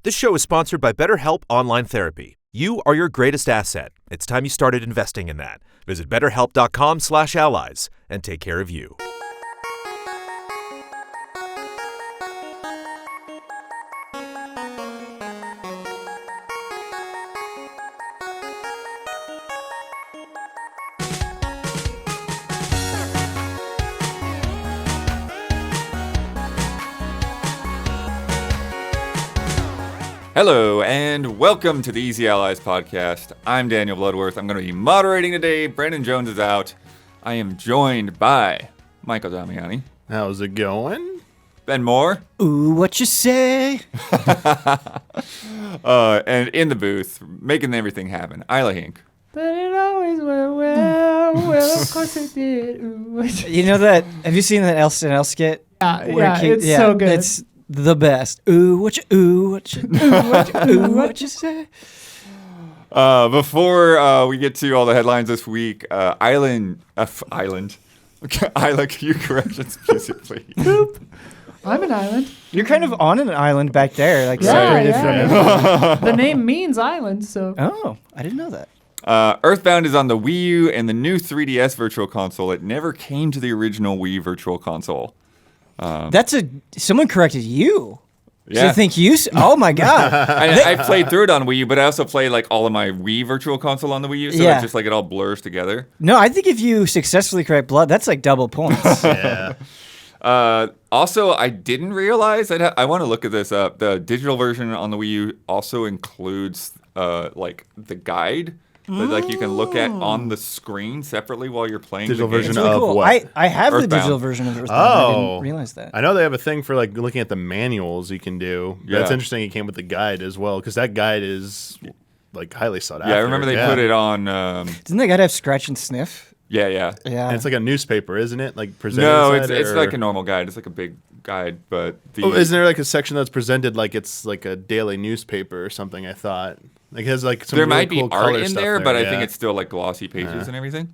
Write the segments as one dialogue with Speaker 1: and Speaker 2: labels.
Speaker 1: This show is sponsored by BetterHelp Online Therapy. You are your greatest asset. It's time you started investing in that. Visit betterhelp.com/allies and take care of you.
Speaker 2: Hello, and welcome to the Easy Allies podcast. I'm Daniel Bloodworth. I'm going to be moderating today. Brandon Jones is out. I am joined by Michael Damiani.
Speaker 3: How's it going?
Speaker 2: Ben Moore.
Speaker 4: Ooh, what you say?
Speaker 2: And in the booth, making everything happen, Isla Hink.
Speaker 5: But it always went well. Well, of course it did. Ooh.
Speaker 4: You know that? Have you seen that SNL skit?
Speaker 5: It's so good.
Speaker 4: It's the best. Ooh, what you, ooh, what you, ooh, what you, ooh, what you say?
Speaker 2: Before we get to all the headlines this week, Isla, can you correct us, please?
Speaker 5: Boop. I'm an island.
Speaker 4: You're kind of on an island back there, like
Speaker 5: Yeah,
Speaker 4: separated
Speaker 5: yeah.
Speaker 4: from it.
Speaker 5: The name means island, so.
Speaker 4: Oh, I didn't know that.
Speaker 2: Earthbound is on the Wii U and the new 3DS Virtual Console. It never came to the original Wii Virtual Console.
Speaker 4: Someone corrected you.
Speaker 2: Yeah.
Speaker 4: So I think oh my God.
Speaker 2: I played through it on Wii U, but I also played like all of my Wii Virtual Console on the Wii U, so
Speaker 4: Yeah.
Speaker 2: it's just like it all blurs together.
Speaker 4: No, I think if you successfully correct blood, that's like double points.
Speaker 3: Yeah.
Speaker 2: Also, I didn't realize, I want to look at this up. The digital version on the Wii U also includes like the guide that like you can look at on the screen separately while you're playing
Speaker 3: Digital
Speaker 2: the game.
Speaker 3: version
Speaker 4: It's really
Speaker 3: of
Speaker 4: cool.
Speaker 3: what?
Speaker 4: I have the
Speaker 2: Earthbound.
Speaker 4: digital version of Earthbound. I
Speaker 3: Oh.
Speaker 4: didn't realize that.
Speaker 3: I know they have a thing for like looking at the manuals you can do.
Speaker 2: Yeah.
Speaker 3: That's interesting. It came with the guide as well because that guide is like highly sought after.
Speaker 2: Yeah, I remember they put it on.
Speaker 4: Didn't they gotta have scratch and sniff?
Speaker 2: Yeah.
Speaker 4: Yeah.
Speaker 3: And it's like a newspaper, isn't it? Like presented.
Speaker 2: No,
Speaker 3: inside,
Speaker 2: it's
Speaker 3: or-
Speaker 2: like a normal guide. It's like a big guide, but the
Speaker 3: isn't there like a section that's presented like it's like a daily newspaper or something? I thought like it has like some
Speaker 2: there
Speaker 3: really
Speaker 2: might be
Speaker 3: cool
Speaker 2: art
Speaker 3: color
Speaker 2: in
Speaker 3: stuff
Speaker 2: there, but I
Speaker 3: yeah.
Speaker 2: think it's still like glossy pages and everything.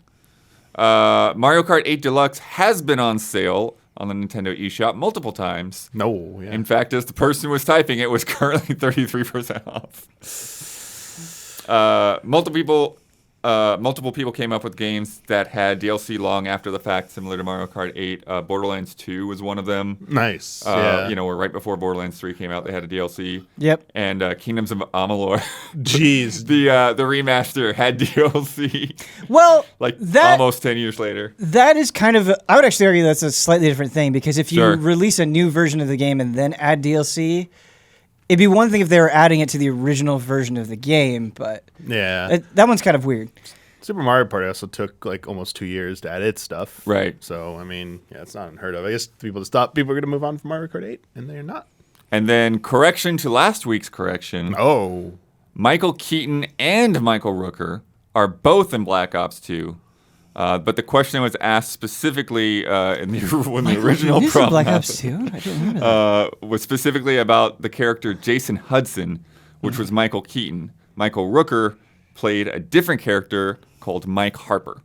Speaker 2: Mario Kart 8 Deluxe has been on sale on the Nintendo eShop multiple times.
Speaker 3: No. Yeah.
Speaker 2: In fact, as the person was typing, it was currently 33% off. Multiple people came up with games that had DLC long after the fact, similar to Mario Kart 8. Borderlands 2 was one of them.
Speaker 3: Nice. Yeah.
Speaker 2: You know, where right before Borderlands 3 came out, they had a DLC.
Speaker 4: Yep.
Speaker 2: And Kingdoms of Amalur,
Speaker 3: Jeez.
Speaker 2: the remaster had DLC.
Speaker 4: Well,
Speaker 2: Like
Speaker 4: that
Speaker 2: almost 10 years later.
Speaker 4: that is kind of I would actually argue that's a slightly different thing because if you
Speaker 2: Sure.
Speaker 4: release a new version of the game and then add DLC, it'd be one thing if they were adding it to the original version of the game, but
Speaker 3: Yeah.
Speaker 4: that one's kind of weird.
Speaker 3: Super Mario Party also took like almost 2 years to add its stuff.
Speaker 2: Right.
Speaker 3: So, I mean, yeah, it's not unheard of. I guess people are going to move on from Mario Kart 8, and they're not.
Speaker 2: And then correction to last week's correction.
Speaker 3: Oh.
Speaker 2: Michael Keaton and Michael Rooker are both in Black Ops 2. But the question was asked specifically when the original
Speaker 4: Is it
Speaker 2: problem
Speaker 4: Black Ops
Speaker 2: happened,
Speaker 4: 2? I don't remember that.
Speaker 2: was specifically about the character Jason Hudson, which was Michael Keaton. Michael Rooker played a different character called Mike Harper.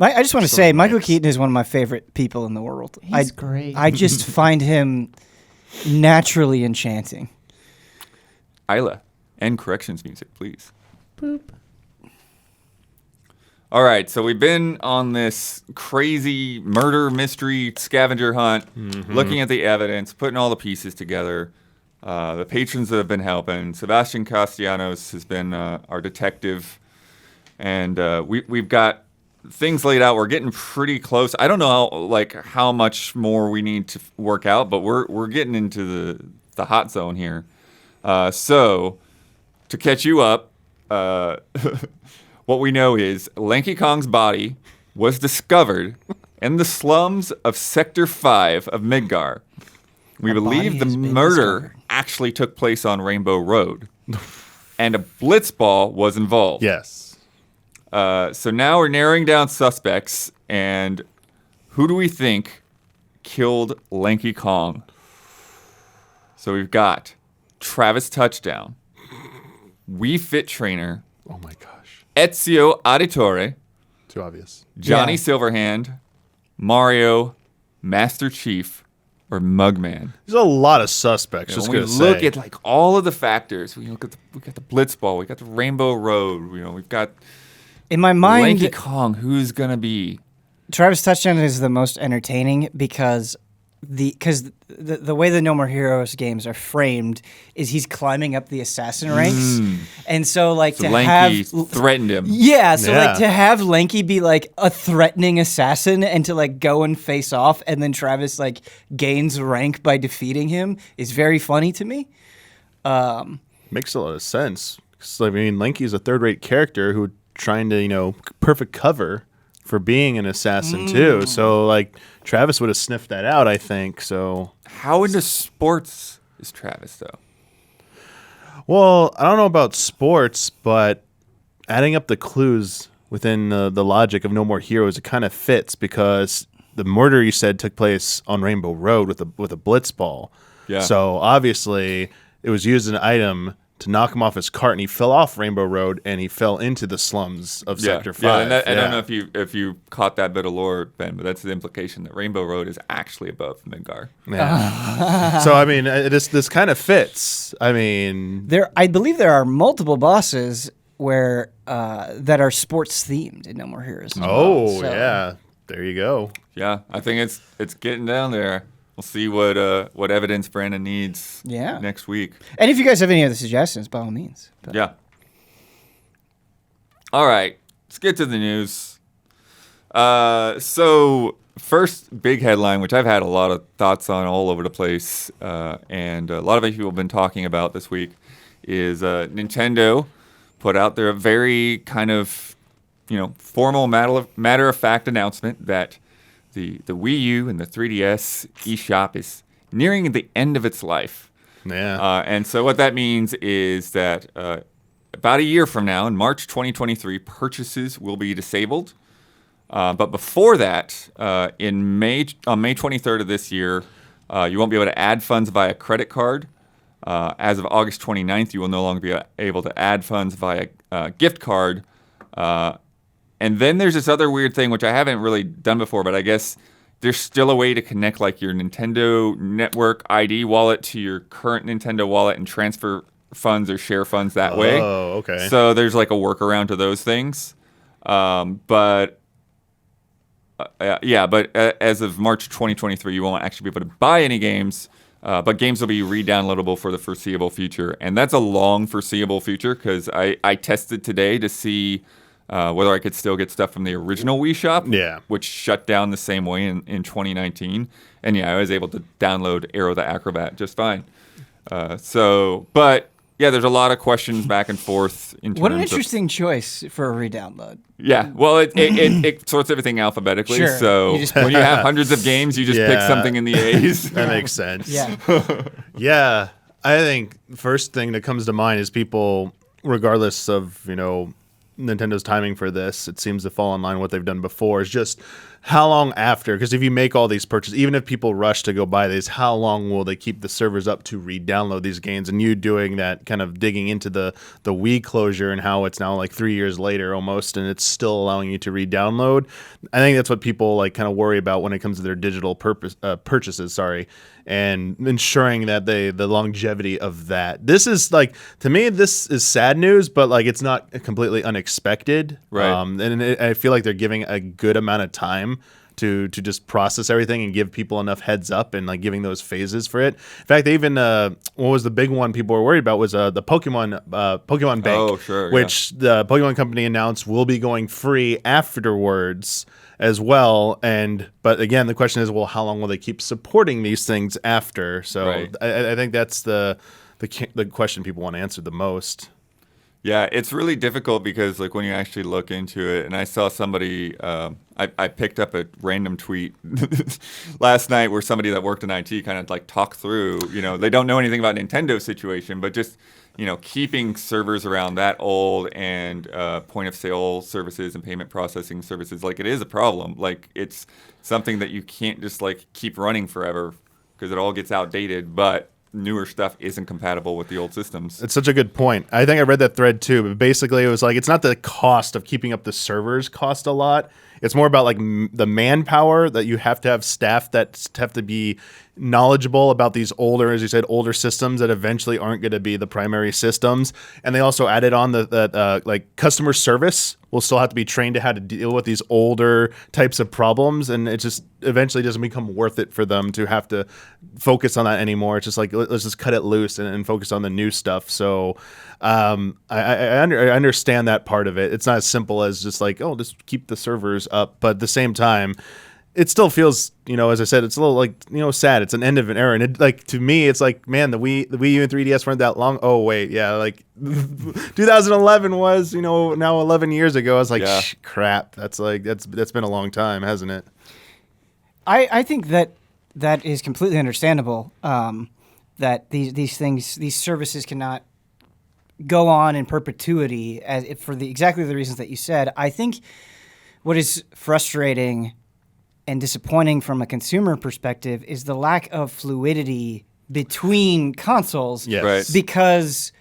Speaker 4: I just want to say, Michael
Speaker 3: nice.
Speaker 4: Keaton is one of my favorite people in the world.
Speaker 5: He's great.
Speaker 4: I just find him naturally enchanting.
Speaker 2: Isla, and corrections music, please.
Speaker 5: Boop.
Speaker 2: All right, so we've been on this crazy murder mystery scavenger hunt, looking at the evidence, putting all the pieces together. The patrons that have been helping. Sebastian Castellanos has been our detective, and we've got things laid out. We're getting pretty close. I don't know how much more we need to work out, but we're getting into the hot zone here. So to catch you up. What we know is Lanky Kong's body was discovered in the slums of Sector 5 of Midgar. We believe the
Speaker 4: has been
Speaker 2: murder
Speaker 4: discovered.
Speaker 2: actually took place on Rainbow Road, and a blitzball was involved.
Speaker 3: Yes.
Speaker 2: So now we're narrowing down suspects, and who do we think killed Lanky Kong? So we've got Travis Touchdown, Wii Fit Trainer,
Speaker 3: Oh, my gosh.
Speaker 2: Ezio Auditore,
Speaker 3: Too obvious.
Speaker 2: Johnny
Speaker 4: Yeah.
Speaker 2: Silverhand, Mario, Master Chief, or Mugman.
Speaker 3: There's a lot of suspects.
Speaker 2: You know,
Speaker 3: Just
Speaker 2: when we
Speaker 3: gonna
Speaker 2: look
Speaker 3: say.
Speaker 2: at like all of the factors, we got the Blitzball, we got the Rainbow Road, we've got
Speaker 4: In my mind,
Speaker 2: Lanky Kong. Who's gonna be?
Speaker 4: Travis Touchdown is the most entertaining because the way the No More Heroes games are framed is he's climbing up the assassin ranks, and so like
Speaker 2: So
Speaker 4: to
Speaker 2: Lanky
Speaker 4: have
Speaker 2: threatened him.
Speaker 4: yeah, so
Speaker 3: Yeah.
Speaker 4: like to have Lanky be like a threatening assassin and to like go and face off, and then Travis like gains rank by defeating him is very funny to me.
Speaker 3: Makes a lot of sense. 'Cause, I mean, Lanky's a third-rate character who trying to, perfect cover for being an assassin too. So like Travis would have sniffed that out, I think. So
Speaker 2: How into sports is Travis though?
Speaker 3: well, I don't know about sports, but adding up the clues within the logic of No More Heroes, it kind of fits because the murder you said took place on Rainbow Road with a blitzball.
Speaker 2: Yeah.
Speaker 3: So obviously it was used as an item to knock him off his cart, and he fell off Rainbow Road and he fell into the slums of Sector 5.
Speaker 2: Yeah, and I don't know if you caught that bit of lore, Ben, but that's the implication that Rainbow Road is actually above Midgar.
Speaker 3: Yeah. So I mean, this kind of fits. I mean,
Speaker 4: I believe there are multiple bosses where that are sports themed in No More Heroes. As well. So-
Speaker 3: yeah, there you go.
Speaker 2: Yeah, I think it's getting down there. We'll see what evidence Brandon needs
Speaker 4: Yeah.
Speaker 2: next week.
Speaker 4: And if you guys have any other suggestions, by all means. But-
Speaker 2: Yeah. All right, let's get to the news. So first big headline, which I've had a lot of thoughts on all over the place, and a lot of people have been talking about this week, is Nintendo put out their very kind of formal matter of fact announcement that the Wii U and the 3DS eShop is nearing the end of its life.
Speaker 3: Yeah.
Speaker 2: And so what that means is that about a year from now, in March 2023, purchases will be disabled. But before that, on May 23rd of this year, you won't be able to add funds via credit card. As of August 29th, you will no longer be able to add funds via gift card. And then there's this other weird thing, which I haven't really done before, but I guess there's still a way to connect like your Nintendo Network ID wallet to your current Nintendo wallet and transfer funds or share funds that way.
Speaker 3: Oh, okay.
Speaker 2: So there's like a workaround to those things. But as of March 2023, you won't actually be able to buy any games, but games will be re-downloadable for the foreseeable future. And that's a long foreseeable future because I tested today to see whether I could still get stuff from the original Wii Shop, which shut down the same way in 2019. And yeah, I was able to download Aero the Acrobat just fine. But yeah, there's a lot of questions back and forth.
Speaker 4: What an interesting choice for a re-download.
Speaker 2: Yeah, well, it sorts everything alphabetically.
Speaker 4: Sure.
Speaker 2: So when you have hundreds of games, you just pick something in the A's.
Speaker 3: That makes sense.
Speaker 4: Yeah.
Speaker 3: Yeah. I think the first thing that comes to mind is people, regardless of, Nintendo's timing for this, it seems to fall in line with what they've done before, is just how long after, because if you make all these purchases, even if people rush to go buy these, how long will they keep the servers up to re-download these games? And you doing that, kind of digging into the Wii closure and how it's now like 3 years later almost, and it's still allowing you to re-download. I think that's what people like kind of worry about when it comes to their digital purchases, and ensuring that the longevity of that. This is like, to me, this is sad news, but like it's not completely unexpected.
Speaker 2: Right.
Speaker 3: I feel like they're giving a good amount of time to just process everything and give people enough heads up and like giving those phases for it. In fact, they even what was the big one people were worried about was the Pokemon Bank,
Speaker 2: Oh, sure,
Speaker 3: which the Pokemon Company announced will be going free afterwards as well. But again, the question is, well, how long will they keep supporting these things after? So
Speaker 2: Right.
Speaker 3: I think that's the question people want answered the most.
Speaker 2: Yeah, it's really difficult because like when you actually look into it, and I saw somebody, I picked up a random tweet last night where somebody that worked in IT kind of like talked through, they don't know anything about Nintendo's situation, but just, keeping servers around that old and point of sale services and payment processing services, like it is a problem. Like it's something that you can't just like keep running forever because it all gets outdated, but newer stuff isn't compatible with the old systems.
Speaker 3: It's such a good point. I think I read that thread too, but basically it was like, it's not the cost of keeping up the servers cost a lot. It's more about like the manpower that you have to have staff that have to be knowledgeable about these older, as you said, older systems that eventually aren't going to be the primary systems. And they also added on that like customer service will still have to be trained to how to deal with these older types of problems. And it just eventually doesn't become worth it for them to have to focus on that anymore. It's just like, let's just cut it loose and focus on the new stuff. So I understand that part of it. It's not as simple as just like, oh, just keep the servers up. But at the same time, it still feels, as I said, it's a little like, sad. It's an end of an era. And it, like, to me, it's like, man, the Wii U and 3DS weren't that long. Oh, wait. Yeah. Like 2011 was, now 11 years ago. I was like, crap. That's been a long time, hasn't it?
Speaker 4: I think that is completely understandable. That these services cannot go on in perpetuity for exactly the reasons that you said. I think what is frustrating and disappointing from a consumer perspective is the lack of fluidity between consoles.
Speaker 3: Yes.
Speaker 2: Right.
Speaker 4: Because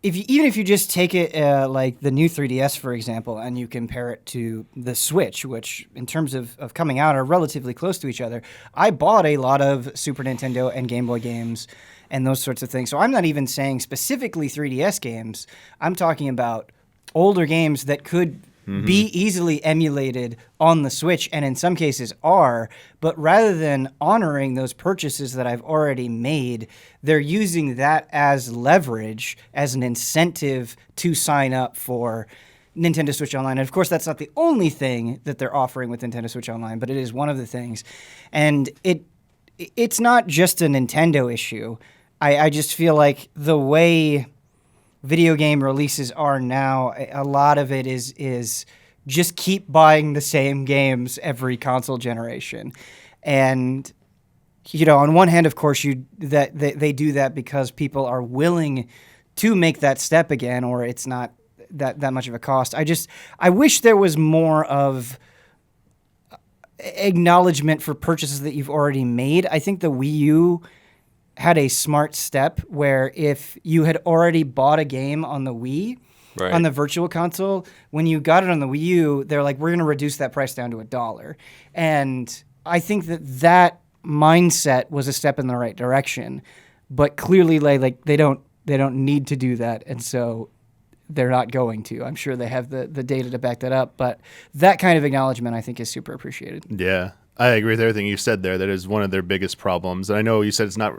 Speaker 4: even if you just take it like the new 3DS, for example, and you compare it to the Switch, which in terms of coming out are relatively close to each other, I bought a lot of Super Nintendo and Game Boy games and those sorts of things. So I'm not even saying specifically 3DS games. I'm talking about older games that could be easily emulated on the Switch, and in some cases are, but rather than honoring those purchases that I've already made, they're using that as leverage, as an incentive to sign up for Nintendo Switch Online. And of course, that's not the only thing that they're offering with Nintendo Switch Online, but it is one of the things. And it's not just a Nintendo issue. I just feel like the way video game releases are now, a lot of it is just keep buying the same games every console generation. And on one hand, of course, they do that because people are willing to make that step again, or it's not that much of a cost. I wish there was more of acknowledgement for purchases that you've already made. I think the Wii U had a smart step where if you had already bought a game on the Wii, on the virtual console, when you got it on the Wii U, they're like, we're going to reduce that price down to $1. And I think that mindset was a step in the right direction, but clearly like they don't need to do that. And so they're not going to. I'm sure they have the data to back that up, but that kind of acknowledgement I think is super appreciated.
Speaker 3: Yeah. I agree with everything you said there. That is one of their biggest problems. And I know you said it's not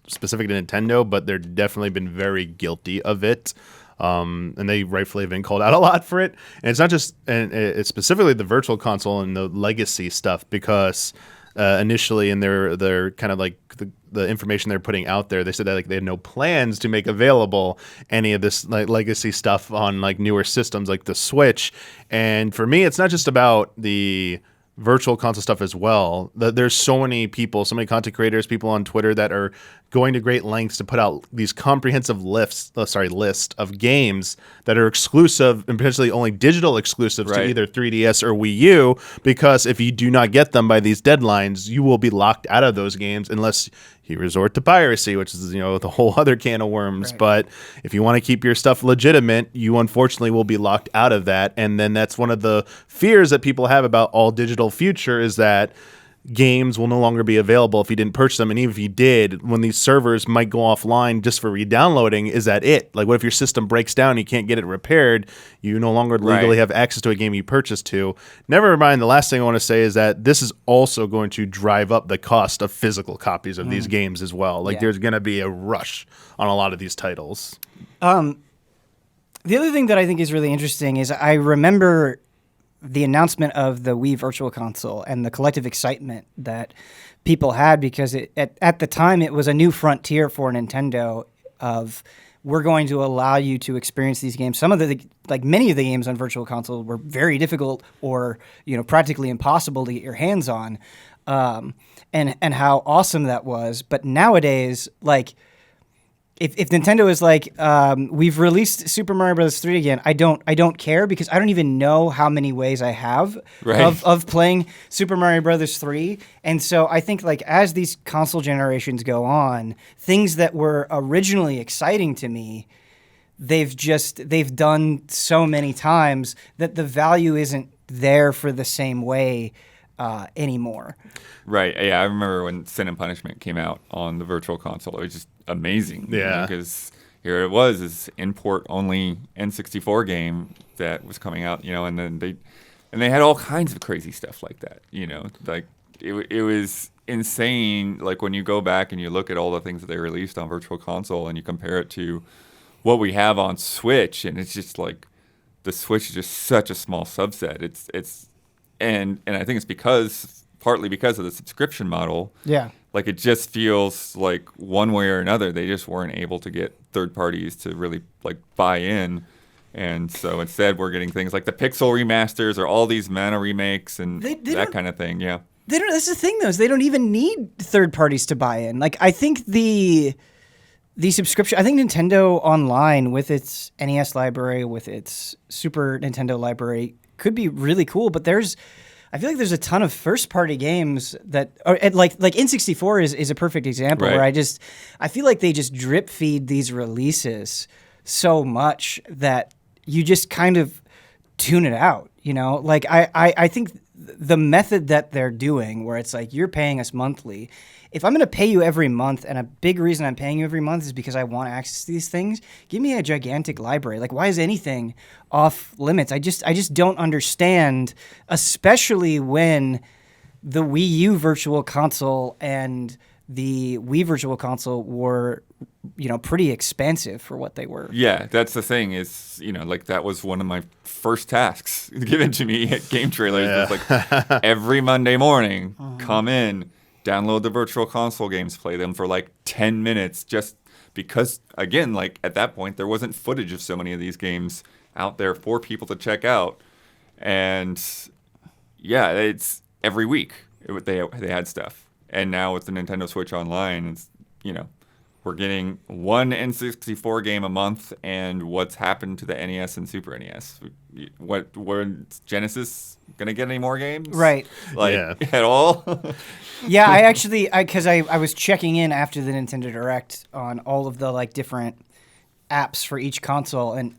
Speaker 3: specific to Nintendo, but they've definitely been very guilty of it. And they rightfully have been called out a lot for it. And it's not just, and it's specifically the virtual console and the legacy stuff, because initially in their kind of like the information they're putting out there, they said that like they had no plans to make available any of this like legacy stuff on like newer systems like the Switch. And for me, it's not just about the virtual console stuff as well. There's so many people, so many content creators, people on Twitter that are going to great lengths to put out these comprehensive list of games that are exclusive and potentially only digital exclusives to either 3DS or Wii U, because if you do not get them by these deadlines, you will be locked out of those games unless you resort to piracy, which is, the whole other can of worms. Right. But if you want to keep your stuff legitimate, you unfortunately will be locked out of that. And then that's one of the fears that people have about all digital future, is that games will no longer be available if you didn't purchase them. And even if you did, when these servers might go offline just for re-downloading, is that it? Like, what if your system breaks down and you can't get it repaired? You no longer legally have access to a game you purchased to. Never mind, the last thing I want to say is that this is also going to drive up the cost of physical copies of these games as well. Like, there's going to be a rush on a lot of these titles.
Speaker 4: The other thing that I think is really interesting is I remember the announcement of the Wii Virtual Console and the collective excitement that people had, because at the time it was a new frontier for Nintendo of, we're going to allow you to experience these games. Some of many of the games on Virtual Console were very difficult or, practically impossible to get your hands on, and how awesome that was. But nowadays, like, If Nintendo is like, we've released Super Mario Bros. 3 again, I don't care, because I don't even know how many ways I have of playing Super Mario Bros. 3. And so I think, like, as these console generations go on, things that were originally exciting to me, they've done so many times that the value isn't there for the same way anymore.
Speaker 2: Right. Yeah, I remember when Sin and Punishment came out on the Virtual Console. It was just amazing.
Speaker 3: Yeah.
Speaker 2: Because here it was, this import-only N64 game that was coming out, and then they had all kinds of crazy stuff like that, Like, it was insane, like, when you go back and you look at all the things that they released on Virtual Console and you compare it to what we have on Switch, and it's just like the Switch is just such a small subset. And I think it's partly because of the subscription model.
Speaker 4: Yeah.
Speaker 2: Like, it just feels like one way or another, they just weren't able to get third parties to really like buy in. And so instead we're getting things like the Pixel remasters or all these Mana remakes and that kind of thing. Yeah.
Speaker 4: They don't. That's the thing, though, is they don't even need third parties to buy in. Like, I think the subscription. I think Nintendo Online with its NES library, with its Super Nintendo library, could be really cool. But I feel like there's a ton of first party games that are like N64 is a perfect example
Speaker 2: Right.
Speaker 4: where I feel like they just drip feed these releases so much that you just kind of tune it out. Like I think the method that they're doing, where it's like you're paying us monthly. If I'm going to pay you every month, and a big reason I'm paying you every month is because I want access to these things, give me a gigantic library. Like, why is anything off limits? I just don't understand, especially when the Wii U Virtual Console and the Wii Virtual Console were, pretty expensive for what they were.
Speaker 2: Yeah, that's the thing is, like that was one of my first tasks given to me at Game Trailers.
Speaker 3: Yeah.
Speaker 2: It was like every Monday morning, come in, download the Virtual Console games, play them for like 10 minutes just because, again, like at that point, there wasn't footage of so many of these games out there for people to check out. And yeah, it's every week they had stuff. And now with the Nintendo Switch Online, it's, we're getting one N64 game a month, and what's happened to the NES and Super NES? What Genesis gonna get any more games?
Speaker 4: Right.
Speaker 2: At all?
Speaker 4: Yeah, because I was checking in after the Nintendo Direct on all of the like different apps for each console, and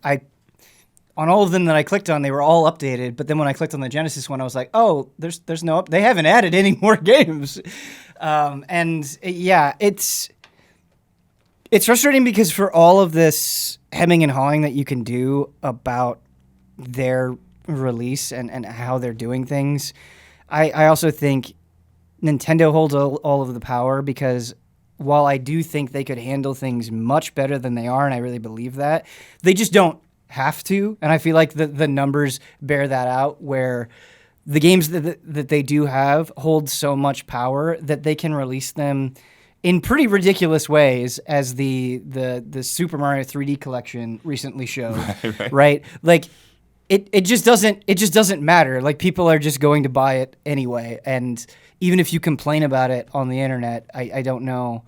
Speaker 4: on all of them that I clicked on, they were all updated. But then when I clicked on the Genesis one, I was like, oh, there's no they haven't added any more games, and yeah, it's frustrating because for all of this hemming and hawing that you can do about their release and how they're doing things, I also think Nintendo holds all of the power, because while I do think they could handle things much better than they are, and I really believe that, they just don't have to. And I feel like the numbers bear that out, where the games that they do have hold so much power that they can release them in pretty ridiculous ways, as the Super Mario 3D collection recently showed, right? Like it just doesn't matter. Like, people are just going to buy it anyway, and even if you complain about it on the internet, I don't know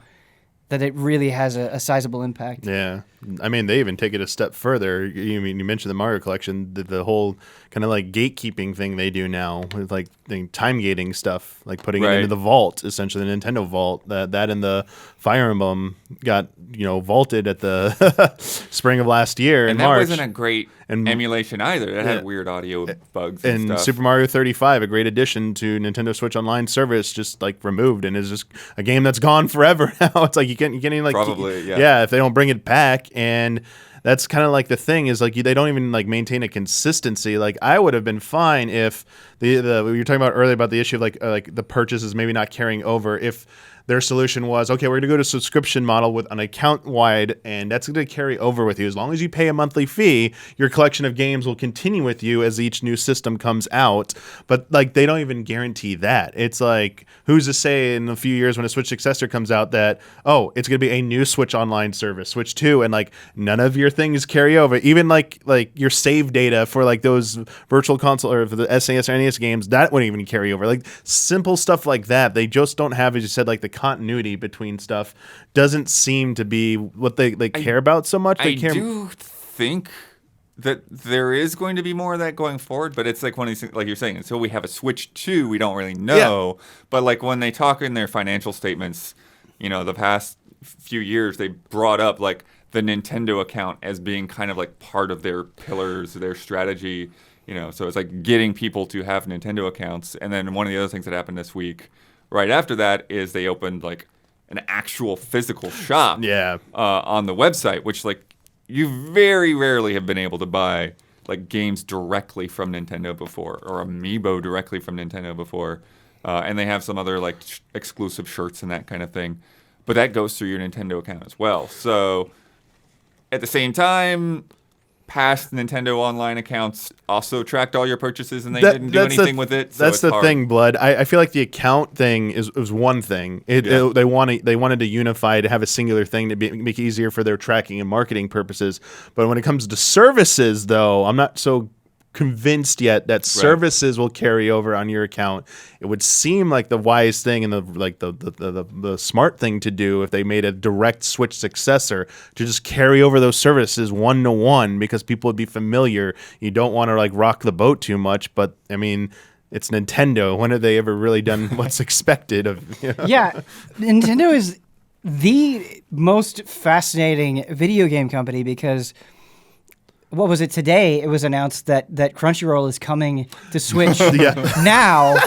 Speaker 4: that it really has a sizable impact.
Speaker 3: Yeah. I mean, they even take it a step further. You mentioned the Mario collection, the whole kind of like gatekeeping thing they do now with like the time gating stuff, like putting it into the vault, essentially the Nintendo vault. That and the Fire Emblem got vaulted at the spring of last year in
Speaker 2: that
Speaker 3: March.
Speaker 2: wasn't a great emulation either. That had weird audio bugs and stuff.
Speaker 3: Super Mario 35, a great addition to Nintendo Switch Online service, just like removed, and is just a game that's gone forever now. It's like you can't even like if they don't bring it back. And that's kind of like the thing is like they don't even like maintain a consistency. Like, I would have been fine if the we were talking about earlier about the issue of like the purchases maybe not carrying over, if their solution was, okay, we're going to go to a subscription model with an account wide, and that's going to carry over with you. As long as you pay a monthly fee, your collection of games will continue with you as each new system comes out. But like, they don't even guarantee that. It's like, who's to say in a few years when a Switch successor comes out that, oh, it's going to be a new Switch Online service, Switch 2, and like none of your things carry over. Even like your save data for like those Virtual Console or for the SNES or NES games, that wouldn't even carry over. Like, simple stuff like that, they just don't have, as you said, like the continuity between stuff doesn't seem to be what they care about so much.
Speaker 2: I do think that there is going to be more of that going forward, but it's like one of these things, like you're saying, until we have a Switch 2, we don't really know. Yeah. But like when they talk in their financial statements, the past few years, they brought up like the Nintendo account as being kind of like part of their pillars, their strategy. So it's like getting people to have Nintendo accounts. And then one of the other things that happened this week, right after that, is they opened like an actual physical shop on the website, which like you very rarely have been able to buy like games directly from Nintendo before, or Amiibo directly from Nintendo before. And they have some other like exclusive shirts and that kind of thing. But that goes through your Nintendo account as well. So at the same time, past Nintendo online accounts also tracked all your purchases and they didn't do anything with it. So
Speaker 3: that's the thing, Blood. I feel like the account thing was one thing. They wanted to unify, to have a singular thing to make it easier for their tracking and marketing purposes. But when it comes to services, though, I'm not so convinced yet that services will carry over on your account. It would seem like the wise thing and the smart thing to do, if they made a direct Switch successor, to just carry over those services 1-to-1, because people would be familiar. You don't want to like rock the boat too much, but I mean, it's Nintendo. When have they ever really done what's expected of?
Speaker 4: Yeah, Nintendo is the most fascinating video game company, because what was it today? It was announced that Crunchyroll is coming to Switch now.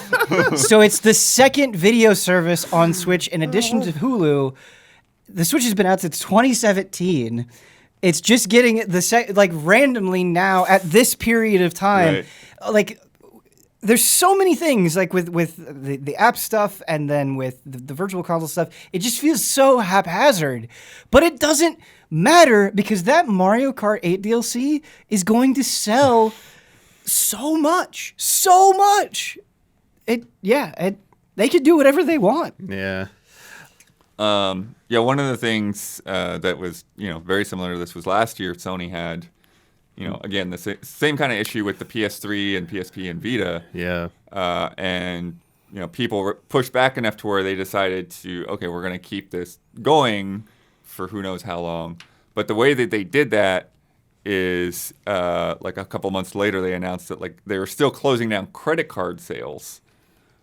Speaker 4: So it's the second video service on Switch in addition to Hulu. The Switch has been out since 2017. It's just getting randomly now at this period of time.
Speaker 2: Right.
Speaker 4: Like, there's so many things, like with the app stuff and then with the virtual console stuff. It just feels so haphazard. But it doesn't matter, because that Mario Kart 8 DLC is going to sell so much. So much. They could do whatever they want.
Speaker 3: Yeah.
Speaker 2: One of the things that was, very similar to this was last year Sony had, again, the same kind of issue with the PS3 and PSP and Vita.
Speaker 3: Yeah.
Speaker 2: And, people pushed back enough to where they decided to, okay, we're going to keep this going for who knows how long. But the way that they did that is like a couple months later, they announced that like they were still closing down credit card sales.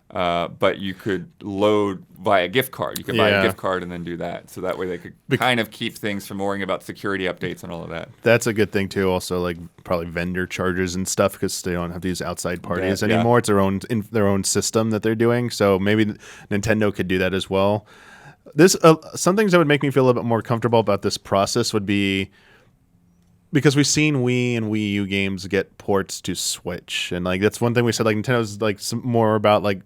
Speaker 2: But you could load via gift card. You could buy a gift card and then do that. So that way they could kind of keep things from worrying about security updates and all of that.
Speaker 3: That's a good thing too. Also, like probably vendor charges and stuff, because they don't have to use outside parties anymore. It's their own system that they're doing. So maybe Nintendo could do that as well. This some things that would make me feel a little bit more comfortable about this process would be, because we've seen Wii and Wii U games get ports to Switch, and like that's one thing we said. Like Nintendo's like more about like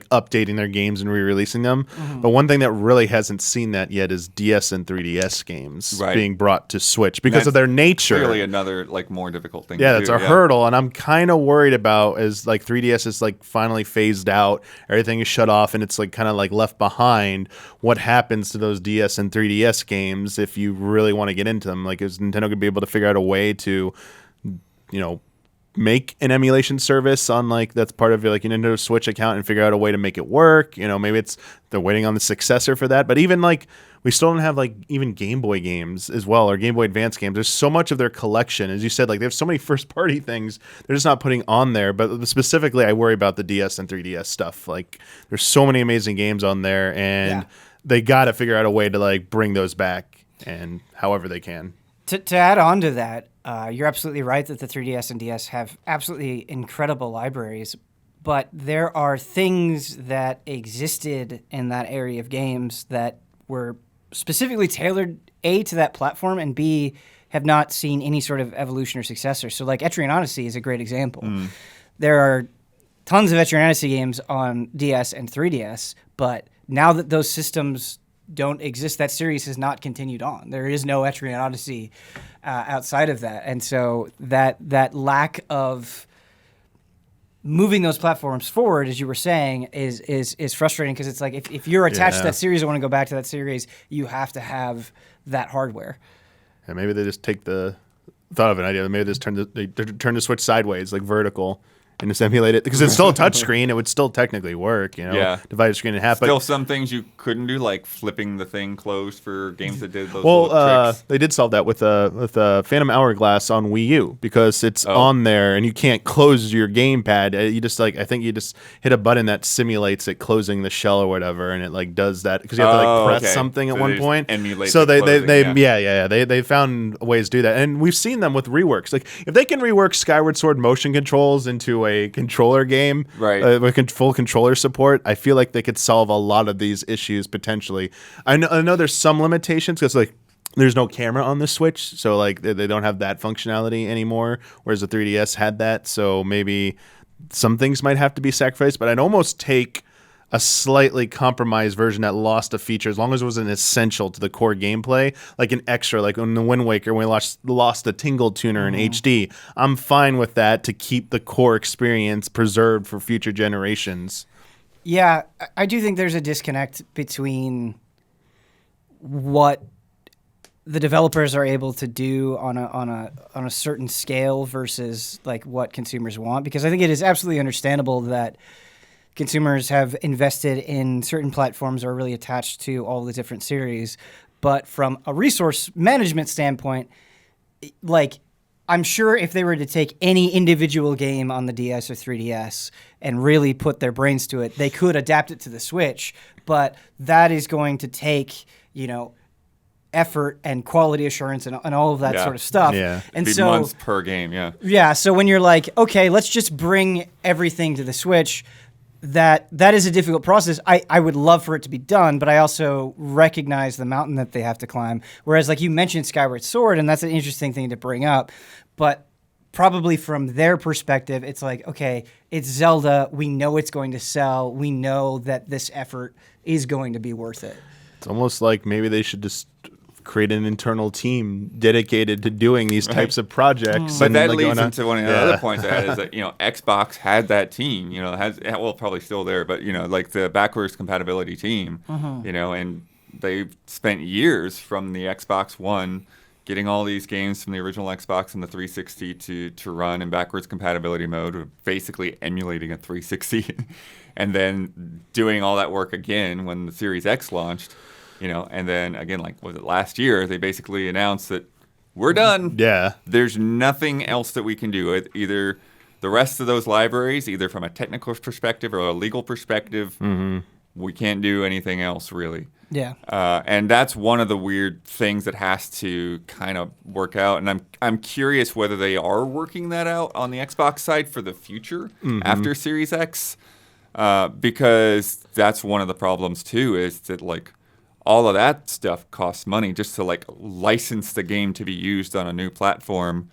Speaker 3: updating their games and re-releasing them. Mm-hmm. But one thing that really hasn't seen that yet is DS and 3DS games being brought to Switch because of their nature.
Speaker 2: Clearly, another like more difficult thing.
Speaker 3: Yeah, that's a hurdle, and I'm kind of worried about as like 3DS is like finally phased out, everything is shut off, and it's like kind of like left behind. What happens to those DS and 3DS games if you really want to get into them? Like, is Nintendo gonna be able to figure out a way to, make an emulation service on like that's part of your like Nintendo Switch account and figure out a way to make it work? Maybe they're waiting on the successor for that. But even like we still don't have like even Game Boy games as well, or Game Boy Advance games. There's so much of their collection, as you said, like they have so many first party things they're just not putting on there. But specifically, I worry about the DS and 3DS stuff. Like there's so many amazing games on there, and they got to figure out a way to like bring those back, and however they can.
Speaker 4: To add on to that, you're absolutely right that the 3DS and DS have absolutely incredible libraries, but there are things that existed in that area of games that were specifically tailored, A, to that platform, and B, have not seen any sort of evolution or successor. So like Etrian Odyssey is a great example. There are tons of Etrian Odyssey games on DS and 3DS, but now that those systems don't exist, that series has not continued on. There is no Etrian Odyssey outside of that, and so that lack of moving those platforms forward, as you were saying, is frustrating, because it's like if you're attached to that series and want to go back to that series, you have to have that hardware.
Speaker 3: Yeah, maybe they just take the thought of an idea. Maybe they just turn the Switch sideways, like vertical, and just emulate it because it's still a touchscreen. It would still technically work,
Speaker 2: Yeah.
Speaker 3: divide the screen in half.
Speaker 2: Still
Speaker 3: But
Speaker 2: some things you couldn't do, like flipping the thing closed for games that did those little tricks.
Speaker 3: they did solve that with Phantom Hourglass on Wii U because it's
Speaker 2: Oh.
Speaker 3: on there and you can't close your gamepad. You just I think you just hit a button that simulates it closing the shell or whatever, and it does that because you have to press
Speaker 2: okay.
Speaker 3: something
Speaker 2: So
Speaker 3: at
Speaker 2: they
Speaker 3: one
Speaker 2: just
Speaker 3: point.
Speaker 2: emulate
Speaker 3: So
Speaker 2: the
Speaker 3: they
Speaker 2: closing,
Speaker 3: yeah. They found ways to do that, and we've seen them with reworks. Like if they can rework Skyward Sword motion controls into a controller game,
Speaker 2: Right.
Speaker 3: with full controller support, I feel like they could solve a lot of these issues potentially. I know there's some limitations because there's no camera on the Switch, so they don't have that functionality anymore, whereas the 3DS had that. So maybe some things might have to be sacrificed, but I'd almost take a slightly compromised version that lost a feature as long as it wasn't essential to the core gameplay, like an extra, like in the Wind Waker when we lost the Tingle Tuner in HD. I'm fine with that to keep the core experience preserved for future generations.
Speaker 4: Yeah, I do think there's a disconnect between what the developers are able to do on a certain scale versus like what consumers want, because I think it is absolutely understandable that consumers have invested in certain platforms or are really attached to all the different series. But from a resource management standpoint, like I'm sure if they were to take any individual game on the DS or 3DS and really put their brains to it, they could adapt it to the Switch. But that is going to take, effort and quality assurance and all of that sort of stuff.
Speaker 3: Yeah.
Speaker 4: And
Speaker 2: Be
Speaker 4: so
Speaker 2: months per game, yeah.
Speaker 4: Yeah, so when you're like, okay, let's just bring everything to the Switch, that is a difficult process. I would love for it to be done, but I also recognize the mountain that they have to climb. Whereas, like you mentioned Skyward Sword, and that's an interesting thing to bring up, but probably from their perspective, it's like, okay, it's Zelda. We know it's going to sell. We know that this effort is going to be worth it.
Speaker 3: It's almost like maybe they should just create an internal team dedicated to doing these types of projects.
Speaker 2: But
Speaker 3: and,
Speaker 2: that
Speaker 3: like,
Speaker 2: leads
Speaker 3: going on-
Speaker 2: into one of the other points I had is that, Xbox had that team, probably still there, but, like the backwards compatibility team, and they've spent years from the Xbox One getting all these games from the original Xbox and the 360 to run in backwards compatibility mode, basically emulating a 360, and then doing all that work again when the Series X launched. And then again, like was it last year, they basically announced that we're done.
Speaker 3: Yeah.
Speaker 2: There's nothing else that we can do. Either the rest of those libraries, either from a technical perspective or a legal perspective, we can't do anything else really.
Speaker 4: Yeah.
Speaker 2: And that's one of the weird things that has to kind of work out. And I'm curious whether they are working that out on the Xbox side for the future after Series X, because that's one of the problems too, is that like all of that stuff costs money just to like license the game to be used on a new platform,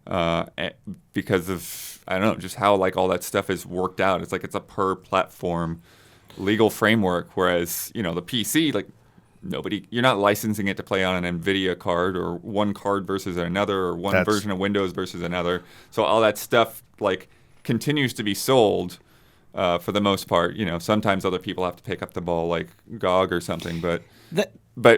Speaker 2: because of, I don't know, just how like all that stuff is worked out. It's like it's a per platform legal framework, whereas the PC, like you're not licensing it to play on an NVIDIA card or one card versus another or one version of Windows versus another. So all that stuff like continues to be sold. For the most part, sometimes other people have to pick up the ball, like GOG or something. But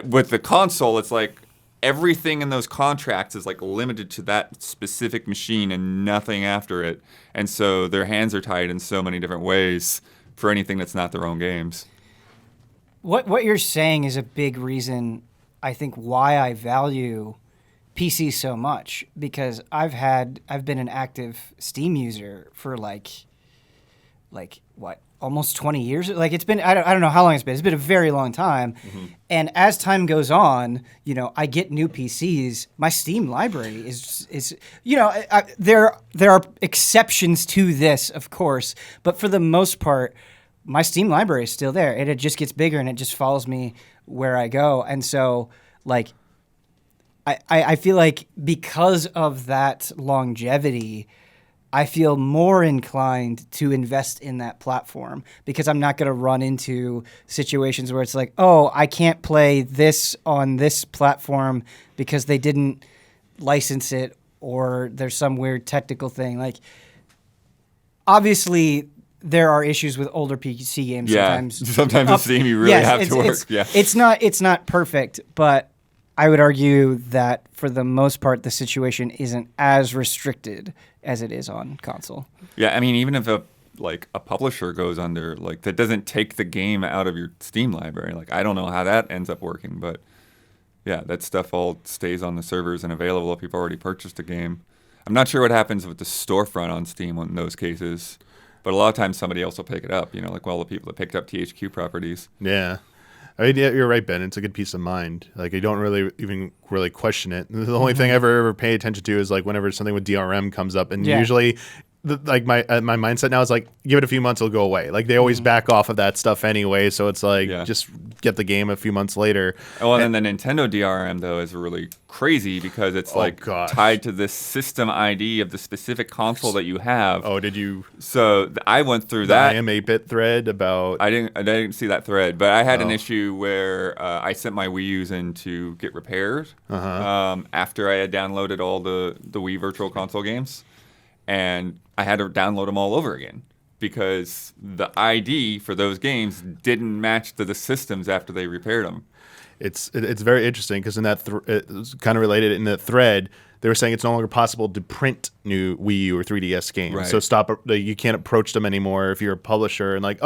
Speaker 2: with the console, it's like everything in those contracts is like limited to that specific machine and nothing after it. And so their hands are tied in so many different ways for anything that's not their own games.
Speaker 4: What you're saying is a big reason, I think, why I value PC so much, because I've been an active Steam user for like what, almost 20 years? Like it's been, I don't know how long it's been. It's been a very long time. And as time goes on, I get new PCs. My Steam library is there are exceptions to this, of course, but for the most part, my Steam library is still there. It just gets bigger and it just follows me where I go. And so like, I feel like because of that longevity, I feel more inclined to invest in that platform, because I'm not going to run into situations where it's like, oh, I can't play this on this platform because they didn't license it, or there's some weird technical thing. Like, obviously, there are issues with older PC games.
Speaker 2: Sometimes with Steam you really have to work.
Speaker 4: It's not perfect, but I would argue that for the most part, the situation isn't as restricted as it is on console.
Speaker 2: Yeah, I mean, even if a publisher goes under, like that doesn't take the game out of your Steam library. Like I don't know how that ends up working, but yeah, that stuff all stays on the servers and available if you've already purchased a game. I'm not sure what happens with the storefront on Steam in those cases, but a lot of times somebody else will pick it up. Like all the people that picked up THQ properties.
Speaker 3: Yeah. I mean, yeah, you're right, Ben. It's a good peace of mind. Like, you don't even question it. The only thing I ever pay attention to is like whenever something with DRM comes up, and usually, my mindset now is like, give it a few months, it'll go away. Like they always back off of that stuff anyway, so it's like just get the game a few months later.
Speaker 2: Oh, and then the Nintendo DRM though is really crazy because it's tied to this system ID of the specific console that you have.
Speaker 3: Oh, did you?
Speaker 2: So I went through that.
Speaker 3: I am 8-bit thread about.
Speaker 2: I didn't see that thread, but I had an issue where I sent my Wii U's in to get repaired after I had downloaded all the Wii Virtual Console games. And I had to download them all over again because the ID for those games didn't match to the systems after they repaired them. It's
Speaker 3: very interesting because in that it's kind of related in the thread. They were saying it's no longer possible to print new Wii U or 3DS games.
Speaker 2: Right.
Speaker 3: So you can't approach them anymore if you're a publisher and like,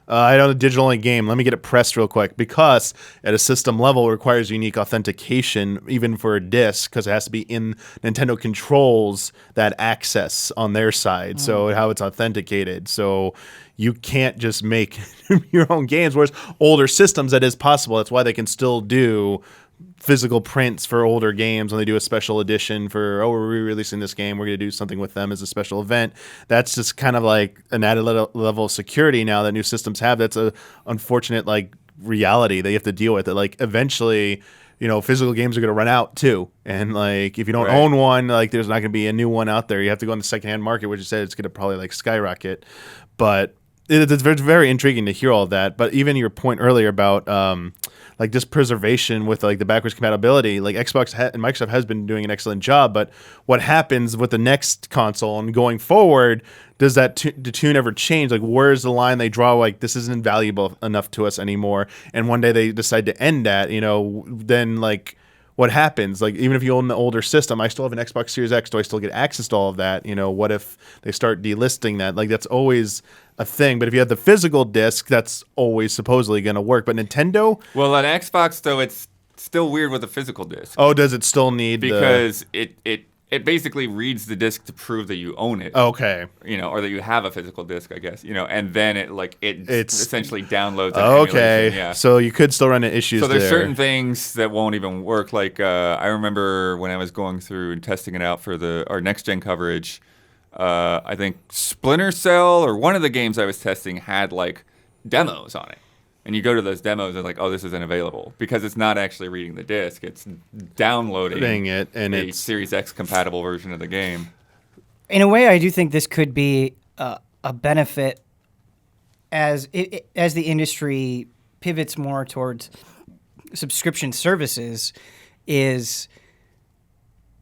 Speaker 3: I don't have a digital-only game. Let me get it pressed real quick because at a system level it requires unique authentication even for a disc because it has to be in Nintendo controls that access on their side. So how it's authenticated. So you can't just make your own games. Whereas older systems, that is possible. That's why they can still do physical prints for older games when they do a special edition for, we're re-releasing this game, we're going to do something with them as a special event. That's just kind of like an added level of security now that new systems have. That's a unfortunate reality that you have to deal with. That eventually, physical games are going to run out too. And if you don't own one, there's not going to be a new one out there. You have to go in the secondhand market, which you said it's going to probably skyrocket. But it's very, very intriguing to hear all of that. But even your point earlier about just preservation with the backwards compatibility, Xbox and Microsoft has been doing an excellent job. But what happens with the next console and going forward? Does the tune ever change? Where's the line they draw? This isn't valuable enough to us anymore. And one day they decide to end that. Then what happens? Even if you own the older system, I still have an Xbox Series X. Do I still get access to all of that? What if they start delisting that? That's always a thing. But if you have the physical disc, that's always supposedly going to work. But Nintendo?
Speaker 2: Well, on Xbox, though, it's still weird with a physical disc.
Speaker 3: Oh, does it still need
Speaker 2: because it basically reads the disc to prove that you own it.
Speaker 3: Okay.
Speaker 2: Or that you have a physical disc, I guess. And then it's essentially downloads.
Speaker 3: Okay.
Speaker 2: Yeah.
Speaker 3: So you could still run into issues.
Speaker 2: So there's certain things that won't even work. I remember when I was going through and testing it out for our next gen coverage. I think Splinter Cell or one of the games I was testing had demos on it. And you go to those demos and this isn't available because it's not actually reading the disc. It's downloading
Speaker 3: it, and
Speaker 2: a Series X compatible version of the game.
Speaker 4: In a way, I do think this could be a benefit as the industry pivots more towards subscription services. Is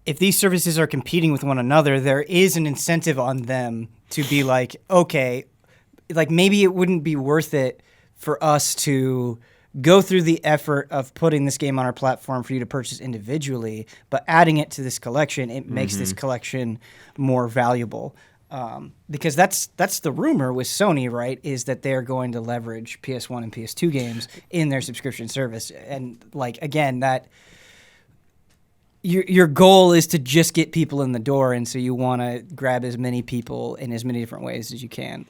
Speaker 4: if these services are competing with one another, there is an incentive on them to be okay, maybe it wouldn't be worth it for us to go through the effort of putting this game on our platform for you to purchase individually, but adding it to this collection, it makes this collection more valuable. Because that's the rumor with Sony, right, is that they're going to leverage PS1 and PS2 games in their subscription service. And, again, that your goal is to just get people in the door, and so you want to grab as many people in as many different ways as you can.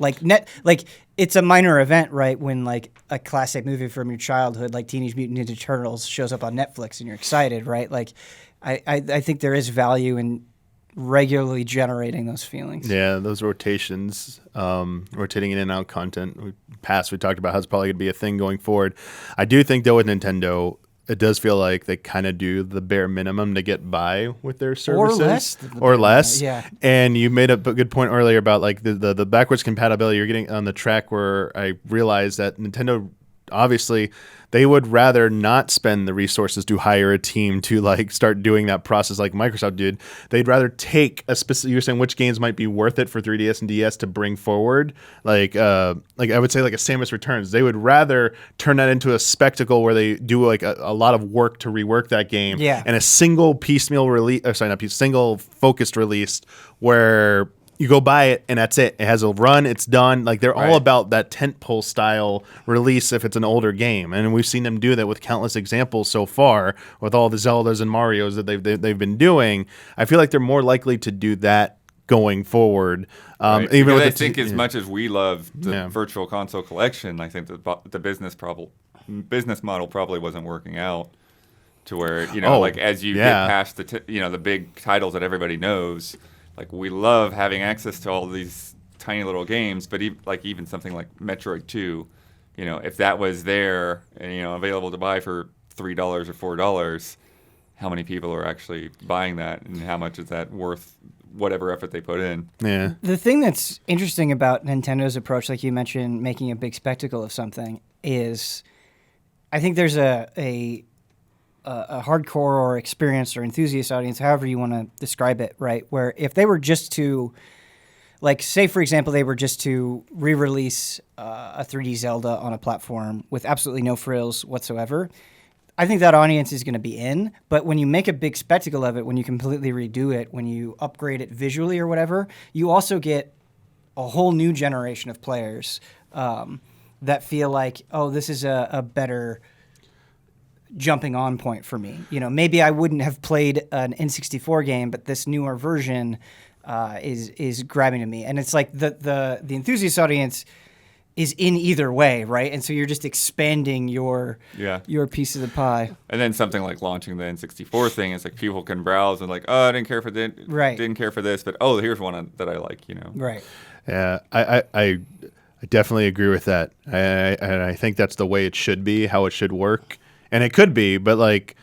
Speaker 4: It's a minor event, right, when a classic movie from your childhood, like Teenage Mutant Ninja Turtles, shows up on Netflix and you're excited, right? I think there is value in regularly generating those feelings.
Speaker 3: Yeah, those rotations, rotating in and out content. We talked about how it's probably going to be a thing going forward. I do think, though, with Nintendo, it does feel like they kind of do the bare minimum to get by with their services. Or less.
Speaker 4: Yeah.
Speaker 3: And you made a good point earlier about the backwards compatibility. You're getting on the track where I realized that Nintendo obviously they would rather not spend the resources to hire a team to like start doing that process like Microsoft did. They'd rather take a specific. You're saying which games might be worth it for 3DS and DS to bring forward, like I would say like a Samus Returns. They would rather turn that into a spectacle where they do like a lot of work to rework that game, and a single piecemeal release, or sorry, not piece, single focused release where you go buy it and that's it. It has a run. It's done. Like they're all about that tentpole style release if it's an older game, and we've seen them do that with countless examples so far with all the Zeldas and Marios that they've been doing. I feel like they're more likely to do that going forward. Even with
Speaker 2: I think as much as we love the Virtual Console collection, I think the business model probably wasn't working out to where like as you get past the big titles that everybody knows. Like, we love having access to all these tiny little games, but even something like Metroid 2, if that was there and, available to buy for $3 or $4, how many people are actually buying that, and how much is that worth whatever effort they put in?
Speaker 3: Yeah.
Speaker 4: The thing that's interesting about Nintendo's approach, like you mentioned, making a big spectacle of something, is I think there's a hardcore or experienced or enthusiast audience, however you want to describe it, right? Where if they were just to, like, say, for example, they were just to re-release a 3D Zelda on a platform with absolutely no frills whatsoever, I think that audience is going to be in. But when you make a big spectacle of it, when you completely redo it, when you upgrade it visually or whatever, you also get a whole new generation of players that feel like, oh, this is a better jumping on point for me. Maybe I wouldn't have played an N64 game, but this newer version is grabbing to me. And it's like the enthusiast audience is in either way, right? And so you're just expanding your piece of the pie.
Speaker 2: And then something like launching the N64 thing is like people can browse and like, oh, I didn't care for didn't care for this, but oh, here's one that I like,
Speaker 4: Right.
Speaker 3: Yeah, I definitely agree with that. And I think that's the way it should be, how it should work. And it could be, but like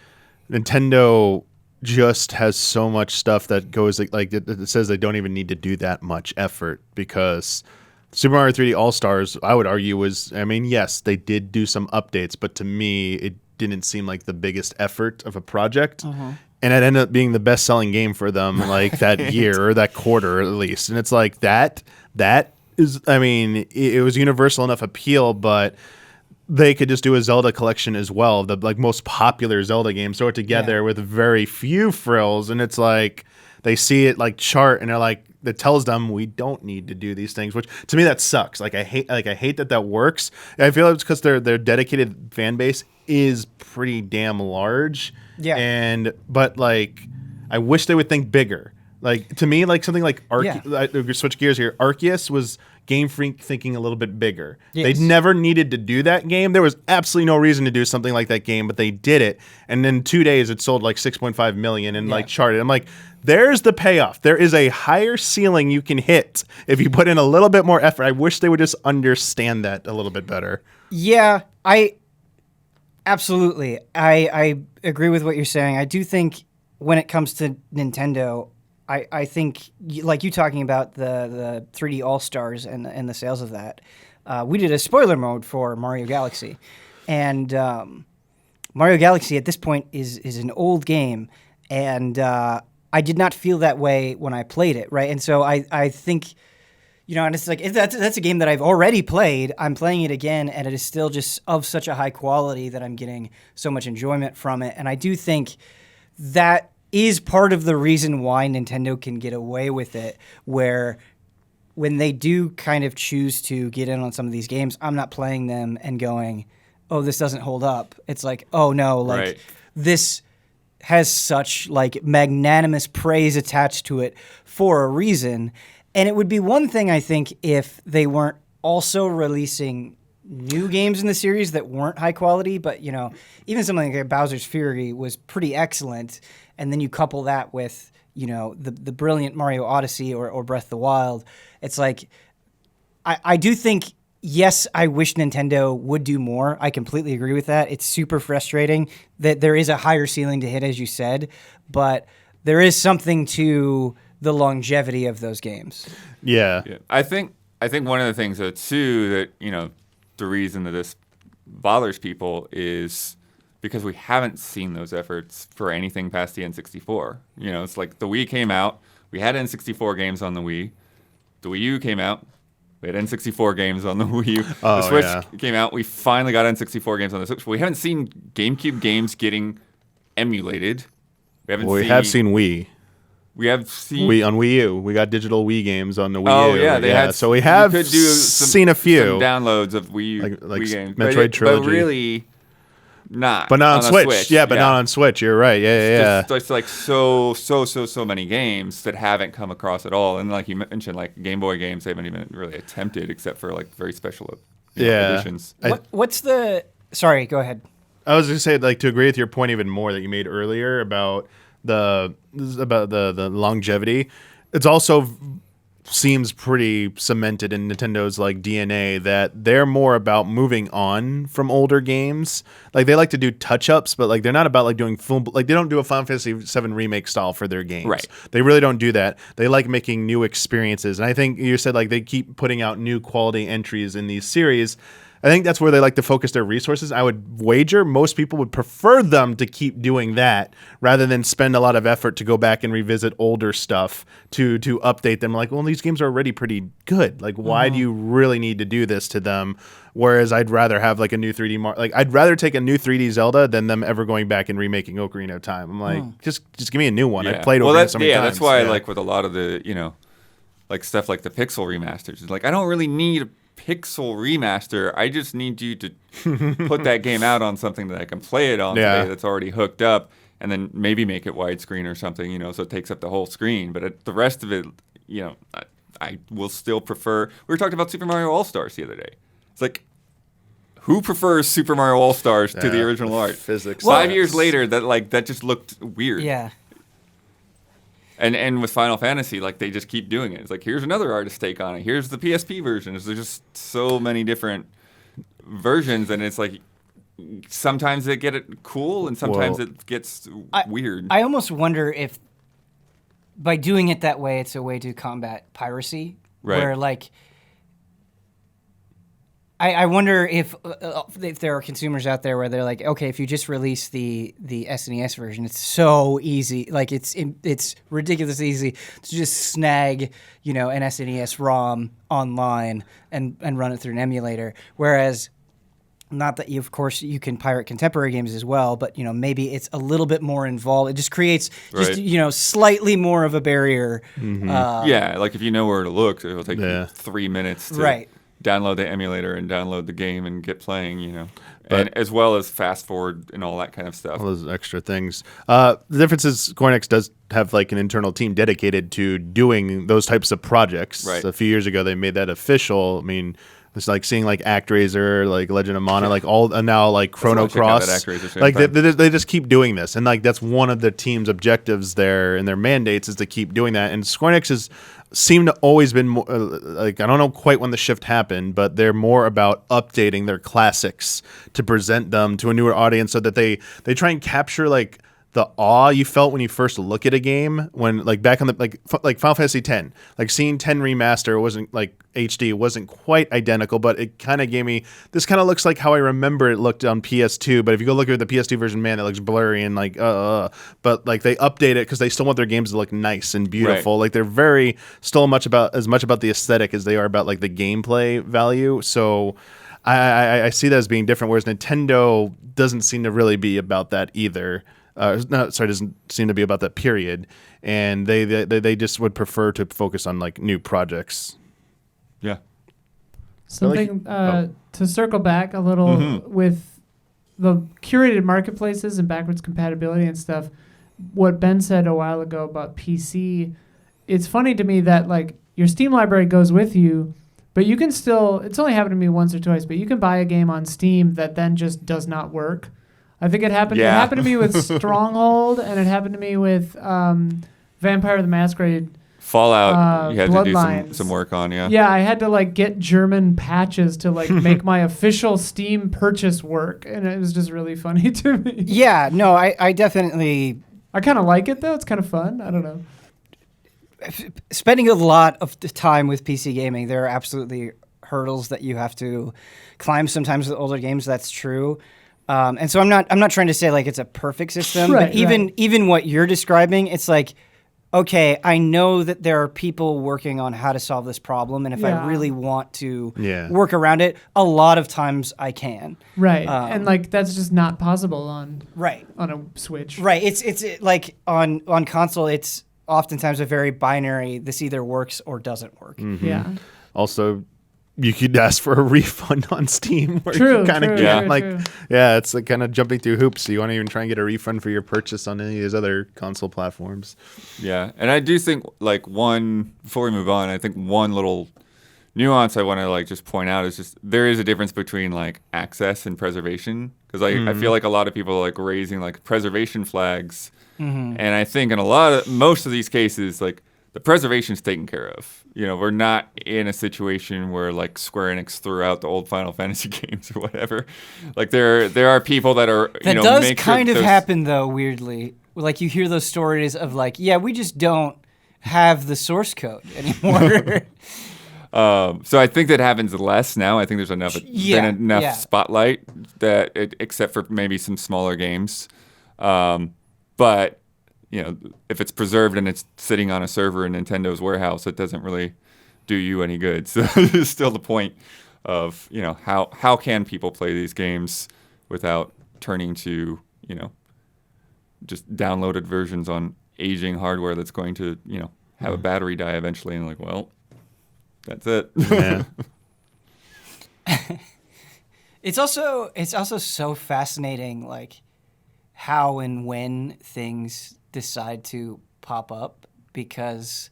Speaker 3: Nintendo just has so much stuff that goes like it says they don't even need to do that much effort, because Super Mario 3D All-Stars, I would argue, yes, they did do some updates, but to me, it didn't seem like the biggest effort of a project. And it ended up being the best-selling game for them like that year or that quarter at least. And it's like that is, it was universal enough appeal, but they could just do a Zelda collection as well, the like most popular Zelda games, throw it together with very few frills, and it's like they see it like chart, and they're like, that tells them we don't need to do these things, which to me that sucks. Like I hate that works. I feel it's because their dedicated fan base is pretty damn large. Yeah. But like I wish they would think bigger. Like to me, like something like switch gears here. Arceus was Game Freak thinking a little bit bigger. Yes. They never needed to do that game. There was absolutely no reason to do something like that game, but they did it. And in 2 days, it sold like 6.5 million and like charted. I'm like, there's the payoff. There is a higher ceiling you can hit if you put in a little bit more effort. I wish they would just understand that a little bit better.
Speaker 4: Yeah, absolutely. I agree with what you're saying. I do think when it comes to Nintendo, I think, like you talking about the 3D All-Stars and the sales of that, we did a spoiler mode for Mario Galaxy. And Mario Galaxy at this point is an old game, and I did not feel that way when I played it, right? And so I think, and it's like, that's a game that I've already played. I'm playing it again, and it is still just of such a high quality that I'm getting so much enjoyment from it. And I do think that is part of the reason why Nintendo can get away with it, where when they do kind of choose to get in on some of these games, I'm not playing them and going, oh, this doesn't hold up. It's like, oh no, like this has such like magnanimous praise attached to it for a reason. And it would be one thing, I think, if they weren't also releasing new games in the series that weren't high quality, but even something like Bowser's Fury was pretty excellent. And then you couple that with, the brilliant Mario Odyssey or Breath of the Wild. It's like, I do think, yes, I wish Nintendo would do more. I completely agree with that. It's super frustrating that there is a higher ceiling to hit, as you said, but there is something to the longevity of those games.
Speaker 3: Yeah.
Speaker 2: I think one of the things that too that, the reason that this bothers people is because we haven't seen those efforts for anything past the N64. You know, it's like the Wii came out, we had N64 games on the Wii. The Wii U came out, we had N64 games on the Wii U. The Switch came out, we finally got N64 games on the Switch. We haven't seen GameCube games getting emulated. We
Speaker 3: have seen Wii.
Speaker 2: We have seen
Speaker 3: on Wii U. We got digital Wii games on the Wii U.
Speaker 2: Oh yeah, they had.
Speaker 3: So we have seen a few
Speaker 2: some downloads of Wii Wii games,
Speaker 3: Metroid Trilogy,
Speaker 2: but really not.
Speaker 3: But not on
Speaker 2: Switch.
Speaker 3: Switch. Yeah, but not on Switch. You're right. Yeah.
Speaker 2: It's like so many games that haven't come across at all, and like you mentioned, like Game Boy games, they haven't even really attempted, except for like very special editions.
Speaker 4: What's the? Sorry, go ahead.
Speaker 3: I was going to say, like, to agree with your point even more that you made earlier about the longevity. It's also seems pretty cemented in Nintendo's like DNA that they're more about moving on from older games. Like they like to do touch-ups, but like they're not about like doing full, like they don't do a Final Fantasy VII remake style for their games.
Speaker 2: Right.
Speaker 3: They really don't do that. They like making new experiences. And I think you said like they keep putting out new quality entries in these series. I think that's where they like to focus their resources. I would wager most people would prefer them to keep doing that rather than spend a lot of effort to go back and revisit older stuff to update them. Like, well, these games are already pretty good. Like, why do you really need to do this to them? Whereas I'd rather have like a new 3D like I'd rather take a new 3D Zelda than them ever going back and remaking Ocarina of Time. I'm like, just give me a new one. I've played Ocarina so many times.
Speaker 2: That's why like with a lot of the like stuff like the Pixel remasters, it's like I don't really need a Pixel remaster. I just need you to put that game out on something that I can play it on today that's already hooked up, and then maybe make it widescreen or something, so it takes up the whole screen. But the rest of it, I will still prefer. We were talking about Super Mario All-Stars the other day. It's like, who prefers Super Mario All-Stars to the original art?
Speaker 3: Physics.
Speaker 2: 5 years later, that just looked weird.
Speaker 4: Yeah.
Speaker 2: And with Final Fantasy, like they just keep doing it. It's like, here's another artist take on it. Here's the PSP version. There's just so many different versions, and it's like sometimes they get it cool, and sometimes it gets weird.
Speaker 4: I almost wonder if by doing it that way, it's a way to combat piracy.
Speaker 2: Right.
Speaker 4: Where like, I wonder if there are consumers out there where they're like, okay, if you just release the SNES version, it's so easy, like it's ridiculously easy to just snag an SNES ROM online and run it through an emulator. Whereas, not that of course you can pirate contemporary games as well, but maybe it's a little bit more involved. It just creates slightly more of a barrier.
Speaker 2: Mm-hmm. Like if you know where to look, it'll take you 3 minutes to download the emulator and download the game and get playing, and as well as fast forward and all that kind of stuff.
Speaker 3: All those extra things. The difference is Square Enix does have like an internal team dedicated to doing those types of projects.
Speaker 2: Right.
Speaker 3: So a few years ago, they made that official. I mean, it's like seeing like ActRaiser, like Legend of Mana, like all now like Chrono Cross. Like they just keep doing this, and like that's one of the team's objectives there and their mandates is to keep doing that. And Square Enix has seemed to always been more, like I don't know quite when the shift happened, but they're more about updating their classics to present them to a newer audience, so that they try and capture like the awe you felt when you first look at a game when like back on the like Final Fantasy X, like seeing 10 remaster wasn't like HD, wasn't quite identical, but it kind of gave me this kind of looks like how I remember it looked on PS2. But if you go look at the PS2 version, man, it looks blurry and like but like they update it because they still want their games to look nice and beautiful. Right. Like they're very still as much about the aesthetic as they are about like the gameplay value. So I see that as being different, whereas Nintendo doesn't seem to really be about that either. Doesn't seem to be about that period, and they just would prefer to focus on like new projects.
Speaker 2: Yeah.
Speaker 5: Something to circle back a little with the curated marketplaces and backwards compatibility and stuff. What Ben said a while ago about PC, it's funny to me that like your Steam library goes with you, but you can still. It's only happened to me once or twice, but you can buy a game on Steam that then just does not work. I think it happened.
Speaker 2: Yeah.
Speaker 5: It happened to me with Stronghold, and it happened to me with Vampire the Masquerade.
Speaker 2: Fallout. You had to do
Speaker 5: Bloodlines.
Speaker 2: some work on, yeah.
Speaker 5: Yeah, I had to like get German patches to like make my official Steam purchase work, and it was just really funny to me.
Speaker 4: Yeah, no, I definitely.
Speaker 5: I kind of like it though. It's kind of fun. I don't know.
Speaker 4: Spending a lot of time with PC gaming, there are absolutely hurdles that you have to climb sometimes with older games. That's true. And so I'm not trying to say like it's a perfect system,
Speaker 5: Right,
Speaker 4: but even what you're describing, it's like, okay, I know that there are people working on how to solve this problem, and if I really want to work around it, a lot of times I can.
Speaker 5: Right, and like that's just not possible on a Switch.
Speaker 4: Right, it's like on console, it's oftentimes a very binary. This either works or doesn't work.
Speaker 3: Mm-hmm.
Speaker 5: Yeah.
Speaker 3: Also, you could ask for a refund on Steam. Where
Speaker 5: True,
Speaker 3: you kind of
Speaker 5: true,
Speaker 3: get
Speaker 5: true,
Speaker 3: like,
Speaker 5: true.
Speaker 3: it's like kind of jumping through hoops. You want to even try and get a refund for your purchase on any of these other console platforms.
Speaker 2: Yeah, and I do think like before we move on, I think one little nuance I want to like just point out is just there is a difference between like access and preservation, because I feel like a lot of people are like raising like preservation flags, and I think in most of these cases like the preservation's taken care of. You know, we're not in a situation where like Square Enix threw out the old Final Fantasy games or whatever. Like there are people that are
Speaker 4: that does kind of happen though, weirdly. Like you hear those stories of like, yeah, we just don't have the source code anymore.
Speaker 2: So I think that happens less now. I think there's enough spotlight that except for maybe some smaller games. But you know, if it's preserved and it's sitting on a server in Nintendo's warehouse, it doesn't really do you any good. So it's still the point of, you know, how can people play these games without turning to, you know, just downloaded versions on aging hardware that's going to, you know, have a battery die eventually, and like, well, that's it.
Speaker 3: Yeah.
Speaker 4: It's also so fascinating, like how and when things decide to pop up, because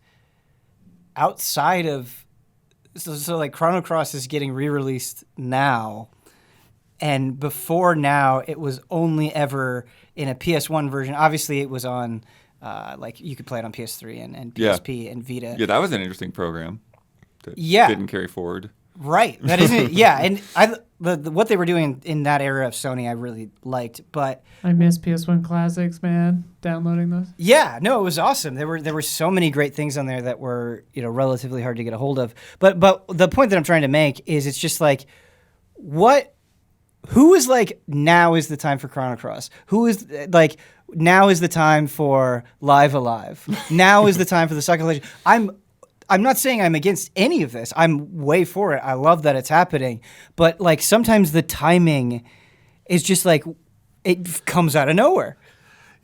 Speaker 4: outside of so like Chrono Cross is getting re-released now, and before now it was only ever in a PS1 version. Obviously it was on like you could play it on PS3 and PSP and Vita.
Speaker 2: Yeah, that was an interesting program that didn't carry forward.
Speaker 4: Right. That isn't. Yeah, and what they were doing in that era of Sony, I really liked. But
Speaker 5: I miss PS1 classics, man. Downloading those.
Speaker 4: Yeah, no, it was awesome. There were so many great things on there that were, you know, relatively hard to get a hold of. But the point that I'm trying to make is it's just like, who is like, now is the time for Chrono Cross? Who is like, now is the time for Live Alive? Now is the time for the Second Legend? I'm not saying I'm against any of this. I'm way for it. I love that it's happening. But like sometimes the timing is just like it comes out of nowhere.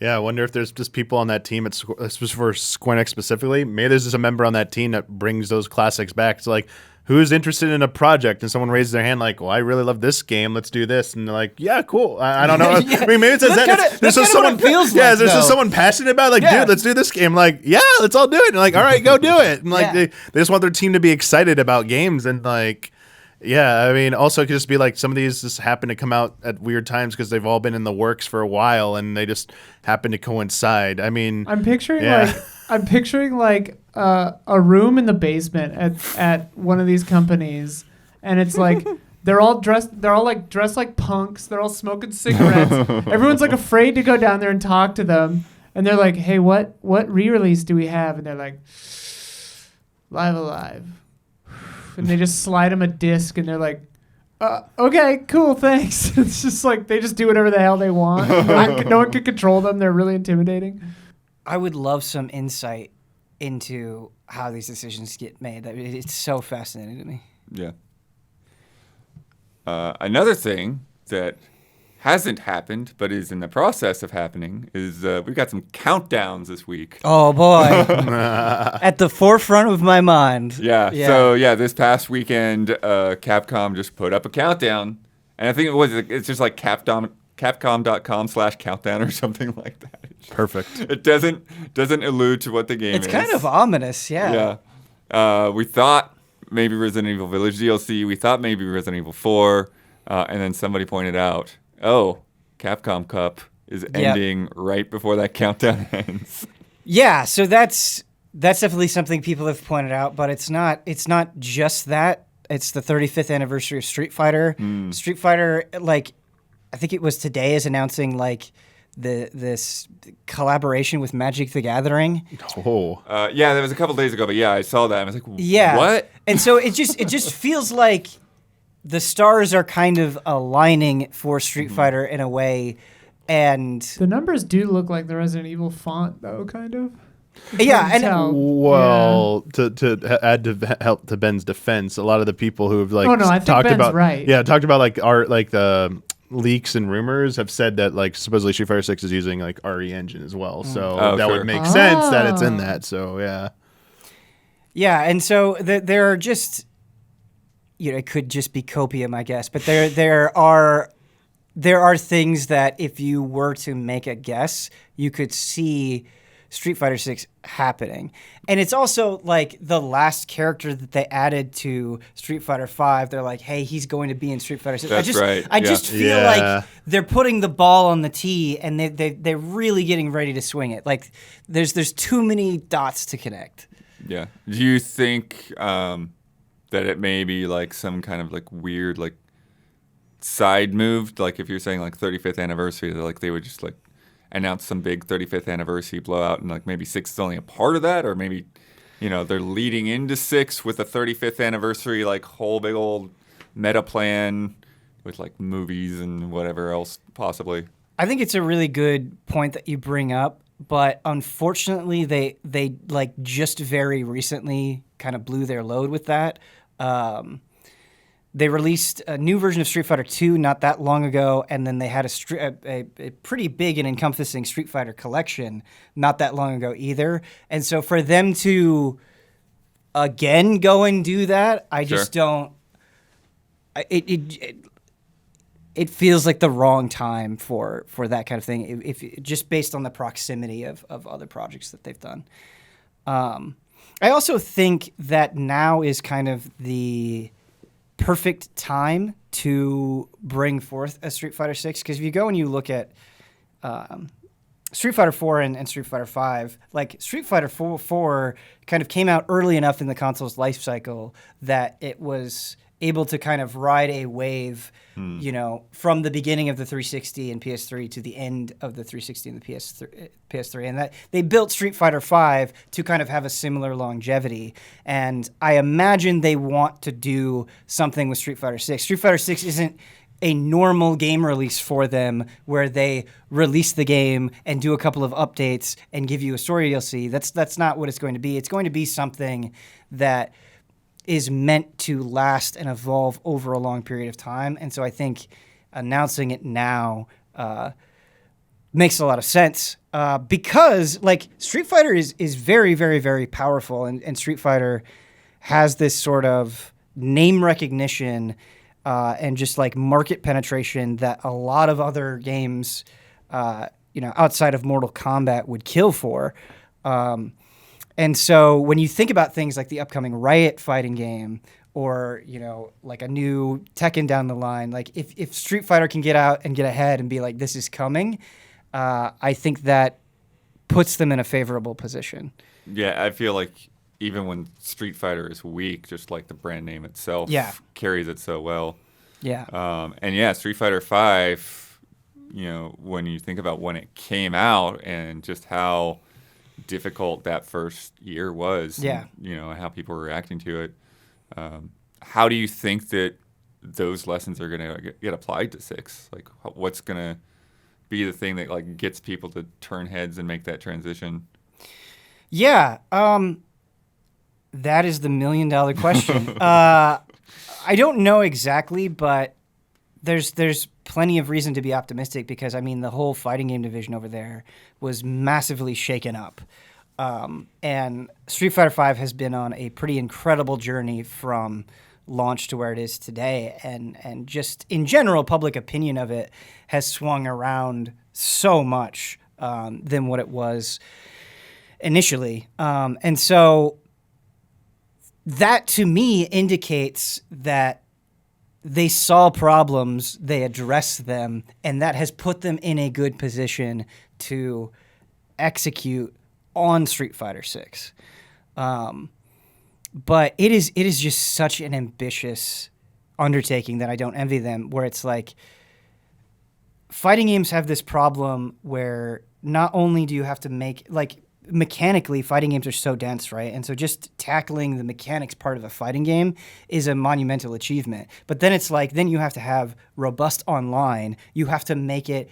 Speaker 3: Yeah, I wonder if there's just people on that team, for Square Enix specifically. Maybe there's just a member on that team that brings those classics back. It's like, who's interested in a project? And someone raises their hand like, well, I really love this game. Let's do this. And they're like, yeah, cool. I don't know.
Speaker 4: Yeah.
Speaker 3: I mean, maybe it says that. There's just someone feels like, there's just someone passionate about it. Like, dude, let's do this game. Like, yeah, let's all do it. And like, all right, go do it. And like, they just want their team to be excited about games. And like, yeah, I mean, also it could just be like some of these just happen to come out at weird times because they've all been in the works for a while and they just happen to coincide. I mean,
Speaker 5: I'm picturing like a room in the basement at one of these companies, and it's like they're all dressed like punks. They're all smoking cigarettes. Everyone's like afraid to go down there and talk to them, and they're like, "Hey, what re-release do we have?" And they're like, "Live Alive." And they just slide them a disc, and they're like, okay, cool, thanks. It's just like they just do whatever the hell they want. No one can control them. They're really intimidating.
Speaker 4: I would love some insight into how these decisions get made. It's so fascinating to me.
Speaker 2: Yeah. Another thing that hasn't happened but is in the process of happening is we've got some countdowns this week.
Speaker 4: Oh boy. At the forefront of my mind.
Speaker 2: Yeah. So this past weekend Capcom just put up a countdown, and I think it's just like Capcom.com/countdown or something like that.
Speaker 3: perfect.
Speaker 2: It doesn't allude to what the game is.
Speaker 4: It's kind of ominous, yeah.
Speaker 2: Yeah. We thought maybe Resident Evil Village DLC. We thought maybe Resident Evil 4. And then somebody pointed out, Capcom Cup is ending right before that countdown ends.
Speaker 4: Yeah, so that's definitely something people have pointed out, but it's not just that. It's the 35th anniversary of Street Fighter. Street Fighter, like, I think it was today, is announcing like this collaboration with Magic the Gathering.
Speaker 3: Oh,
Speaker 2: Yeah, that was a couple days ago, but yeah, I saw that. I was like,
Speaker 4: Yeah.
Speaker 2: what?
Speaker 4: And so it just feels like the stars are kind of aligning for Street Fighter in a way, and
Speaker 5: The numbers do look like the Resident Evil font, though, kind of.
Speaker 4: yeah, and
Speaker 3: well, to add to help to Ben's defense, a lot of the people who have like
Speaker 5: Oh, no, I think
Speaker 3: talked
Speaker 5: Ben's
Speaker 3: about
Speaker 5: right.
Speaker 3: talked about like art, like the leaks and rumors have said that like supposedly Street Fighter 6 is using like RE Engine as well, so
Speaker 2: Oh,
Speaker 3: that
Speaker 2: sure.
Speaker 3: would make sense that it's in
Speaker 5: Oh.
Speaker 3: that. So
Speaker 4: yeah, and so there are just, it could just be copium, I guess, but there are things that if you were to make a guess, you could see Street Fighter 6 happening. And it's also like the last character that they added to Street Fighter 5. They're like, hey, he's going to be in Street Fighter 6.
Speaker 2: That's right.
Speaker 4: I
Speaker 2: Yeah.
Speaker 4: just feel like they're putting the ball on the tee and they're really getting ready to swing it. Like there's too many dots to connect.
Speaker 2: Yeah. Do you think that it may be like some kind of like weird like side move? Like if you're saying like 35th anniversary, like they would just like announce some big 35th anniversary blowout, and like maybe 6 is only a part of that, or maybe they're leading into 6 with a 35th anniversary like whole big old meta plan with like movies and whatever else possibly.
Speaker 4: I think it's a really good point that you bring up, but unfortunately they like just very recently kind of blew their load with that. They released a new version of Street Fighter 2 not that long ago, and then they had a pretty big and encompassing Street Fighter collection not that long ago either. And so for them to again go and do that, I just don't. It feels like the wrong time for that kind of thing. If just based on the proximity of other projects that they've done. I also think that now is kind of the perfect time to bring forth a Street Fighter 6, because if you go and you look at Street Fighter 4 and Street Fighter 5, like Street Fighter 4 kind of came out early enough in the console's life cycle that it was able to kind of ride a wave, from the beginning of the 360 and PS3 to the end of the 360 and the PS3. And that they built Street Fighter 5 to kind of have a similar longevity. And I imagine they want to do something with Street Fighter 6. Street Fighter 6 isn't a normal game release for them where they release the game and do a couple of updates and give you a story DLC. That's not what it's going to be. It's going to be something that is meant to last and evolve over a long period of time. And so I think announcing it now makes a lot of sense because like Street Fighter is very, very, very powerful, and Street Fighter has this sort of name recognition and just like market penetration that a lot of other games, outside of Mortal Kombat would kill for. And so when you think about things like the upcoming Riot fighting game or, like a new Tekken down the line, like if Street Fighter can get out and get ahead and be like, this is coming, I think that puts them in a favorable position.
Speaker 2: Yeah, I feel like even when Street Fighter is weak, just like the brand name itself carries it so well.
Speaker 4: Yeah.
Speaker 2: And yeah, Street Fighter 5, when you think about when it came out and just how difficult that first year was, and, how people were reacting to it, how do you think that those lessons are going to get applied to 6? Like, what's going to be the thing that like gets people to turn heads and make that transition?
Speaker 4: Yeah, that is the $1 million question. I don't know exactly, but there's plenty of reason to be optimistic because, I mean, the whole fighting game division over there was massively shaken up. And Street Fighter V has been on a pretty incredible journey from launch to where it is today. And just in general, public opinion of it has swung around so much than what it was initially. And so that to me indicates that they saw problems, they addressed them, and that has put them in a good position to execute on Street Fighter 6. But it is just such an ambitious undertaking that I don't envy them, where it's like fighting games have this problem where not only do you have to make, like, mechanically, fighting games are so dense, right? And so just tackling the mechanics part of a fighting game is a monumental achievement. But then it's like, then you have to have robust online. You have to make it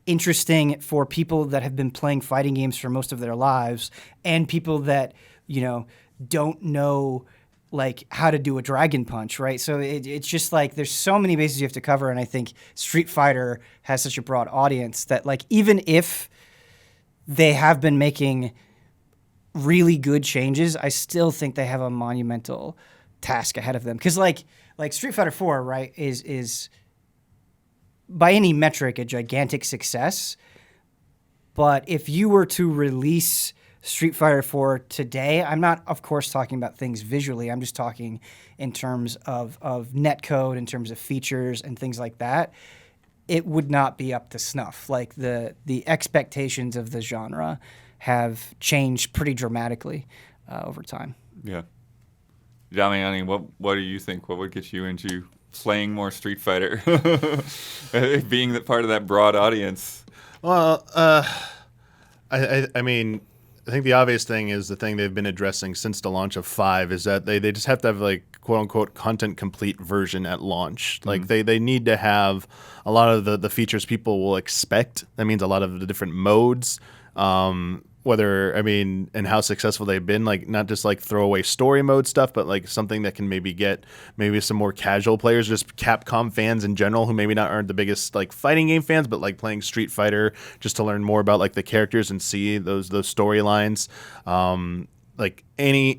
Speaker 4: interesting for people that have been playing fighting games for most of their lives and people that, you know, don't know like how to do a dragon punch, right? So it's just like there's so many bases you have to cover, and I think Street Fighter has such a broad audience that, like, even if they have been making really good changes, I still think they have a monumental task ahead of them. Because like Street Fighter 4, right, is by any metric a gigantic success. But if you were to release Street Fighter 4 today, I'm not, of course, talking about things visually. I'm just talking in terms of netcode, in terms of features and things like that. It would not be up to snuff. Like the expectations of the genre have changed pretty dramatically over time.
Speaker 2: Yeah. Damiani, what do you think? What would get you into playing more Street Fighter? Being that part of that broad audience.
Speaker 3: Well, I mean, I think the obvious thing is the thing they've been addressing since the launch of 5 is that they just have to have, like, quote unquote content complete version at launch. Like they need to have a lot of the features people will expect. That means a lot of the different modes, whether, I mean, and how successful they've been, like not just like throwaway story mode stuff, but like something that can maybe get maybe some more casual players, just Capcom fans in general who maybe aren't the biggest like fighting game fans, but like playing Street Fighter just to learn more about like the characters and see those storylines. Like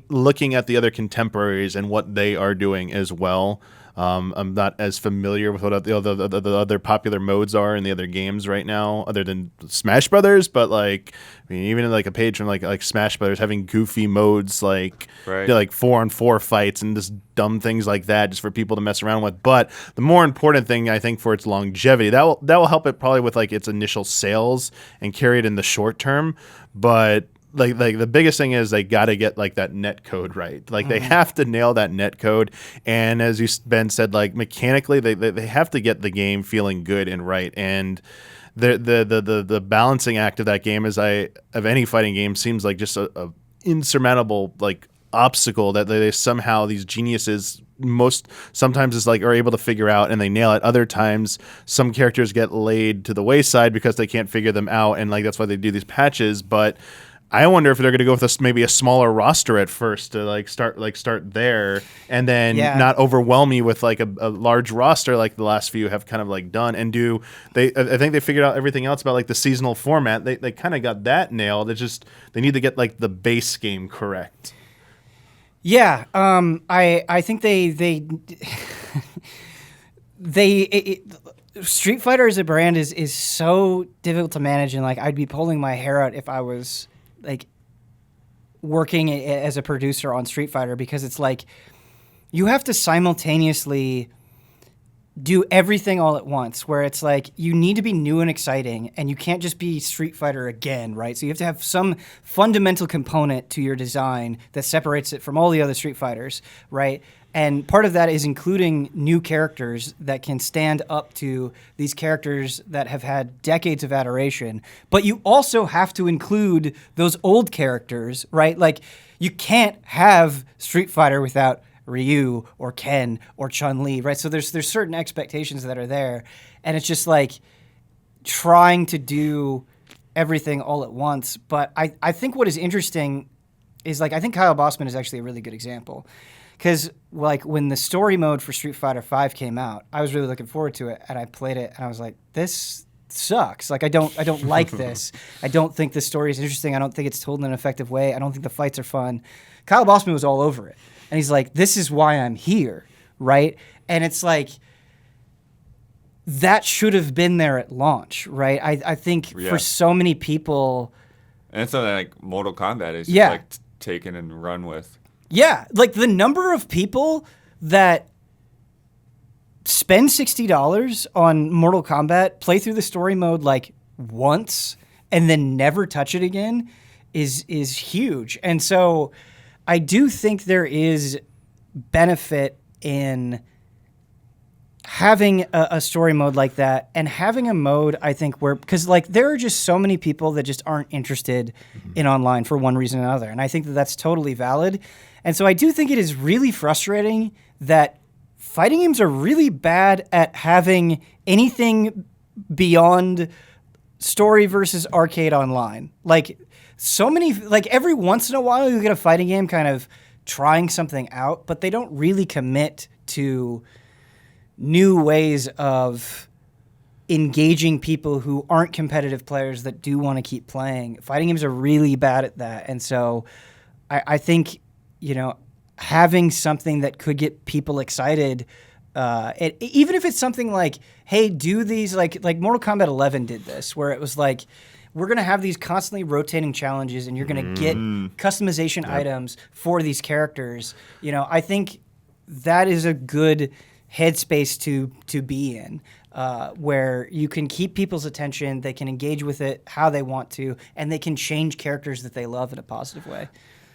Speaker 3: looking at the other contemporaries and what they are doing as well. I'm not as familiar with what the other popular modes are in the other games right now, other than Smash Brothers. But like, I mean, even like a page from like Smash Brothers having goofy modes, like
Speaker 2: right.
Speaker 3: Like 4-on-4 fights and just dumb things like that, just for people to mess around with. But the more important thing, I think, for its longevity, that will help it probably with like its initial sales and carry it in the short term. But like the biggest thing is they got to get like that net code right. Like they have to nail that net code. And as Ben said, like mechanically, they have to get the game feeling good and right. And the balancing act of that game of any fighting game seems like just a insurmountable like obstacle that they somehow, these geniuses sometimes is like are able to figure out and they nail it. Other times some characters get laid to the wayside because they can't figure them out, and like that's why they do these patches. But I wonder if they're going to go with maybe a smaller roster at first to start there, and then not overwhelm you with like a large roster like the last few have kind of like done. And I think they figured out everything else about like the seasonal format. They kind of got that nailed. It's just they need to get like the base game correct.
Speaker 4: Yeah, I think Street Fighter as a brand is so difficult to manage, and like I'd be pulling my hair out if I was like working as a producer on Street Fighter, because it's like you have to simultaneously do everything all at once, where it's like you need to be new and exciting and you can't just be Street Fighter again, right? So you have to have some fundamental component to your design that separates it from all the other Street Fighters, right? And part of that is including new characters that can stand up to these characters that have had decades of adoration. But you also have to include those old characters, right? Like, you can't have Street Fighter without Ryu or Ken or Chun-Li, right? So there's certain expectations that are there. And it's just like trying to do everything all at once. But I think what is interesting is, like, I think Kyle Bossman is actually a really good example. Because, like, when the story mode for Street Fighter V came out, I was really looking forward to it, and I played it, and I was like, this sucks. Like, I don't like this. I don't think the story is interesting. I don't think it's told in an effective way. I don't think the fights are fun. Kyle Bossman was all over it. And he's like, this is why I'm here, right? And it's like, that should have been there at launch, right? I think for so many people...
Speaker 2: And it's something like Mortal Kombat is just like taken and run with.
Speaker 4: Yeah, like the number of people that spend $60 on Mortal Kombat, play through the story mode like once, and then never touch it again is huge. And so I do think there is benefit in having a story mode like that and having a mode, I think, where, because like there are just so many people that just aren't interested in online for one reason or another. And I think that that's totally valid. And so I do think it is really frustrating that fighting games are really bad at having anything beyond story versus arcade online. Like so many, like every once in a while you get a fighting game kind of trying something out, but they don't really commit to new ways of engaging people who aren't competitive players that do want to keep playing. Fighting games are really bad at that. And so I think, having something that could get people excited, even if it's something like, hey, do these, like Mortal Kombat 11 did this, where it was like, we're going to have these constantly rotating challenges and you're going to get customization items for these characters. I think that is a good headspace to be in, where you can keep people's attention, they can engage with it how they want to, and they can change characters that they love in a positive way.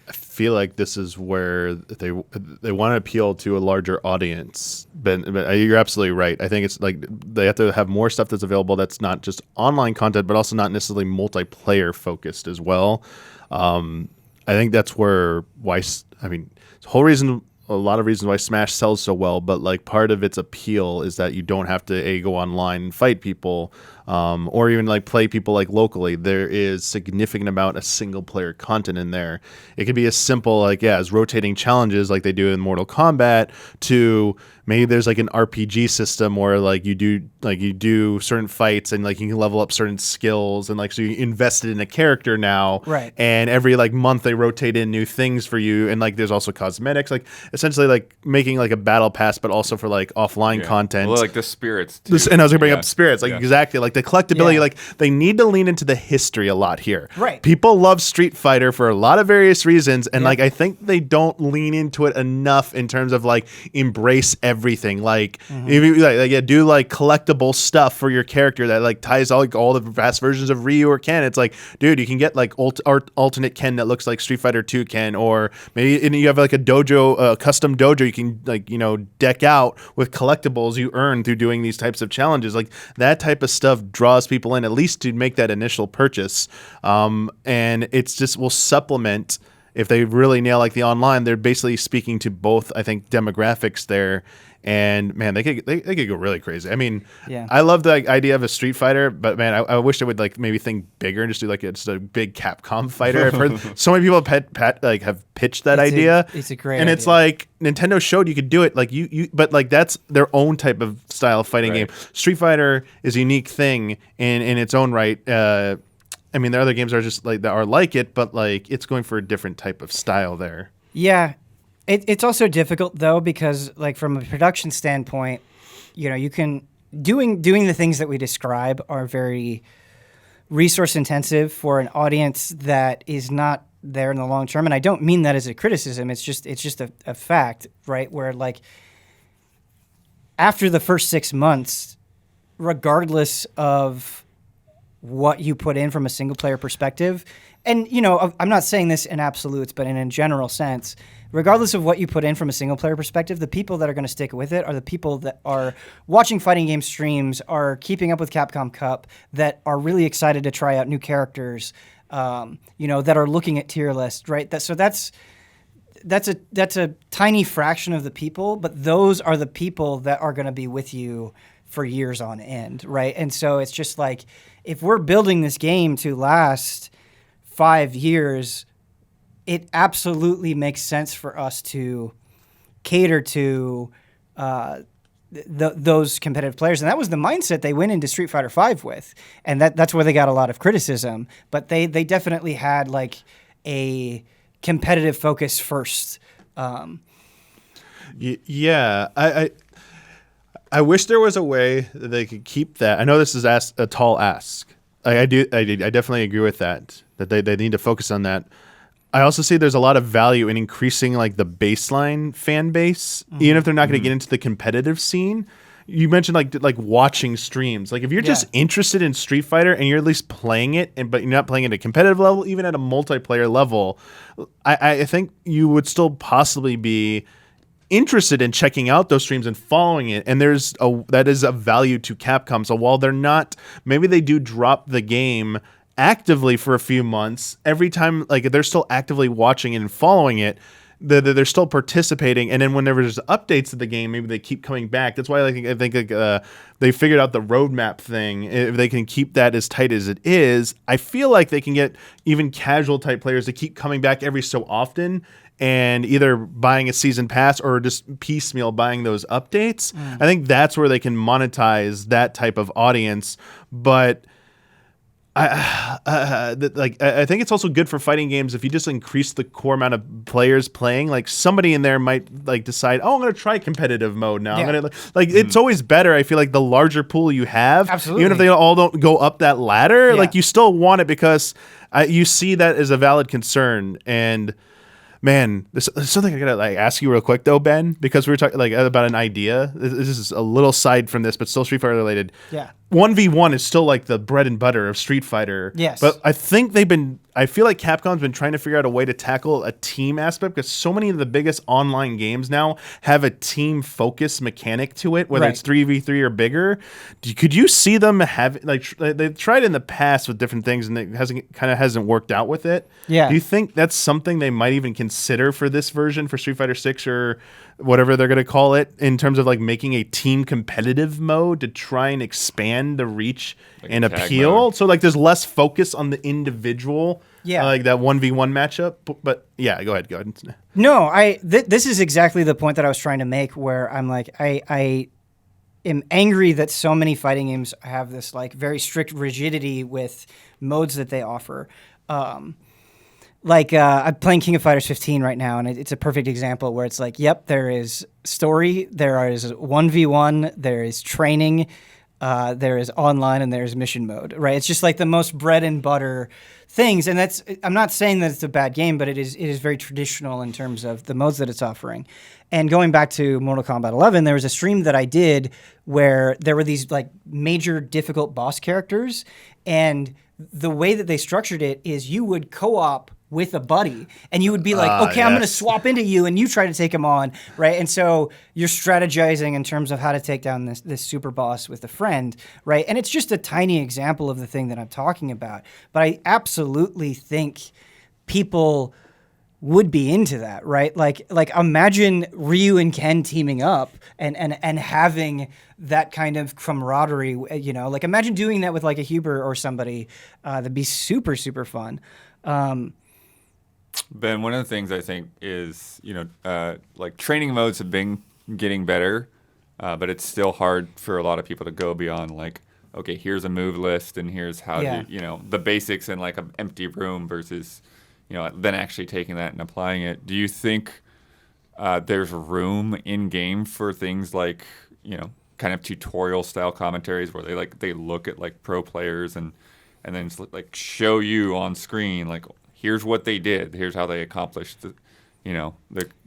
Speaker 3: I feel like this is where they want to appeal to a larger audience, but you're absolutely right. I think it's like they have to have more stuff that's available that's not just online content, but also not necessarily multiplayer focused as well. I think that's why the whole reason. A lot of reasons why Smash sells so well, but like part of its appeal is that you don't have to go online and fight people, or even like play people like locally. There is significant amount of single player content in there. It could be as simple as rotating challenges like they do in Mortal Kombat, to maybe there's like an RPG system where you do certain fights and like you can level up certain skills, and so you invested in a character now,
Speaker 4: right?
Speaker 3: And every month they rotate in new things for you, and there's also cosmetics, essentially making a battle pass, but also for offline content.
Speaker 2: Well, the spirits too.
Speaker 3: And I was gonna bring up spirits, exactly, the collectability. They need to lean into the history a lot here.
Speaker 4: Right.
Speaker 3: People love Street Fighter for a lot of various reasons, and I think they don't lean into it enough in terms of embrace everything. If you do collectible stuff for your character that ties all the past versions of Ryu or Ken. It's dude, you can get alternate Ken that looks like Street Fighter 2 Ken, or maybe you have a dojo, custom dojo you can deck out with collectibles you earn through doing these types of challenges. That type of stuff draws people in, at least to make that initial purchase, and it's just will supplement. If they really nail the online, they're basically speaking to both, I think, demographics there. And man, they could go really crazy. I mean, I love the idea of a Street Fighter, but man, I wish they would maybe think bigger and just do just a big Capcom fighter. I've heard so many people have pitched that idea.
Speaker 4: It's a great
Speaker 3: and
Speaker 4: idea.
Speaker 3: it's Nintendo showed you could do it. But that's their own type of style of fighting game. Street Fighter is a unique thing in its own right. There are other games that are just that are like it, but it's going for a different type of style there.
Speaker 4: Yeah. It's also difficult though, because from a production standpoint, you can doing the things that we describe are very resource intensive for an audience that is not there in the long term. And I don't mean that as a criticism. It's just a fact, right? Where after the first 6 months, regardless of what you put in from a single player perspective, and I'm not saying this in absolutes, but in a general sense, regardless of what you put in from a single player perspective, the people that are going to stick with it are the people that are watching fighting game streams, are keeping up with Capcom Cup, that are really excited to try out new characters, that are looking at tier lists, right? That's a tiny fraction of the people, but those are the people that are going to be with you for years on end, right? And so it's just if we're building this game to last 5 years, it absolutely makes sense for us to cater to those competitive players. And that was the mindset they went into Street Fighter V with. And that's where they got a lot of criticism. But they definitely had a competitive focus first.
Speaker 3: Yeah. I wish there was a way that they could keep that. I know this is a tall ask. I definitely agree with that they need to focus on that. I also see there's a lot of value in increasing the baseline fan base, even if they're not going to get into the competitive scene. You mentioned watching streams. If you're just interested in Street Fighter and you're at least playing it, but you're not playing it at a competitive level, even at a multiplayer level, I think you would still possibly be interested in checking out those streams and following it, and that is a value to Capcom. So while they're not, maybe they do drop the game actively for a few months, every time like they're still actively watching it and following it, they're still participating, and then whenever there's updates to the game, maybe they keep coming back. That's why I think they figured out the roadmap thing. If they can keep that as tight as it is, I feel like they can get even casual type players to keep coming back every so often and either buying a season pass or just piecemeal buying those updates. I think that's where they can monetize that type of audience, but I think it's also good for fighting games if you just increase the core amount of players playing. Like somebody in there might like decide, oh, I'm going to try competitive mode now.
Speaker 4: Yeah.
Speaker 3: I'm gonna it's always better. I feel like the larger pool you have,
Speaker 4: Absolutely.
Speaker 3: even if they all don't go up that ladder,
Speaker 4: Yeah.
Speaker 3: like you still want it because you see that as a valid concern. And man, there's something I gotta like ask you real quick though, Ben, because we were talking like about an idea. This is a little side from this, but still Street Fighter related.
Speaker 4: Yeah.
Speaker 3: 1v1 is still like the bread and butter of Street Fighter.
Speaker 4: Yes.
Speaker 3: But I think I feel like Capcom's been trying to figure out a way to tackle a team aspect because so many of the biggest online games now have a team focus mechanic to it, whether
Speaker 4: Right.
Speaker 3: it's 3v3 or bigger. Could you see them have like they've tried in the past with different things and it hasn't worked out with it?
Speaker 4: Yeah.
Speaker 3: Do you think that's something they might even consider for this version for Street Fighter 6 or whatever they're going to call it in terms of like making a team competitive mode to try and expand the reach
Speaker 2: Like
Speaker 3: and
Speaker 2: a tag
Speaker 3: appeal?
Speaker 2: mode.
Speaker 3: So like there's less focus on the individual,
Speaker 4: Yeah.
Speaker 3: like that 1v1 matchup. But yeah, go ahead.
Speaker 4: No, this is exactly the point that I was trying to make, where I'm like, I am angry that so many fighting games have this like very strict rigidity with modes that they offer. I'm playing King of Fighters 15 right now, and it's a perfect example where it's like, yep, there is story, there is 1v1, there is training, there is online, and there's mission mode, right? It's just like the most bread and butter things, and I'm not saying that it's a bad game, but it is very traditional in terms of the modes that it's offering. And going back to Mortal Kombat 11, there was a stream that I did where there were these like major difficult boss characters, and the way that they structured it is you would co-op with a buddy, and you would be like, okay, I'm going to
Speaker 3: yes.
Speaker 4: swap into you, and you try to take him on, right? And so you're strategizing in terms of how to take down this super boss with a friend, right? And it's just a tiny example of the thing that I'm talking about. But I absolutely think people would be into that, right? Like imagine Ryu and Ken teaming up and having that kind of camaraderie, you know? Like imagine doing that with like a Huber or somebody. That'd be super, super fun.
Speaker 2: Ben, one of the things I think is, like training modes have been getting better, but it's still hard for a lot of people to go beyond like, okay, here's a move list and here's how the basics in like an empty room versus, then actually taking that and applying it. Do you think there's room in game for things like, kind of tutorial style commentaries where they look at like pro players and then just, like show you on screen like, here's what they did. Here's how they accomplished the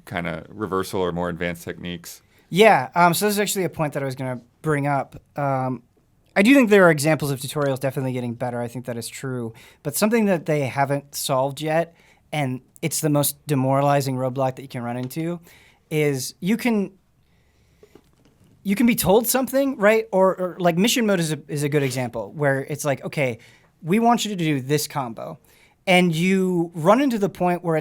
Speaker 2: kind of reversal or more advanced techniques.
Speaker 4: Yeah. So this is actually a point that I was going to bring up. I do think there are examples of tutorials definitely getting better. I think that is true. But something that they haven't solved yet, and it's the most demoralizing roadblock that you can run into, is you can be told something, right? Or like mission mode is a good example where it's like, okay, we want you to do this combo. And you run into the point where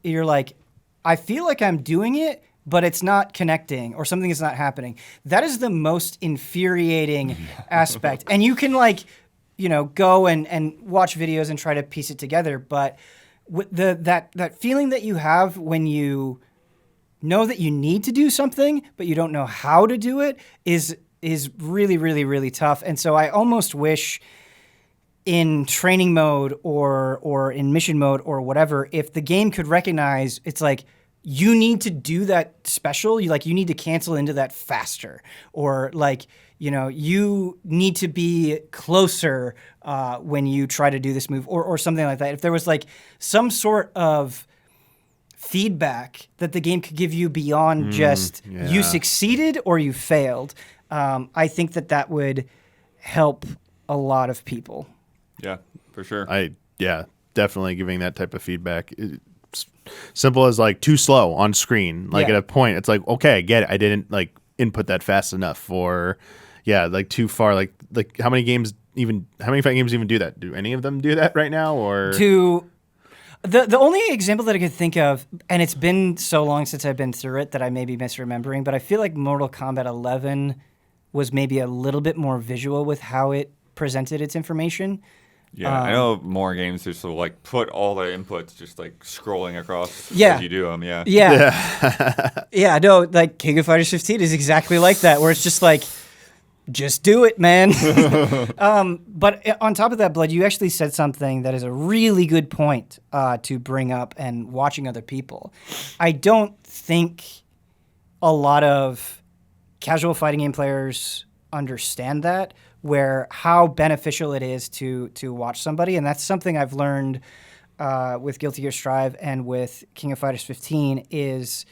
Speaker 4: you're like, I feel like I'm doing it, but it's not connecting or something is not happening. That is the most infuriating aspect. And you can go and watch videos and try to piece it together. But that feeling that you have when you know that you need to do something, but you don't know how to do it is really, really, really tough. And so I almost wish in training mode or in mission mode or whatever, if the game could recognize it's like, you need to do that special, you need to cancel into that faster, or you need to be closer when you try to do this move or something like that. If there was like some sort of feedback that the game could give you beyond just you succeeded or you failed, I think that would help a lot of people.
Speaker 2: Yeah, for sure.
Speaker 3: Definitely giving that type of feedback simple as like too slow on screen. Like
Speaker 4: Yeah.
Speaker 3: at a point, it's like, okay, I get it. I didn't like input that fast enough, or like too far. Like how many fighting games even do that? Do any of them do that right now? Or
Speaker 4: The only example that I could think of, and it's been so long since I've been through it that I may be misremembering, but I feel like Mortal Kombat 11 was maybe a little bit more visual with how it presented its information.
Speaker 2: Yeah, I know more games just sort of like put all the inputs just like scrolling across
Speaker 4: Yeah.
Speaker 2: as you do them. Yeah.
Speaker 4: Yeah, no, like King of Fighters 15 is exactly like that, where it's just like, just do it, man. But on top of that, Blood, you actually said something that is a really good point to bring up and watching other people. I don't think a lot of casual fighting game players understand that, where how beneficial it is to watch somebody. And that's something I've learned with Guilty Gear Strive and with King of Fighters 15 is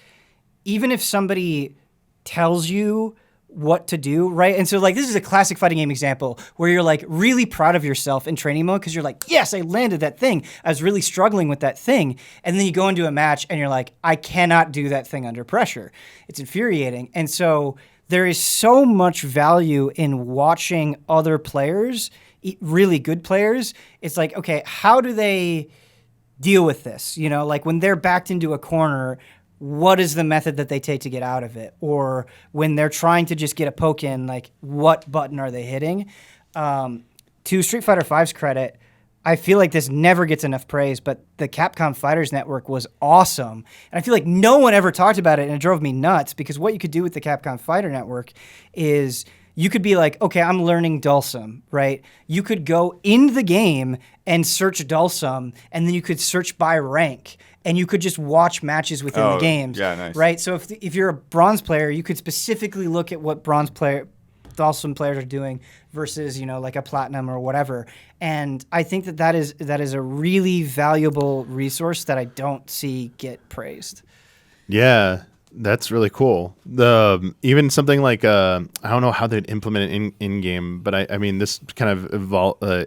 Speaker 4: even if somebody tells you what to do, right? And so like this is a classic fighting game example where you're like really proud of yourself in training mode because you're like, yes, I landed that thing. I was really struggling with that thing. And then you go into a match and you're like, I cannot do that thing under pressure. It's infuriating. And so there is so much value in watching other players, really good players. It's like, okay, how do they deal with this? You know, like when they're backed into a corner, what is the method that they take to get out of it? Or when they're trying to just get a poke in, like what button are they hitting? To Street Fighter V's credit, I feel like this never gets enough praise, but the Capcom Fighters Network was awesome. And I feel like no one ever talked about it, and it drove me nuts because what you could do with the Capcom Fighter Network is you could be like, okay, I'm learning Dulcim, right? You could go in the game and search Dulcim, and then you could search by rank, and you could just watch matches within the games.
Speaker 2: Yeah, nice.
Speaker 4: Right? So if you're a bronze player, you could specifically look at what Dulcim players are doing versus, you know, like a platinum or whatever. And I think that is a really valuable resource that I don't see get praised.
Speaker 3: Yeah, that's really cool. Even something like I don't know how they'd implement it in game, but I mean this kind of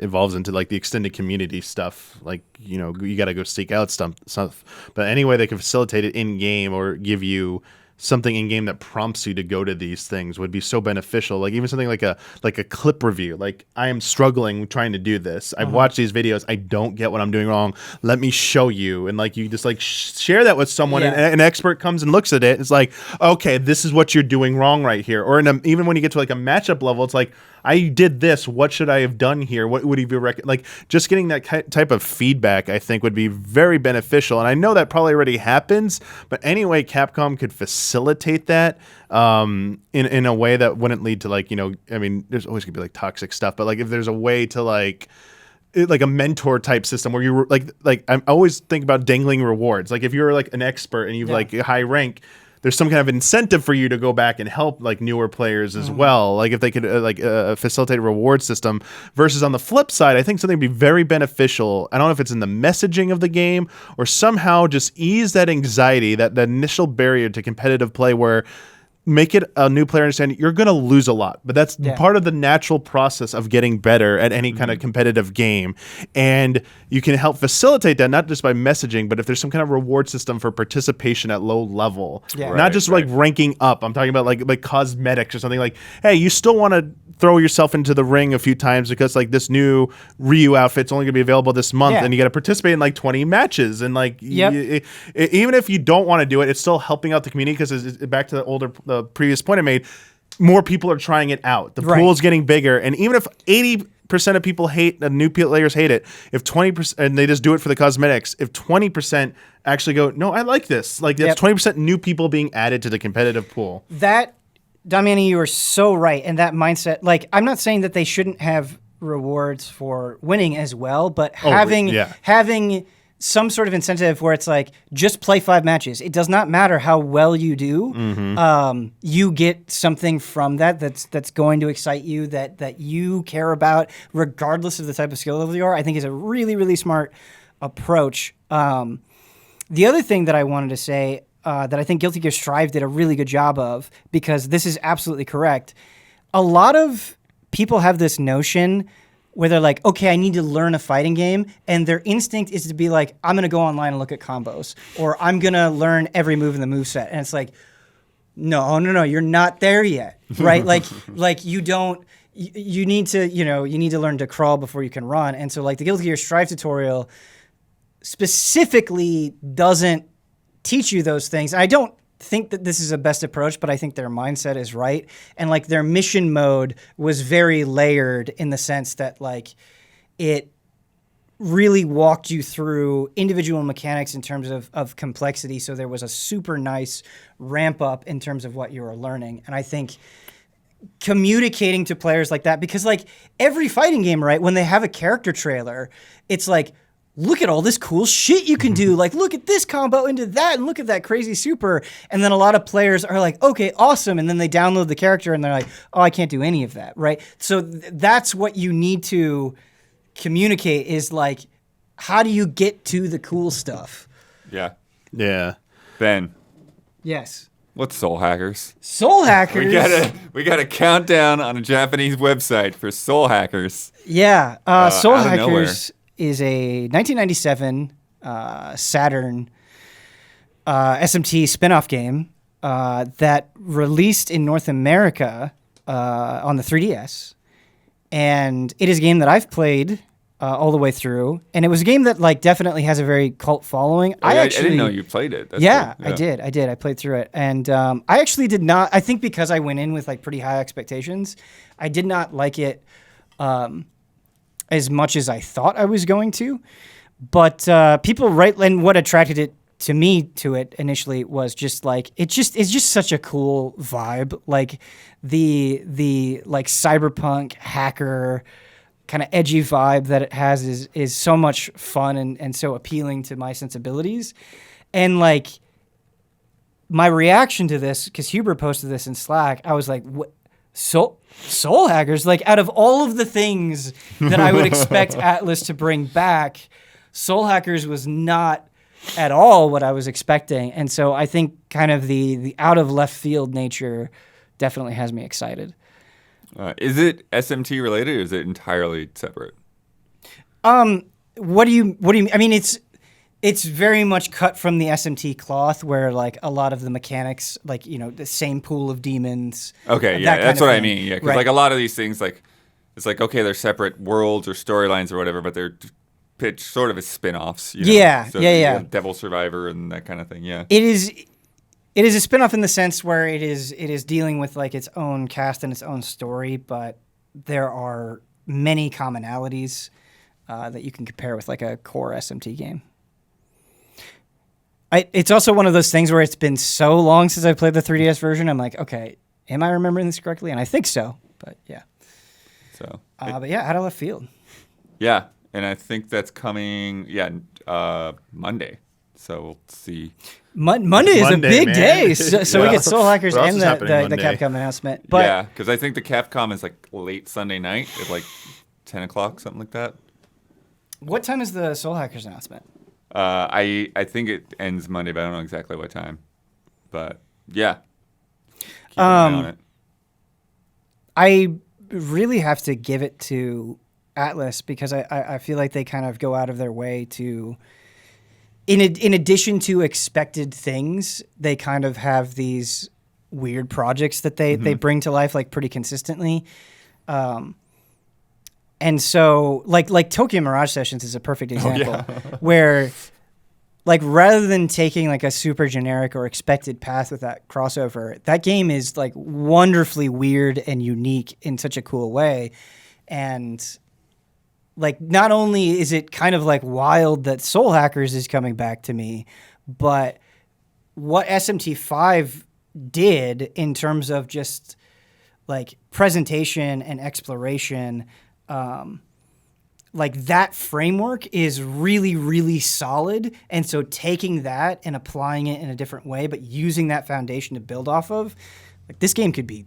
Speaker 3: evolves into like the extended community stuff. Like, you know, you got to go seek out stuff. But anyway, they can facilitate it in game or give you something in game that prompts you to go to these things would be so beneficial. Like even something like a clip review. Like, I am struggling trying to do this. I've watched these videos. I don't get what I'm doing wrong. Let me show you. And like you just like share that with someone. And an expert comes and looks at it. It's like, okay, this is what you're doing wrong right here. Or even when you get to like a matchup level, it's like, I did this. What should I have done here? What would you be like? Just getting that type of feedback, I think, would be very beneficial. And I know that probably already happens, but anyway, Capcom could facilitate that in a way that wouldn't lead to like, you know, I mean, there's always gonna be like toxic stuff, but like if there's a way to like a mentor type system where you like I always think about dangling rewards. Like if you're like an expert and you've like a high rank, there's some kind of incentive for you to go back and help like newer players as well. Like if they could facilitate a reward system versus on the flip side, I think something would be very beneficial. I don't know if it's in the messaging of the game or somehow just ease that anxiety, that initial barrier to competitive play where make it a new player understand you're going to lose a lot, but that's part of the natural process of getting better at any kind of competitive game. And you can help facilitate that, not just by messaging, but if there's some kind of reward system for participation at low level, not just like ranking up. I'm talking about like cosmetics or something like, hey, you still want to throw yourself into the ring a few times because like this new Ryu outfit's only gonna be available this month and you got to participate in like 20 matches and like even if you don't want to do it, it's still helping out the community because back to the previous point I made, more people are trying it out. The pool's getting bigger, and even if 80% of people hate, new players hate it, if 20% and they just do it for the cosmetics, if 20% actually go, no, I like this, like that's 20% new people being added to the competitive pool.
Speaker 4: That, Damiani, you are so right. And that mindset, like, I'm not saying that they shouldn't have rewards for winning as well, but having some sort of incentive where it's like, just play 5 matches. It does not matter how well you do. You get something from that's going to excite you, that you care about, regardless of the type of skill level you are, I think is a really, really smart approach. The other thing that I wanted to say that I think Guilty Gear Strive did a really good job of, because this is absolutely correct. A lot of people have this notion where they're like, okay, I need to learn a fighting game, and their instinct is to be like, I'm gonna go online and look at combos, or I'm gonna learn every move in the moveset, and it's like, no, you're not there yet, right? like you don't. You need to, you need to learn to crawl before you can run. And so like the Guilty Gear Strive tutorial specifically doesn't teach you those things. I don't think that this is a best approach, but I think their mindset is right. And like their mission mode was very layered in the sense that like it really walked you through individual mechanics in terms of complexity. So there was a super nice ramp up in terms of what you were learning. And I think communicating to players like that, because like every fighting game, right, when they have a character trailer, it's like, look at all this cool shit you can do. Like, look at this combo into that, and look at that crazy super. And then a lot of players are like, okay, awesome. And then they download the character and they're like, oh, I can't do any of that, right? So that's what you need to communicate is like, how do you get to the cool stuff?
Speaker 2: Yeah.
Speaker 3: Yeah.
Speaker 2: Ben,
Speaker 4: Yes.
Speaker 2: what's Soul Hackers?
Speaker 4: Soul Hackers.
Speaker 2: We got a countdown on a Japanese website for Soul Hackers.
Speaker 4: Yeah. Soul
Speaker 2: out of nowhere.
Speaker 4: Hackers is a 1997 Saturn SMT spin-off game that released in North America on the 3DS. And it is a game that I've played all the way through. And it was a game that like definitely has a very cult following. I
Speaker 2: didn't know you played it. That's
Speaker 4: Yeah,
Speaker 2: cool.
Speaker 4: I did. I played through it. And I actually did not, I think because I went in with like pretty high expectations, I did not like it as much as I thought I was going to. But people and what attracted it to me to it initially was just like, it's just such a cool vibe. Like the like cyberpunk hacker kind of edgy vibe that it has is so much fun and so appealing to my sensibilities. And like my reaction to this, because Huber posted this in Slack, I was like, what? Soul Hackers? Like out of all of the things that I would expect Atlas to bring back, Soul Hackers was not at all what I was expecting. And so I think kind of the out of left field nature definitely has me excited.
Speaker 2: Is it SMT related or is it entirely separate?
Speaker 4: What do you mean? I mean, it's very much cut from the SMT cloth where like a lot of the mechanics, like, the same pool of demons.
Speaker 2: Okay, yeah, that's what I mean. Yeah, because like a lot of these things, like it's like, okay, they're separate worlds or storylines or whatever, but they're pitched sort of as spin-offs.
Speaker 4: Yeah,
Speaker 2: so
Speaker 4: yeah.
Speaker 2: Devil Survivor and that kind of thing, yeah.
Speaker 4: It is a spin-off in the sense where it is dealing with like its own cast and its own story, but there are many commonalities that you can compare with like a core SMT game. It's also one of those things where it's been so long since I played the 3DS version. I'm like, okay, am I remembering this correctly? And I think so, but yeah.
Speaker 2: So,
Speaker 4: but yeah, out of left field.
Speaker 2: Yeah, and I think that's coming, Monday. So we'll see.
Speaker 4: Monday is a big
Speaker 3: man.
Speaker 4: day, so we get Soul Hackers
Speaker 3: What else
Speaker 4: and
Speaker 3: is
Speaker 4: the
Speaker 3: happening Monday?
Speaker 4: Capcom announcement. But
Speaker 2: yeah, because I think the Capcom is like late Sunday night at like 10 o'clock, something like that.
Speaker 4: what time is the Soul Hackers announcement?
Speaker 2: I think it ends Monday, but I don't know exactly what time. But yeah, keep an eye on it.
Speaker 4: I really have to give it to Atlas because I feel like they kind of go out of their way to, in addition to expected things, they kind of have these weird projects that they bring to life like pretty consistently. And so like Tokyo Mirage Sessions is a perfect example where like rather than taking like a super generic or expected path with that crossover, that game is like wonderfully weird and unique in such a cool way. And like not only is it kind of like wild that Soul Hackers is coming back to me, but what SMT5 did in terms of just like presentation and exploration, like that framework is really, really solid. And so taking that and applying it in a different way, but using that foundation to build off of, like this game could be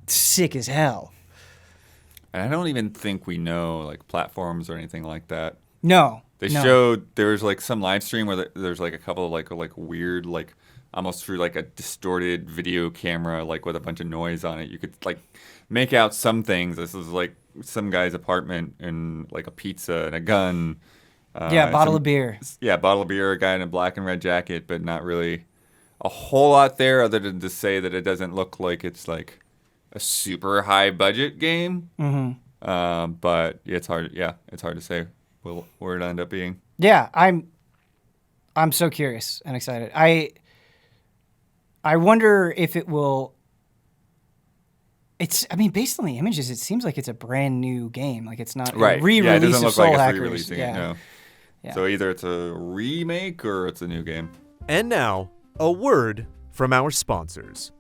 Speaker 4: sick as hell.
Speaker 2: And I don't even think we know like platforms or anything like that.
Speaker 4: No.
Speaker 2: They showed there was like some live stream where there's like a couple of like weird like almost through like a distorted video camera like with a bunch of noise on it. You could like make out some things. This is like some guy's apartment and like a pizza and a gun.
Speaker 4: Bottle of beer.
Speaker 2: Yeah, bottle of beer, a guy in a black and red jacket, but not really a whole lot there other than to say that it doesn't look like it's like a super high budget game. Mm-hmm. But it's hard. Yeah, it's hard to say where it end up being.
Speaker 4: Yeah, I'm so curious and excited. I wonder if it will. I mean, based on the images, it seems like it's a brand new game. Like it's not
Speaker 2: right.
Speaker 4: a re-release
Speaker 2: yeah, it doesn't
Speaker 4: of
Speaker 2: look
Speaker 4: Soul
Speaker 2: like it's
Speaker 4: Hackers.
Speaker 2: re-releasing it. No.
Speaker 4: Yeah.
Speaker 2: So either it's a remake or it's a new game.
Speaker 1: And now, a word from our sponsors.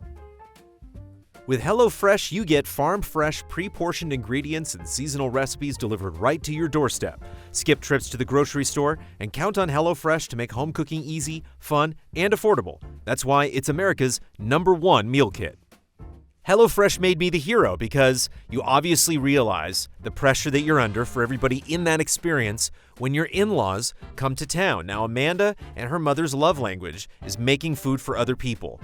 Speaker 1: With HelloFresh, you get farm-fresh, pre-portioned ingredients and seasonal recipes delivered right to your doorstep. Skip trips to the grocery store and count on HelloFresh to make home cooking easy, fun, and affordable. That's why it's America's #1 meal kit. HelloFresh made me the hero because you obviously realize the pressure that you're under for everybody in that experience when your in-laws come to town. Now, Amanda and her mother's love language is making food for other people.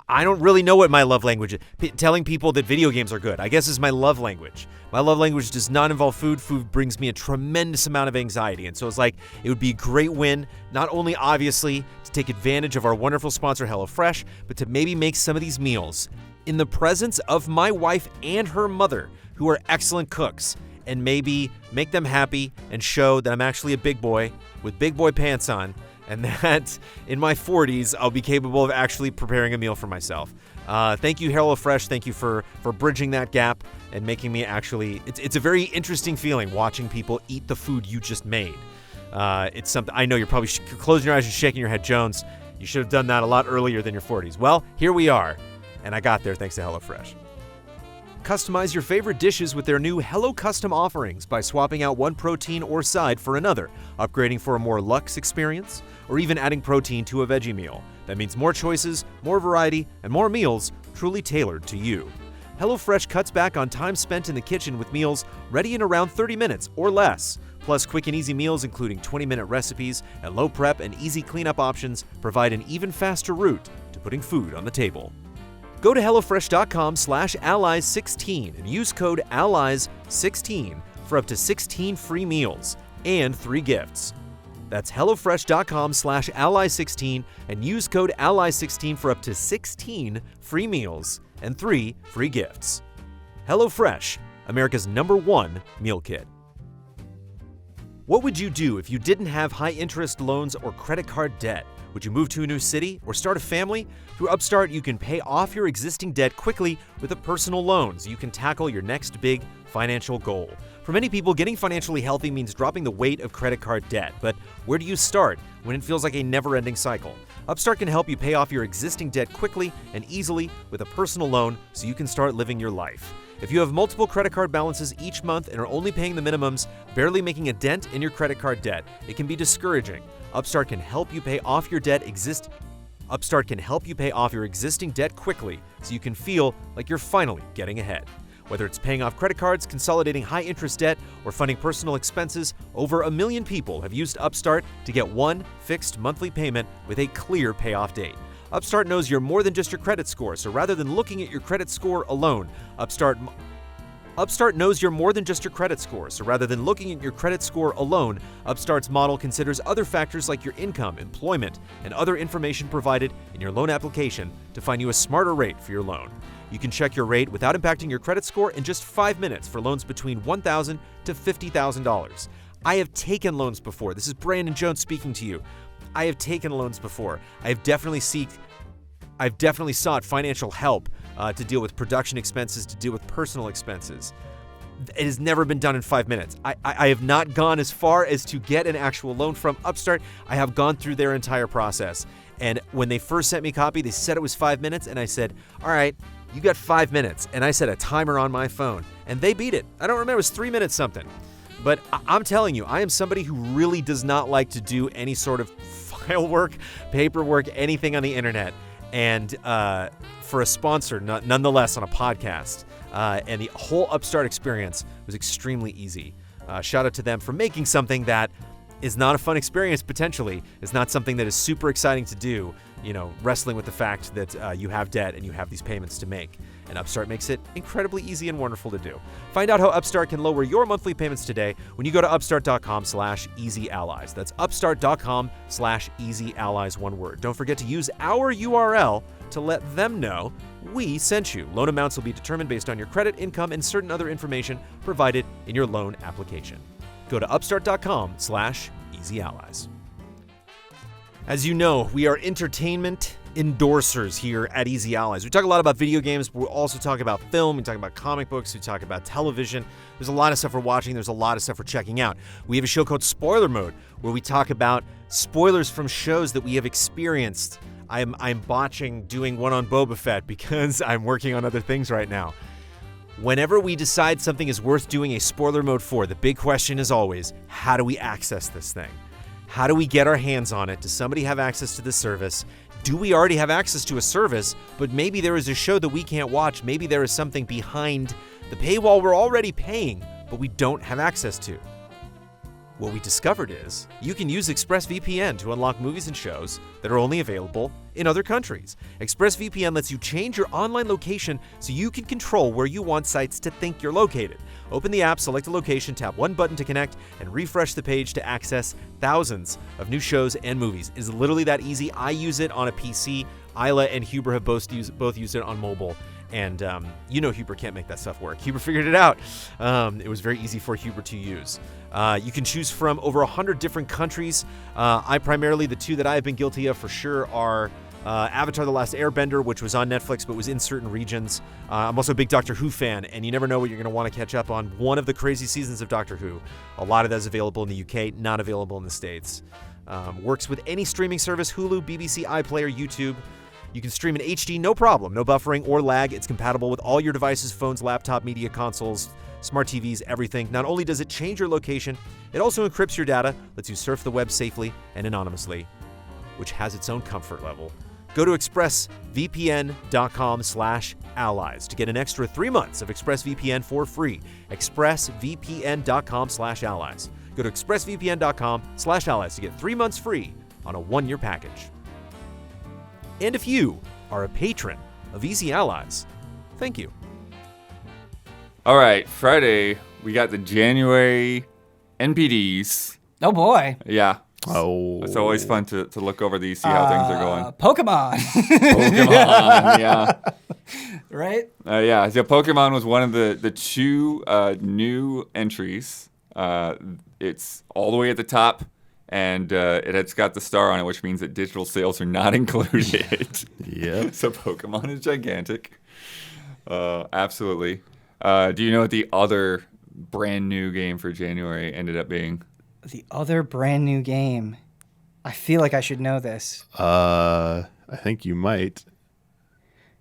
Speaker 1: I don't really know what my love language is. Telling people that video games are good, I guess, is my love language. My love language does not involve food. Food brings me a tremendous amount of anxiety. And so it's like, it would be a great win, not only obviously to take advantage of our wonderful sponsor, HelloFresh, but to maybe make some of these meals in the presence of my wife and her mother, who are excellent cooks, and maybe make them happy and show that I'm actually a big boy with big boy pants on, and that in my 40s, I'll be capable of actually preparing a meal for myself. Thank you, HelloFresh. Thank you for bridging that gap and making me actually... It's a very interesting feeling watching people eat the food you just made. It's something... I know you're probably closing your eyes and shaking your head, Jones. You should have done that a lot earlier than your 40s. Well, here we are. And I got there thanks to HelloFresh. Customize your favorite dishes with their new Hello Custom offerings by swapping out one protein or side for another, upgrading for a more luxe experience, or even adding protein to a veggie meal. That means more choices, more variety, and more meals truly tailored to you. HelloFresh cuts back on time spent in the kitchen with meals ready in around 30 minutes or less. Plus, quick and easy meals including 20-minute recipes and low prep and easy cleanup options provide an even faster route to putting food on the table. Go to HelloFresh.com/allies16 and use code allies16 for up to 16 free meals and 3 gifts. That's HelloFresh.com/allies16 and use code allies16 for up to 16 free meals and 3 free gifts. HelloFresh, America's #1 meal kit. What would you do if you didn't have high-interest loans or credit card debt? Would you move to a new city or start a family? Through Upstart, you can pay off your existing debt quickly with a personal loan so you can tackle your next big financial goal. For many people, getting financially healthy means dropping the weight of credit card debt. But where do you start when it feels like a never-ending cycle? Upstart can help you pay off your existing debt quickly and easily with a personal loan so you can start living your life. If you have multiple credit card balances each month and are only paying the minimums, barely making a dent in your credit card debt, it can be discouraging. Upstart can help you pay off your existing debt quickly so you can feel like you're finally getting ahead. Whether it's paying off credit cards, consolidating high-interest debt, or funding personal expenses, over 1 million people have used Upstart to get one fixed monthly payment with a clear payoff date. Upstart knows you're more than just your credit score, so rather than looking at your credit score alone, Upstart knows you're more than just your credit score, so rather than looking at your credit score alone, Upstart's model considers other factors like your income, employment, and other information provided in your loan application to find you a smarter rate for your loan. You can check your rate without impacting your credit score in just 5 minutes for loans between $1,000 to $50,000. I have taken loans before. This is Brandon Jones speaking to you. I have taken loans before. I've definitely sought financial help to deal with production expenses, to deal with personal expenses. It has never been done in 5 minutes. I have not gone as far as to get an actual loan from Upstart. I have gone through their entire process. And when they first sent me a copy, they said it was 5 minutes, and I said, all right, you got 5 minutes. And I set a timer on my phone, and they beat it. I don't remember, it was 3 minutes something. But I'm telling you, I am somebody who really does not like to do any sort of file work, paperwork, anything on the internet. And for a sponsor, nonetheless, on a podcast, and the whole Upstart experience was extremely easy. Shout out to them for making something that is not a fun experience, potentially. It's not something that is super exciting to do, wrestling with the fact that you have debt and you have these payments to make. And Upstart makes it incredibly easy and wonderful to do. Find out how Upstart can lower your monthly payments today when you go to upstart.com/easyallies. That's upstart.com/easyallies, one word. Don't forget to use our URL to let them know we sent you. Loan amounts will be determined based on your credit, income, and certain other information provided in your loan application. Go to upstart.com/easyallies. As you know, we are entertainment endorsers here at Easy Allies. We talk a lot about video games, but we also talk about film, we talk about comic books, we talk about television. There's a lot of stuff we're watching, there's a lot of stuff we're checking out. We have a show called Spoiler Mode, where we talk about spoilers from shows that we have experienced. I'm botching doing one on Boba Fett because I'm working on other things right now. Whenever we decide something is worth doing a spoiler mode for, the big question is always, how do we access this thing? How do we get our hands on it? Does somebody have access to this service? Do we already have access to a service, but maybe there is a show that we can't watch? Maybe there is something behind the paywall we're already paying, but we don't have access to. What we discovered is you can use ExpressVPN to unlock movies and shows that are only available in other countries. ExpressVPN lets you change your online location so you can control where you want sites to think you're located. Open the app, select a location, tap one button to connect, and refresh the page to access thousands of new shows and movies. It is literally that easy. I use it on a PC. Isla and Huber have both used it on mobile. And Huber can't make that stuff work. Huber figured it out. It was very easy for Huber to use. You can choose from over 100 different countries. The two that I have been guilty of for sure are Avatar: The Last Airbender, which was on Netflix but was in certain regions. I'm also a big Doctor Who fan, and you never know what you're going to want to catch up on. One of the crazy seasons of Doctor Who. A lot of that is available in the UK, not available in the States. Works with any streaming service: Hulu, BBC, iPlayer, YouTube. You can stream in HD, no problem, no buffering or lag. It's compatible with all your devices, phones, laptop, media consoles, smart TVs, everything. Not only does it change your location, it also encrypts your data, lets you surf the web safely and anonymously, which has its own comfort level. Go to expressvpn.com/allies to get an extra 3 months of ExpressVPN for free. expressvpn.com/allies. Go to expressvpn.com/allies to get 3 months free on a 1-year package. And if you are a patron of Easy Allies, thank you.
Speaker 2: All right, Friday, we got the January NPDs.
Speaker 4: Oh boy.
Speaker 2: Yeah.
Speaker 3: Oh.
Speaker 2: It's always fun to look over these, see how things are going.
Speaker 4: Pokemon.
Speaker 2: Pokemon, yeah.
Speaker 4: Right?
Speaker 2: Yeah, so Pokemon was one of the two new entries. It's all the way at the top. And it's got the star on it, which means that digital sales are not included.
Speaker 3: Yep.
Speaker 2: So Pokemon is gigantic. Absolutely. Do you know what the other brand new game for January ended up being?
Speaker 4: The other brand new game. I feel like I should know this.
Speaker 3: I think you might.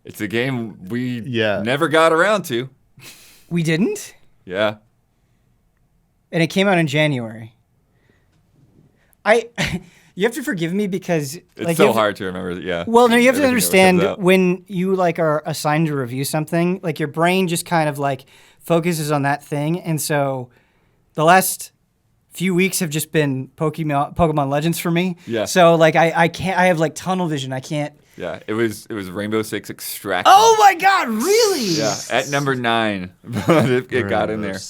Speaker 2: It's a game we
Speaker 3: Yeah.
Speaker 2: never got around to.
Speaker 4: We didn't?
Speaker 2: Yeah.
Speaker 4: And it came out in January. You have to forgive me because
Speaker 2: It's so hard to remember. Yeah.
Speaker 4: Well, no, you have to
Speaker 2: Everything that comes
Speaker 4: understand
Speaker 2: out.
Speaker 4: when you are assigned to review something, your brain just kind of focuses on that thing, and so the last few weeks have just been Pokemon Legends for me.
Speaker 2: Yeah.
Speaker 4: So I can't. I have tunnel vision. I can't.
Speaker 2: Yeah. It was Rainbow Six Extraction.
Speaker 4: Oh my God! Really?
Speaker 2: Yeah. At number 9, but it got in there.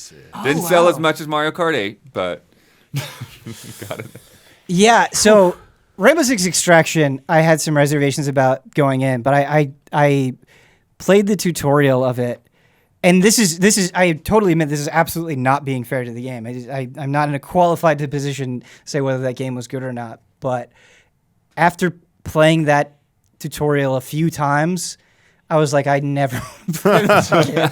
Speaker 2: Didn't
Speaker 4: Oh,
Speaker 2: sell
Speaker 4: wow.
Speaker 2: as much as Mario Kart 8, but got it.
Speaker 4: Yeah, so Rainbow Six Extraction, I had some reservations about going in, but I played the tutorial of it, and this is I totally admit this is absolutely not being fair to the game. I'm not in a qualified position to say whether that game was good or not, but after playing that tutorial a few times, I was like, I never play this again.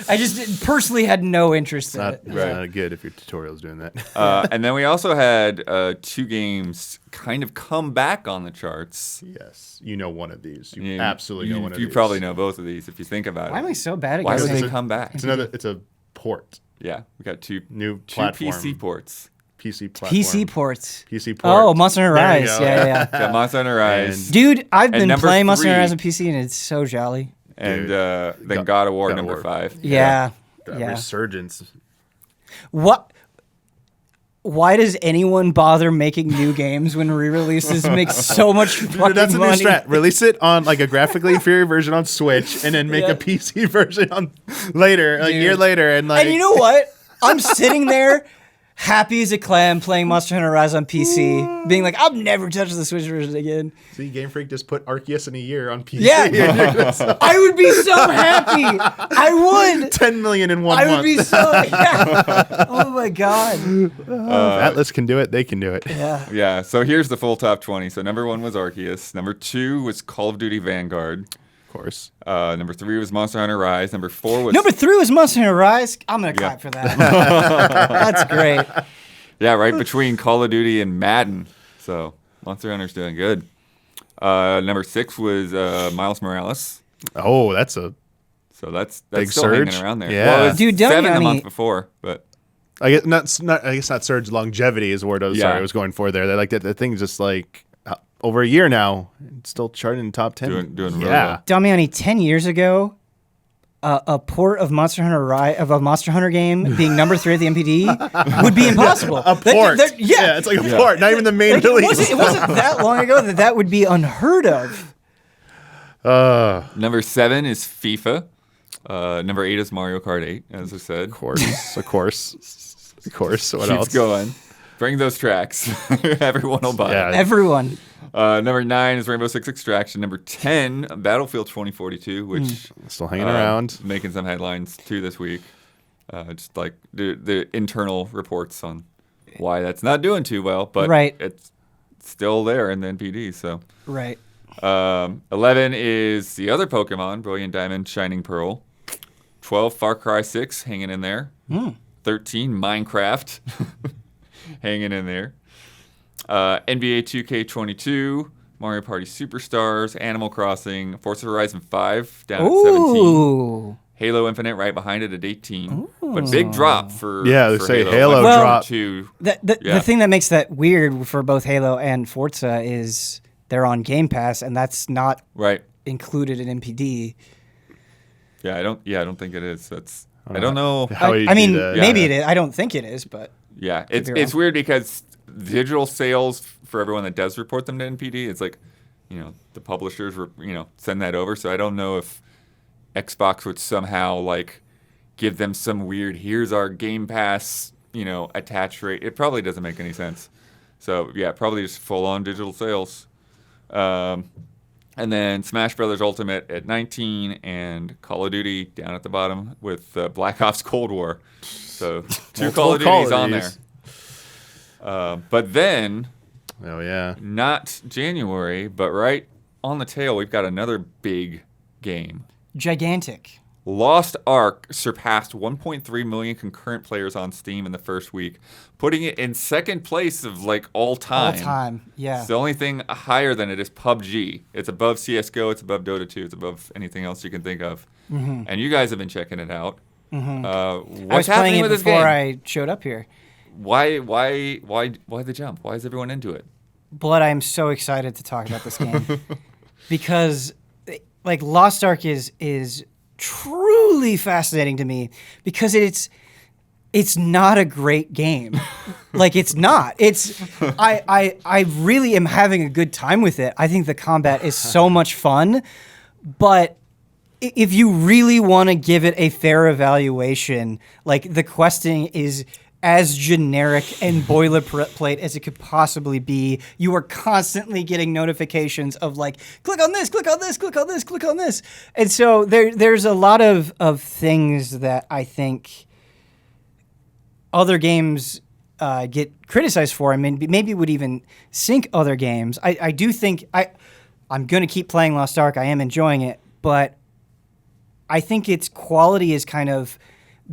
Speaker 4: I just personally had no interest in it.
Speaker 3: It's not good if your tutorial's doing that.
Speaker 2: And then we also had 2 games kind of come back on the charts.
Speaker 3: Yes. You know one of these. You
Speaker 2: Yeah,
Speaker 3: absolutely know one of these.
Speaker 2: You probably know both of these if you think about
Speaker 4: Why
Speaker 2: it.
Speaker 4: am I so bad at
Speaker 2: Why would
Speaker 4: guessing?
Speaker 2: they come back?
Speaker 3: It's a port.
Speaker 2: Yeah, we got two
Speaker 3: New
Speaker 2: two
Speaker 3: platform.
Speaker 2: PC ports.
Speaker 3: PC platform.
Speaker 4: PC ports.
Speaker 3: PC port.
Speaker 4: Oh, Monster Hunter
Speaker 3: There you
Speaker 4: Rise.
Speaker 3: go.
Speaker 4: Yeah.
Speaker 2: Got Monster Hunter Rise.
Speaker 4: Dude, I've
Speaker 2: And
Speaker 4: been
Speaker 2: number
Speaker 4: playing Monster Hunter
Speaker 2: 3.
Speaker 4: Rise on PC, and it's so jolly.
Speaker 2: And
Speaker 3: Dude.
Speaker 2: then God of War
Speaker 3: God of
Speaker 2: number
Speaker 3: War.
Speaker 2: 5.
Speaker 4: Yeah.
Speaker 3: That
Speaker 4: Yeah.
Speaker 3: resurgence.
Speaker 4: What? why does anyone bother making new games when re-releases make so much fucking
Speaker 3: That's a new
Speaker 4: money?
Speaker 3: strat. Release it on like a graphically inferior version on Switch, and then make a PC version on later, like a year later, and like.
Speaker 4: And you know what? I'm sitting there, happy as a clam, playing Monster Hunter Rise on PC, being like, I'll never touch the Switch version again.
Speaker 3: See, Game Freak just put Arceus in a year on PC.
Speaker 4: Yeah, I would be so happy. I would.
Speaker 3: 10 million in 1 month.
Speaker 4: I would be so. Yeah. Oh my god.
Speaker 3: If Atlas can do it, they can do it.
Speaker 4: Yeah.
Speaker 2: Yeah, so here's the full top 20. So number 1 was Arceus. Number 2 was Call of Duty Vanguard.
Speaker 3: Of course.
Speaker 2: Number 3 was Monster Hunter Rise. Number 4 was...
Speaker 4: Number 3 was Monster Hunter Rise. I'm gonna clap for that. That's great.
Speaker 2: Yeah, right between Call of Duty and Madden. So Monster Hunter's doing good. Number 6 was Miles Morales.
Speaker 3: Oh, that's a
Speaker 2: So that's
Speaker 3: big
Speaker 2: still
Speaker 3: surge.
Speaker 2: hanging around there.
Speaker 3: Yeah.
Speaker 2: Well, it was
Speaker 4: Dude,
Speaker 2: 7 the
Speaker 4: Damiani-
Speaker 2: month before, but
Speaker 3: I guess not. I guess not surge. Longevity is the word I was,
Speaker 2: Yeah.
Speaker 3: sorry, I was going for there. They're like that. The thing's just like over a year now. It's still charting in the top 10.
Speaker 2: Doing really
Speaker 3: yeah.
Speaker 2: well.
Speaker 4: Damiani, 10 years ago, a port of Monster Hunter of a Monster Hunter game being number 3 at the NPD would be impossible.
Speaker 3: A port.
Speaker 4: Yeah.
Speaker 3: It's like a port, not even the main
Speaker 4: Like,
Speaker 3: release.
Speaker 4: it wasn't that long ago that would be unheard of.
Speaker 2: Number 7 is FIFA. Number 8 is Mario Kart 8, as I said.
Speaker 3: Of course. What
Speaker 2: Keeps
Speaker 3: else?
Speaker 2: going. Bring those tracks. Everyone will buy
Speaker 3: Yeah.
Speaker 2: it.
Speaker 4: Everyone.
Speaker 2: Number 9 is Rainbow Six Extraction. Number 10, Battlefield 2042, which
Speaker 3: Still hanging around.
Speaker 2: making some headlines too this week. Just like the internal reports on why that's not doing too well, but
Speaker 4: Right.
Speaker 2: it's still there in the NPD. So
Speaker 4: Right.
Speaker 2: 11 is the other Pokemon, Brilliant Diamond, Shining Pearl. 12, Far Cry 6, hanging in there. 13, Minecraft, hanging in there. NBA 2K22, Mario Party Superstars, Animal Crossing, Forza Horizon 5 down at 17.
Speaker 4: Ooh.
Speaker 2: Halo Infinite right behind it at 18. But big drop for
Speaker 3: Yeah, they
Speaker 2: for
Speaker 3: say
Speaker 2: Halo.
Speaker 3: Halo
Speaker 2: Like,
Speaker 3: dropped.
Speaker 2: to
Speaker 4: The thing that makes that weird for both Halo and Forza is they're on Game Pass, and that's not
Speaker 2: right.
Speaker 4: included in NPD.
Speaker 2: Yeah, I don't think it is. I don't know.
Speaker 3: How you
Speaker 4: I
Speaker 3: do
Speaker 4: mean,
Speaker 3: that.
Speaker 4: maybe
Speaker 2: Yeah.
Speaker 4: it is. I don't think it is, but
Speaker 2: Yeah,
Speaker 4: be
Speaker 2: it's
Speaker 4: wrong.
Speaker 2: weird because digital sales for everyone that does report them to NPD, it's like, the publishers send that over. So I don't know if Xbox would somehow like give them some weird, here's our Game Pass, attach rate. It probably doesn't make any sense. So yeah, probably just full on digital sales. And then Smash Brothers Ultimate at 19 and Call of Duty down at the bottom with Black Ops Cold War. So two
Speaker 3: Multiple
Speaker 2: Call of Duties on there.
Speaker 3: Duties.
Speaker 2: But then,
Speaker 3: Oh, yeah.
Speaker 2: not January, but right on the tail, we've got another big game.
Speaker 4: gigantic.
Speaker 2: Lost Ark surpassed 1.3 million concurrent players on Steam in the first week, putting it in second place of like all time.
Speaker 4: All time, yeah.
Speaker 2: The only thing higher than it is PUBG. It's above CSGO, it's above Dota 2, it's above anything else you can think of. And you guys have been checking it out. What's
Speaker 4: I was playing
Speaker 2: happening
Speaker 4: it
Speaker 2: with this
Speaker 4: before
Speaker 2: game?
Speaker 4: I showed up here.
Speaker 2: Why the jump? Why is everyone into it?
Speaker 4: Blood, I'm so excited to talk about this game because, like, Lost Ark is truly fascinating to me because it's not a great game. Like, it's not. I really am having a good time with it. I think the combat is so much fun, but if you really want to give it a fair evaluation, like, the questing is as generic and boilerplate as it could possibly be. You are constantly getting notifications of like, click on this, click on this, click on this, click on this. And so there's a lot of things that I think other games get criticized for. I mean, maybe would even sink other games. I do think I'm going to keep playing Lost Ark. I am enjoying it, but I think its quality is kind of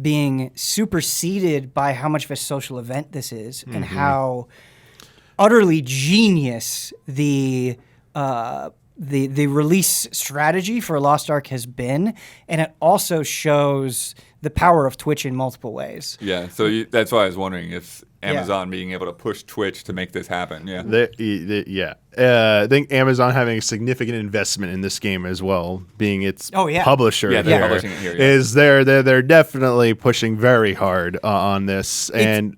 Speaker 4: being superseded by how much of a social event this is and how utterly genius the release strategy for Lost Ark has been, and it also shows the power of Twitch in multiple ways.
Speaker 2: Yeah, so that's why I was wondering if Amazon being able to push Twitch to make this happen. Yeah.
Speaker 3: I think Amazon having a significant investment in this game as well, being its publisher.
Speaker 2: Yeah, they're
Speaker 3: there,
Speaker 2: publishing it here. Yeah.
Speaker 3: is they're definitely pushing very hard on this, and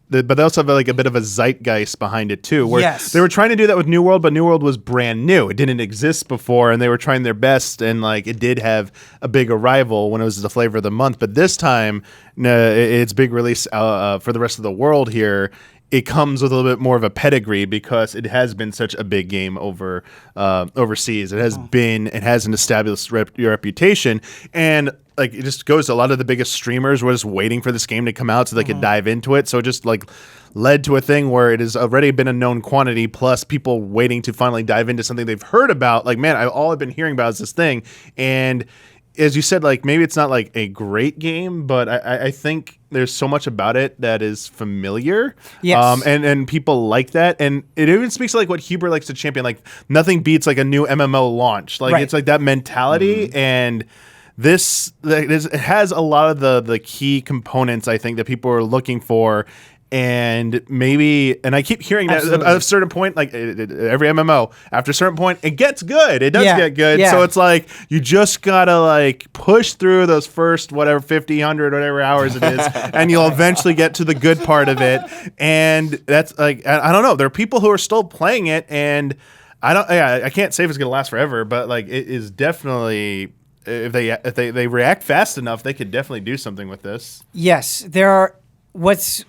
Speaker 3: but they also have like a bit of a zeitgeist behind it too, where
Speaker 4: Yes.
Speaker 3: they were trying to do that with New World, but New World was brand new. It didn't exist before, and they were trying their best, and like it did have a big arrival when it was the flavor of the month. But this time, its big release for the rest of the world here, it comes with a little bit more of a pedigree because it has been such a big game overseas. It has an established reputation, and like it just goes to a lot of the biggest streamers were just waiting for this game to come out so they could dive into it. So it just like led to a thing where it has already been a known quantity, plus people waiting to finally dive into something they've heard about. Like, man, all I've been hearing about is this thing. And as you said, like maybe it's not like a great game, but I think there's so much about it that is familiar.
Speaker 4: Yes.
Speaker 3: And people like that. And it even speaks to like what Huber likes to champion. Like nothing beats like a new MMO launch. Like it's like that mentality. And this it has a lot of the key components I think that people are looking for. And I keep hearing that at a certain point, like every MMO, after a certain point, it gets good. It does get good.
Speaker 4: Yeah.
Speaker 3: So it's like you just gotta like push through those first 50, 100, whatever hours it is, and you'll eventually get to the good part of it. And that's like I don't know. There are people who are still playing it, and I can't say if it's gonna last forever, but like it is definitely. If they react fast enough, they could definitely do something with this.
Speaker 4: Yes, there are. What's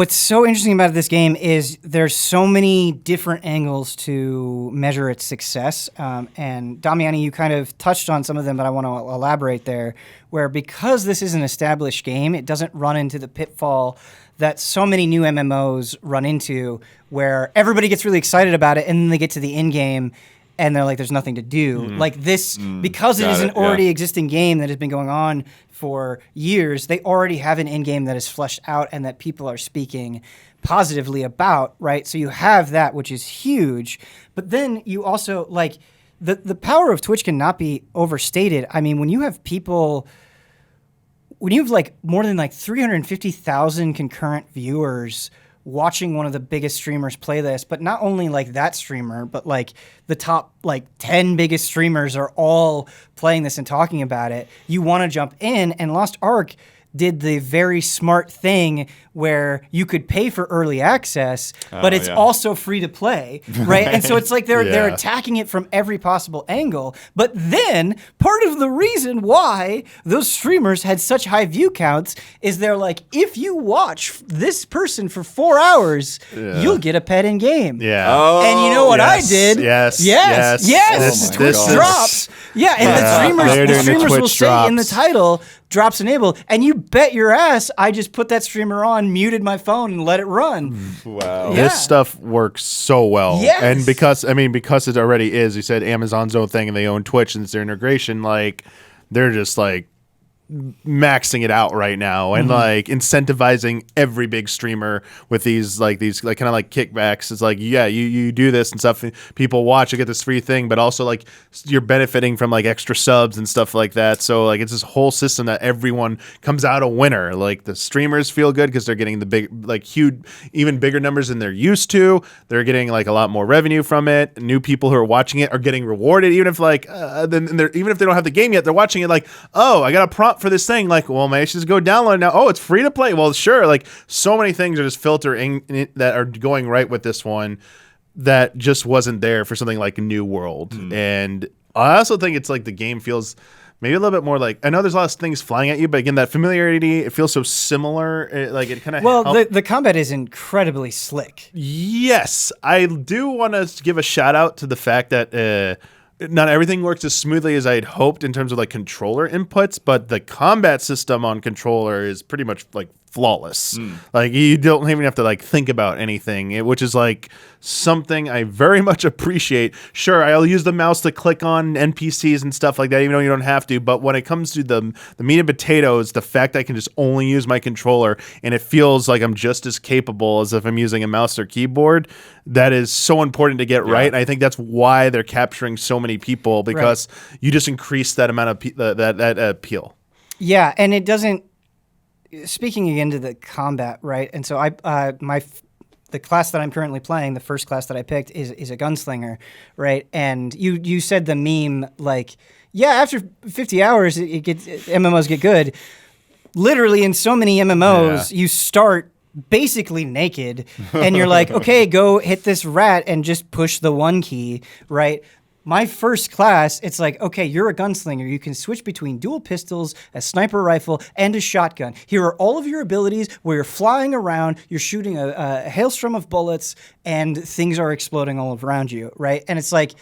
Speaker 4: so interesting about this game is there's so many different angles to measure its success. And Damiani, you kind of touched on some of them, but I want to elaborate there. Where because this is an established game, it doesn't run into the pitfall that so many new MMOs run into, where everybody gets really excited about it, and then they get to the end game. And they're like, there's nothing to do. Like this, because it is an already existing game that has been going on for years, they already have an end game that is fleshed out and that people are speaking positively about, right? So you have that, which is huge. But then you also, like, the power of Twitch cannot be overstated. I mean, when you have like more than like 350,000 concurrent viewers watching one of the biggest streamers play this, but not only like that streamer, but like the top like 10 biggest streamers are all playing this and talking about it. You want to jump in, and Lost Ark did the very smart thing where you could pay for early access, but it's also free to play, right? And so it's like they're attacking it from every possible angle. But then part of the reason why those streamers had such high view counts is they're like, if you watch this person for 4 hours, you'll get a pet in game.
Speaker 3: Yeah.
Speaker 2: Oh,
Speaker 4: And you know what I did?
Speaker 3: Yes.
Speaker 4: Twitch drops. Yeah, and the streamers will say in the title, drops enabled, and you bet your ass I just put that streamer on, muted my phone, and let it run.
Speaker 2: Wow.
Speaker 4: Yeah.
Speaker 3: This stuff works so well.
Speaker 4: Yes.
Speaker 3: And because it already is, you said Amazon's own thing and they own Twitch and it's their integration, like they're just like maxing it out right now and like incentivizing every big streamer with these kind of like kickbacks. It's like, yeah, you do this and stuff, and people watch, you get this free thing, but also like you're benefiting from like extra subs and stuff like that. So like it's this whole system that everyone comes out a winner. Like the streamers feel good because they're getting the big, like huge, even bigger numbers than they're used to. They're getting like a lot more revenue from it. New people who are watching it are getting rewarded, even if like even if they don't have the game yet, they're watching it like, oh, I got a prompt for this thing, like, well, maybe I should just go download it now. Oh, it's free to play. Well, sure. Like so many things are just filtering that are going right with this one that just wasn't there for something like New World. And I also think it's like the game feels maybe a little bit more like, I know there's a lot of things flying at you, but again, that familiarity, it feels so similar. It kind of
Speaker 4: the combat is incredibly slick.
Speaker 3: Yes, I do want to give a shout out to the fact that not everything works as smoothly as I had hoped in terms of like controller inputs, but the combat system on controller is pretty much like flawless. Like you don't even have to like think about anything, which is like something I very much appreciate. Sure, I'll use the mouse to click on NPCs and stuff like that, even though you don't have to. But when it comes to the meat and potatoes, the fact I can just only use my controller and it feels like I'm just as capable as if I'm using a mouse or keyboard, that is so important to get right. And I think that's why they're capturing so many people, because you just increase that amount of that appeal.
Speaker 4: Yeah, and it doesn't. Speaking again to the combat, right? And so the class that I'm currently playing, the first class that I picked is a gunslinger, right? And you said the meme, like, yeah, after 50 hours, MMOs get good. Literally, in so many MMOs, you start basically naked, and you're like, okay, go hit this rat and just push the 1 key, right? My first class, it's like, okay, you're a gunslinger. You can switch between dual pistols, a sniper rifle, and a shotgun. Here are all of your abilities where you're flying around, you're shooting a hailstorm of bullets, and things are exploding all around you, right? And it's like,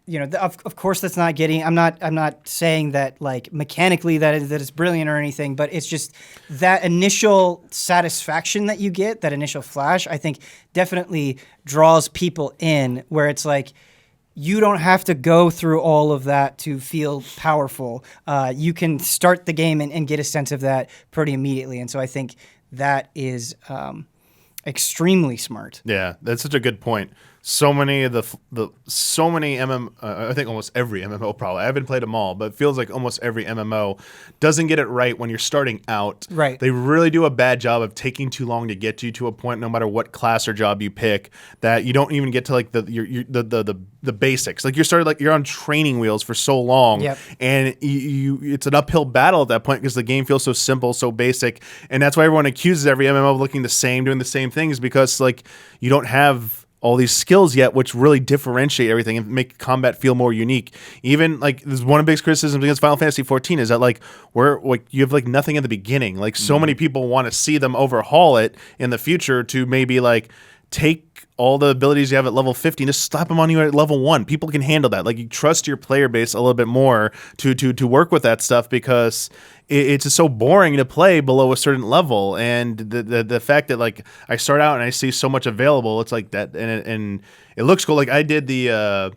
Speaker 4: you know, of course that's not getting, I'm not saying that like mechanically that is brilliant or anything, but it's just that initial satisfaction that you get, that initial flash, I think definitely draws people in, where it's like, you don't have to go through all of that to feel powerful. You can start the game and get a sense of that pretty immediately. And so I think that is extremely smart.
Speaker 3: Yeah, that's such a good point. So many of so many I think almost every MMO probably. I haven't played them all, but it feels like almost every MMO doesn't get it right when you're starting out.
Speaker 4: Right.
Speaker 3: They really do a bad job of taking too long to get you to a point, no matter what class or job you pick, that you don't even get to like the basics. Like you're on training wheels for so long,
Speaker 4: Yep.
Speaker 3: and it's an uphill battle at that point because the game feels so simple, so basic, and that's why everyone accuses every MMO of looking the same, doing the same things, because like you don't have all these skills yet, which really differentiate everything and make combat feel more unique. Even like there's one of the biggest criticisms against Final Fantasy 14 is that like you have like nothing at the beginning. Like so many people want to see them overhaul it in the future to maybe like take all the abilities you have at level 50 and just slap them on you at level 1. People can handle that. Like you trust your player base a little bit more to work with that stuff, because it's just so boring to play below a certain level. And the fact that like I start out and I see so much available, it's like that, and it looks cool. Like I did the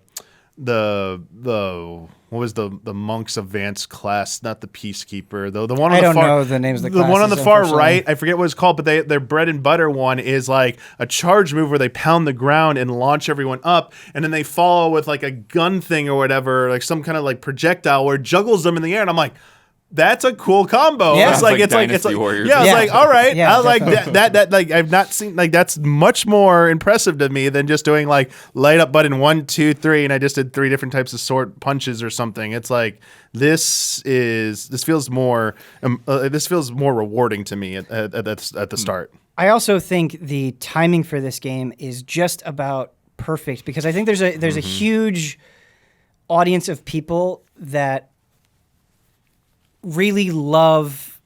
Speaker 3: what was the Monk's Advanced class, not the Peacekeeper, though. The one on
Speaker 4: I
Speaker 3: the
Speaker 4: don't
Speaker 3: far,
Speaker 4: know the names of the
Speaker 3: one on the
Speaker 4: classes,
Speaker 3: far
Speaker 4: unfortunately.
Speaker 3: right, I forget what it's called, but their bread and butter one is like a charge move where they pound the ground and launch everyone up, and then they follow with like a gun thing or whatever, like some kind of like projectile where it juggles them in the air, and I'm like, that's a cool combo.
Speaker 4: Yeah.
Speaker 2: Sounds like Dynasty Warriors.
Speaker 3: Yeah, I was
Speaker 4: Yeah.
Speaker 3: like, all right.
Speaker 4: Yeah,
Speaker 3: I was like
Speaker 4: definitely.
Speaker 3: that like I've not seen, like that's much more impressive to me than just doing like light up button 1, 2, 3, and I just did 3 different types of sword punches or something. It's like this feels more rewarding to me at the start.
Speaker 4: I also think the timing for this game is just about perfect, because I think there's a huge audience of people that really love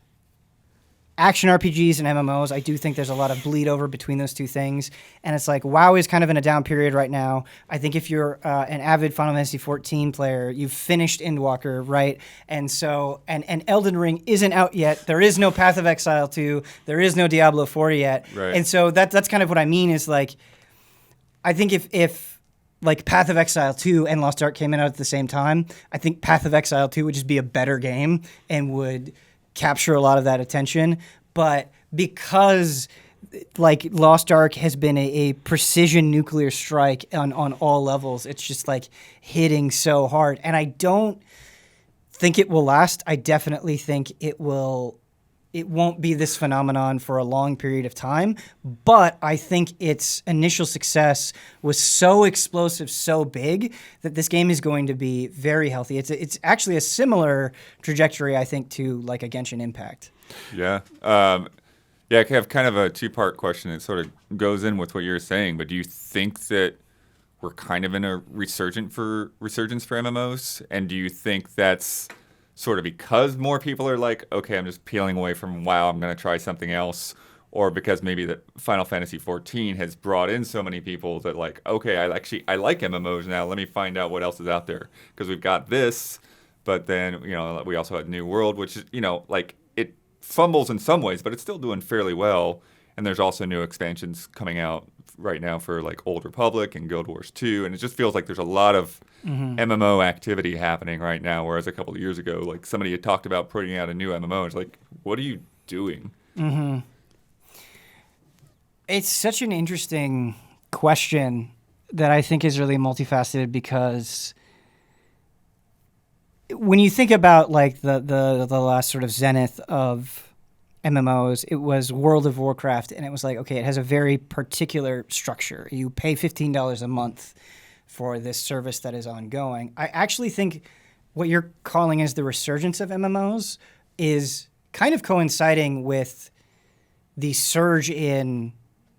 Speaker 4: action RPGs and MMOs. I do think there's a lot of bleed over between those two things. And it's like, WoW is kind of in a down period right now. I think if you're an avid Final Fantasy 14 player, you've finished Endwalker, right? And so, and Elden Ring isn't out yet. There is no Path of Exile 2. There is no Diablo 4 yet.
Speaker 2: Right.
Speaker 4: And so that's kind of what I mean is like, I think if like Path of Exile 2 and Lost Ark came out at the same time, I think Path of Exile 2 would just be a better game and would capture a lot of that attention. But because like Lost Ark has been a precision nuclear strike on all levels, it's just like hitting so hard. And I don't think it will last. I definitely think it won't be this phenomenon for a long period of time, but I think its initial success was so explosive, so big, that this game is going to be very healthy. It's actually a similar trajectory, I think, to like a Genshin Impact.
Speaker 2: Yeah. I have kind of a 2-part question that sort of goes in with what you're saying, but do you think that we're kind of in a resurgence for MMOs? And do you think that's sort of because more people are like, okay, I'm just peeling away from WoW, I'm going to try something else, or because maybe the Final Fantasy 14 has brought in so many people that like, okay, I like MMOs now, let me find out what else is out there, because we've got this, but then, you know, we also had New World, which is, you know, like it fumbles in some ways, but it's still doing fairly well, and there's also new expansions coming out right now for like Old Republic and Guild Wars 2, and it just feels like there's a lot of MMO activity happening right now, whereas a couple of years ago, like somebody had talked about putting out a new MMO. It's like, what are you doing?
Speaker 4: It's such an interesting question that I think is really multifaceted, because when you think about like the last sort of zenith of MMOs, it was World of Warcraft, and it was like, okay, it has a very particular structure. You pay $15 a month for this service that is ongoing. I actually think what you're calling as the resurgence of MMOs is kind of coinciding with the surge in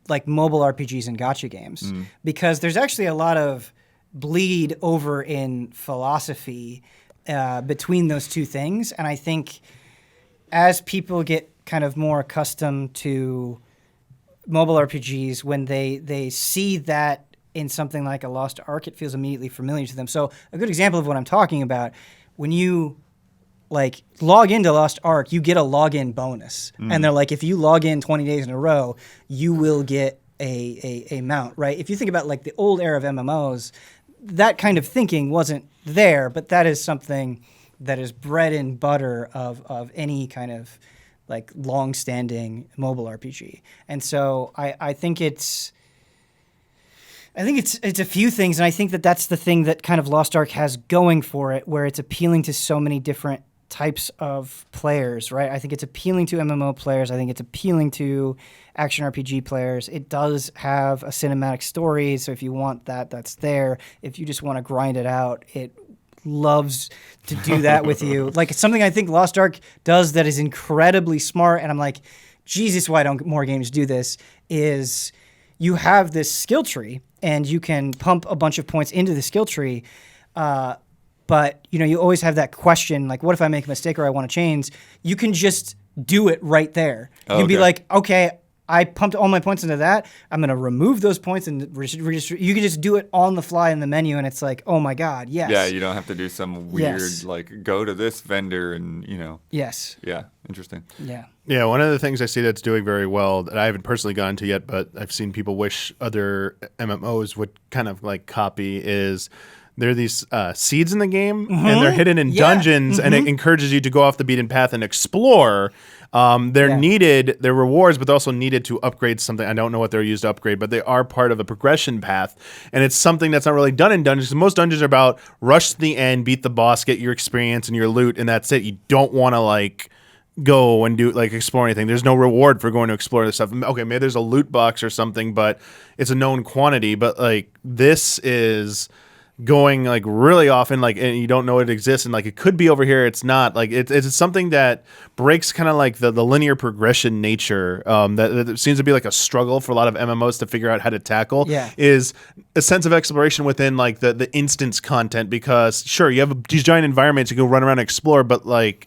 Speaker 4: like mobile RPGs and gacha games, because there's actually a lot of bleed over in philosophy between those two things. And I think as people get kind of more accustomed to mobile RPGs, when they see that in something like a Lost Ark, it feels immediately familiar to them. So a good example of what I'm talking about, when you like log into Lost Ark, you get a login bonus. And they're like, if you log in 20 days in a row, you will get a mount, right? If you think about like the old era of MMOs, that kind of thinking wasn't there, but that is something that is bread and butter of any kind of like long-standing mobile RPG. And so I think it's a few things, and I think that that's the thing that kind of Lost Ark has going for it, where it's appealing to so many different types of players, right? I think it's appealing to MMO players. I think it's appealing to action RPG players. It does have a cinematic story, so if you want that, that's there. If you just want to grind it out, it loves to do that with you. Like, it's something I think Lost Ark does that is incredibly smart, and I'm like, Jesus, why don't more games do this, is you have this skill tree, and you can pump a bunch of points into the skill tree, but you always have that question, like, what if I make a mistake or I want to change? You can just do it right there. You can be like, okay, I pumped all my points into that. I'm going to remove those points and you can just do it on the fly in the menu, and it's like, oh my God, yes.
Speaker 2: Yeah, you don't have to do some weird, like, go to this vendor and,
Speaker 4: Yes.
Speaker 2: Yeah, interesting.
Speaker 4: Yeah.
Speaker 3: Yeah, one of the things I see that's doing very well that I haven't personally gotten to yet, but I've seen people wish other MMOs would kind of like copy is there are these seeds in the game, and they're hidden in dungeons, and it encourages you to go off the beaten path and explore. They're needed, they're rewards, but they're also needed to upgrade something. I don't know what they're used to upgrade, but they are part of a progression path. And it's something that's not really done in dungeons. Most dungeons are about rush to the end, beat the boss, get your experience and your loot, and that's it. You don't want to like go and do like explore anything. There's no reward for going to explore this stuff. Okay, maybe there's a loot box or something, but it's a known quantity. But like this is going like really often, like, and you don't know it exists, and like it could be over here, it's not. Like it's something that breaks kind of like the linear progression nature that seems to be like a struggle for a lot of MMOs to figure out how to tackle. Is a sense of exploration within like the instance content, because sure, you have these giant environments you can run around and explore, but like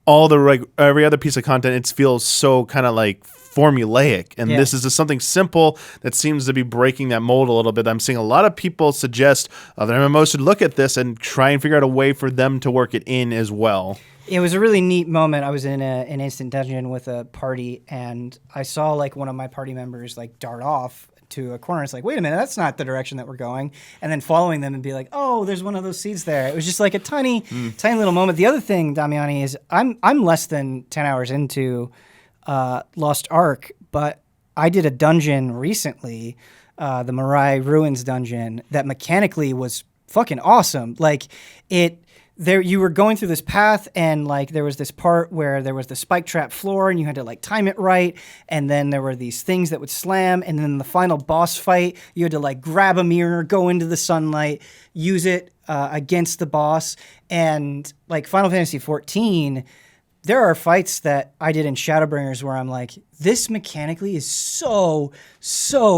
Speaker 3: all the like every other piece of content, it feels so kind of like formulaic, and this is just something simple that seems to be breaking that mold a little bit. I'm seeing a lot of people suggest other MMOs should look at this and try and figure out a way for them to work it in as well.
Speaker 4: It was a really neat moment. I was in an instant dungeon with a party, and I saw like one of my party members like dart off to a corner. It's like, wait a minute, that's not the direction that we're going. And then following them and be like, oh, there's one of those seeds there. It was just like a tiny little moment. The other thing, Damiani, is I'm less than 10 hours into Lost Ark, but I did a dungeon recently, the Mirai Ruins dungeon, that mechanically was fucking awesome. Like you were going through this path, and like there was this part where there was the spike trap floor, and you had to like time it right, and then there were these things that would slam, and then the final boss fight, you had to like grab a mirror, go into the sunlight, use it against the boss. And like Final Fantasy XIV, there are fights that I did in Shadowbringers where I'm like, this mechanically is so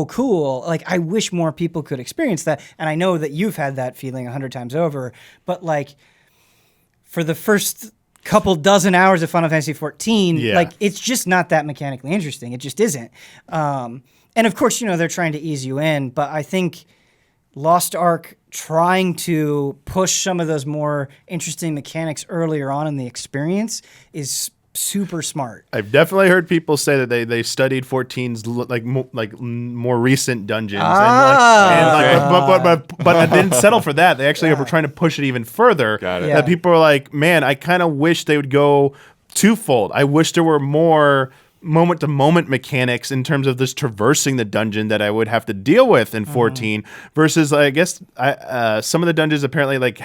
Speaker 4: cool. Like, I wish more people could experience that. And I know that you've had that feeling 100 times over, but like for the first couple dozen hours of Final Fantasy XIV, like it's just not that mechanically interesting. It just isn't. And of course, they're trying to ease you in, but I think Lost Ark trying to push some of those more interesting mechanics earlier on in the experience is super smart.
Speaker 3: I've definitely heard people say that they studied 14's like more recent dungeons, but I didn't settle for that. They actually were trying to push it even further.
Speaker 2: Got it.
Speaker 3: That people are like, man, I kind of wish they would go twofold. I wish there were more moment-to-moment mechanics in terms of this traversing the dungeon that I would have to deal with in 14 versus I guess some of the dungeons apparently like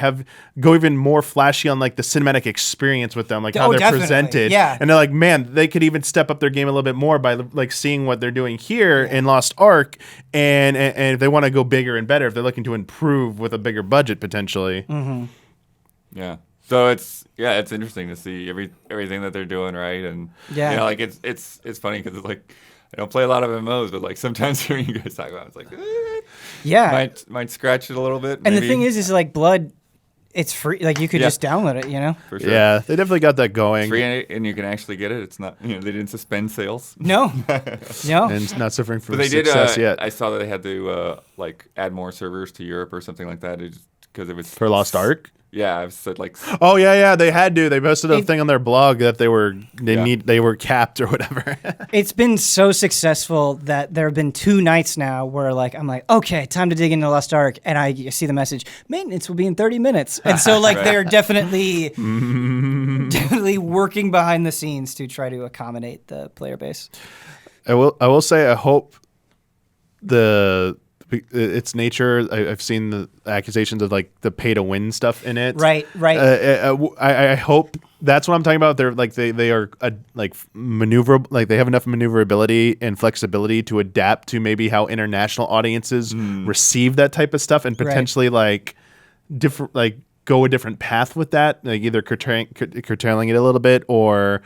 Speaker 3: go even more flashy on like the cinematic experience with them, like how they're presented. And they're like, man, they could even step up their game a little bit more by like seeing what they're doing here in Lost Ark, and if they want to go bigger and better, if they're looking to improve with a bigger budget potentially.
Speaker 2: Yeah. So it's interesting to see everything that they're doing, right? And
Speaker 4: Yeah.
Speaker 2: you know, like it's funny because it's like I don't play a lot of MMOs, but like sometimes hearing you guys talk about it, it's like
Speaker 4: Yeah.
Speaker 2: might scratch it a little bit.
Speaker 4: And the
Speaker 2: maybe.
Speaker 4: thing is like Blood, it's free. Like you could
Speaker 2: Yeah.
Speaker 4: just download it, you know?
Speaker 2: For sure.
Speaker 3: Yeah, they definitely got that going.
Speaker 2: Free and you can actually get it. It's not, you know, they didn't suspend sales.
Speaker 4: No. No.
Speaker 3: And it's not suffering from
Speaker 2: But they did.
Speaker 3: success yet.
Speaker 2: I saw that they had to like add more servers to Europe or something like that because it was
Speaker 3: For Lost Ark?
Speaker 2: Yeah, I've said like
Speaker 3: Oh yeah, they had to. They posted a thing on their blog that they were capped or whatever.
Speaker 4: It's been so successful that there have been 2 nights now where like I'm like, okay, time to dig into Lost Ark, and I see the message, maintenance will be in 30 minutes, and so like they're definitely working behind the scenes to try to accommodate the player base.
Speaker 3: I will say I hope its nature. I've seen the accusations of like the pay to win stuff in it.
Speaker 4: Right.
Speaker 3: I hope that's what I'm talking about. They're like they are like maneuverable. Like they have enough maneuverability and flexibility to adapt to maybe how international audiences receive that type of stuff, and potentially like different like go a different path with that. Like either curtailing it a little bit, or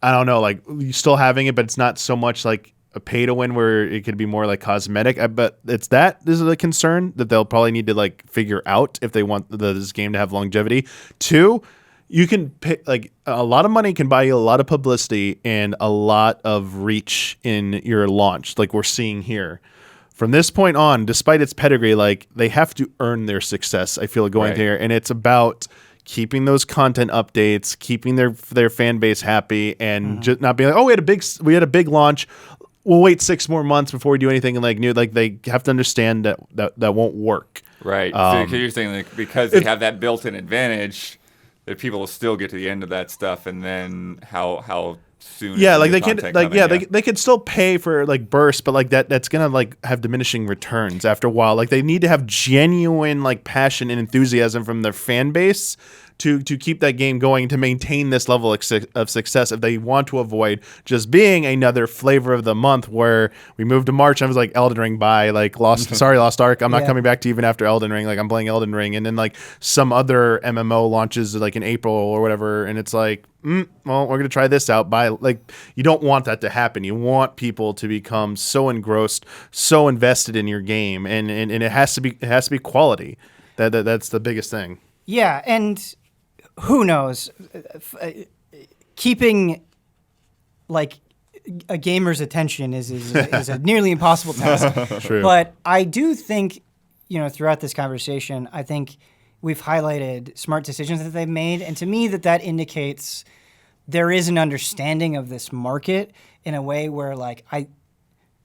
Speaker 3: I don't know, like you still having it, but it's not so much like a pay to win where it could be more like cosmetic. But this is a concern that they'll probably need to like figure out if they want this game to have longevity. 2, you can pay, like a lot of money can buy you a lot of publicity and a lot of reach in your launch, like we're seeing here. From this point on, despite its pedigree, like they have to earn their success. I feel going here, and it's about keeping those content updates, keeping their fan base happy, and just not being like, oh, we had a big launch. We'll wait 6 more months before we do anything like new. Like they have to understand that won't work.
Speaker 2: right. So you're saying like because they have that built-in advantage, that people will still get to the end of that stuff, and then how soon?
Speaker 3: Yeah,
Speaker 2: is
Speaker 3: like
Speaker 2: the
Speaker 3: they
Speaker 2: new
Speaker 3: can,
Speaker 2: content
Speaker 3: like
Speaker 2: coming?
Speaker 3: they could still pay for like bursts, but like that's gonna like have diminishing returns after a while. Like they need to have genuine like passion and enthusiasm from their fan base to keep that game going, to maintain this level of success, if they want to avoid just being another flavor of the month where we moved to March and I was like, Elden Ring, bye, like Lost Ark, I'm not coming back to even after Elden Ring, like I'm playing Elden Ring, and then like some other MMO launches like in April or whatever, and it's like, well, we're gonna try this out. Bye. Like you don't want that to happen. You want people to become so engrossed, so invested in your game, and it has to be quality. That's the biggest thing.
Speaker 4: Yeah, and who knows? Keeping like a gamer's attention is a nearly impossible task.
Speaker 3: True.
Speaker 4: But I do think, throughout this conversation, I think we've highlighted smart decisions that they've made, and to me that indicates there is an understanding of this market in a way where like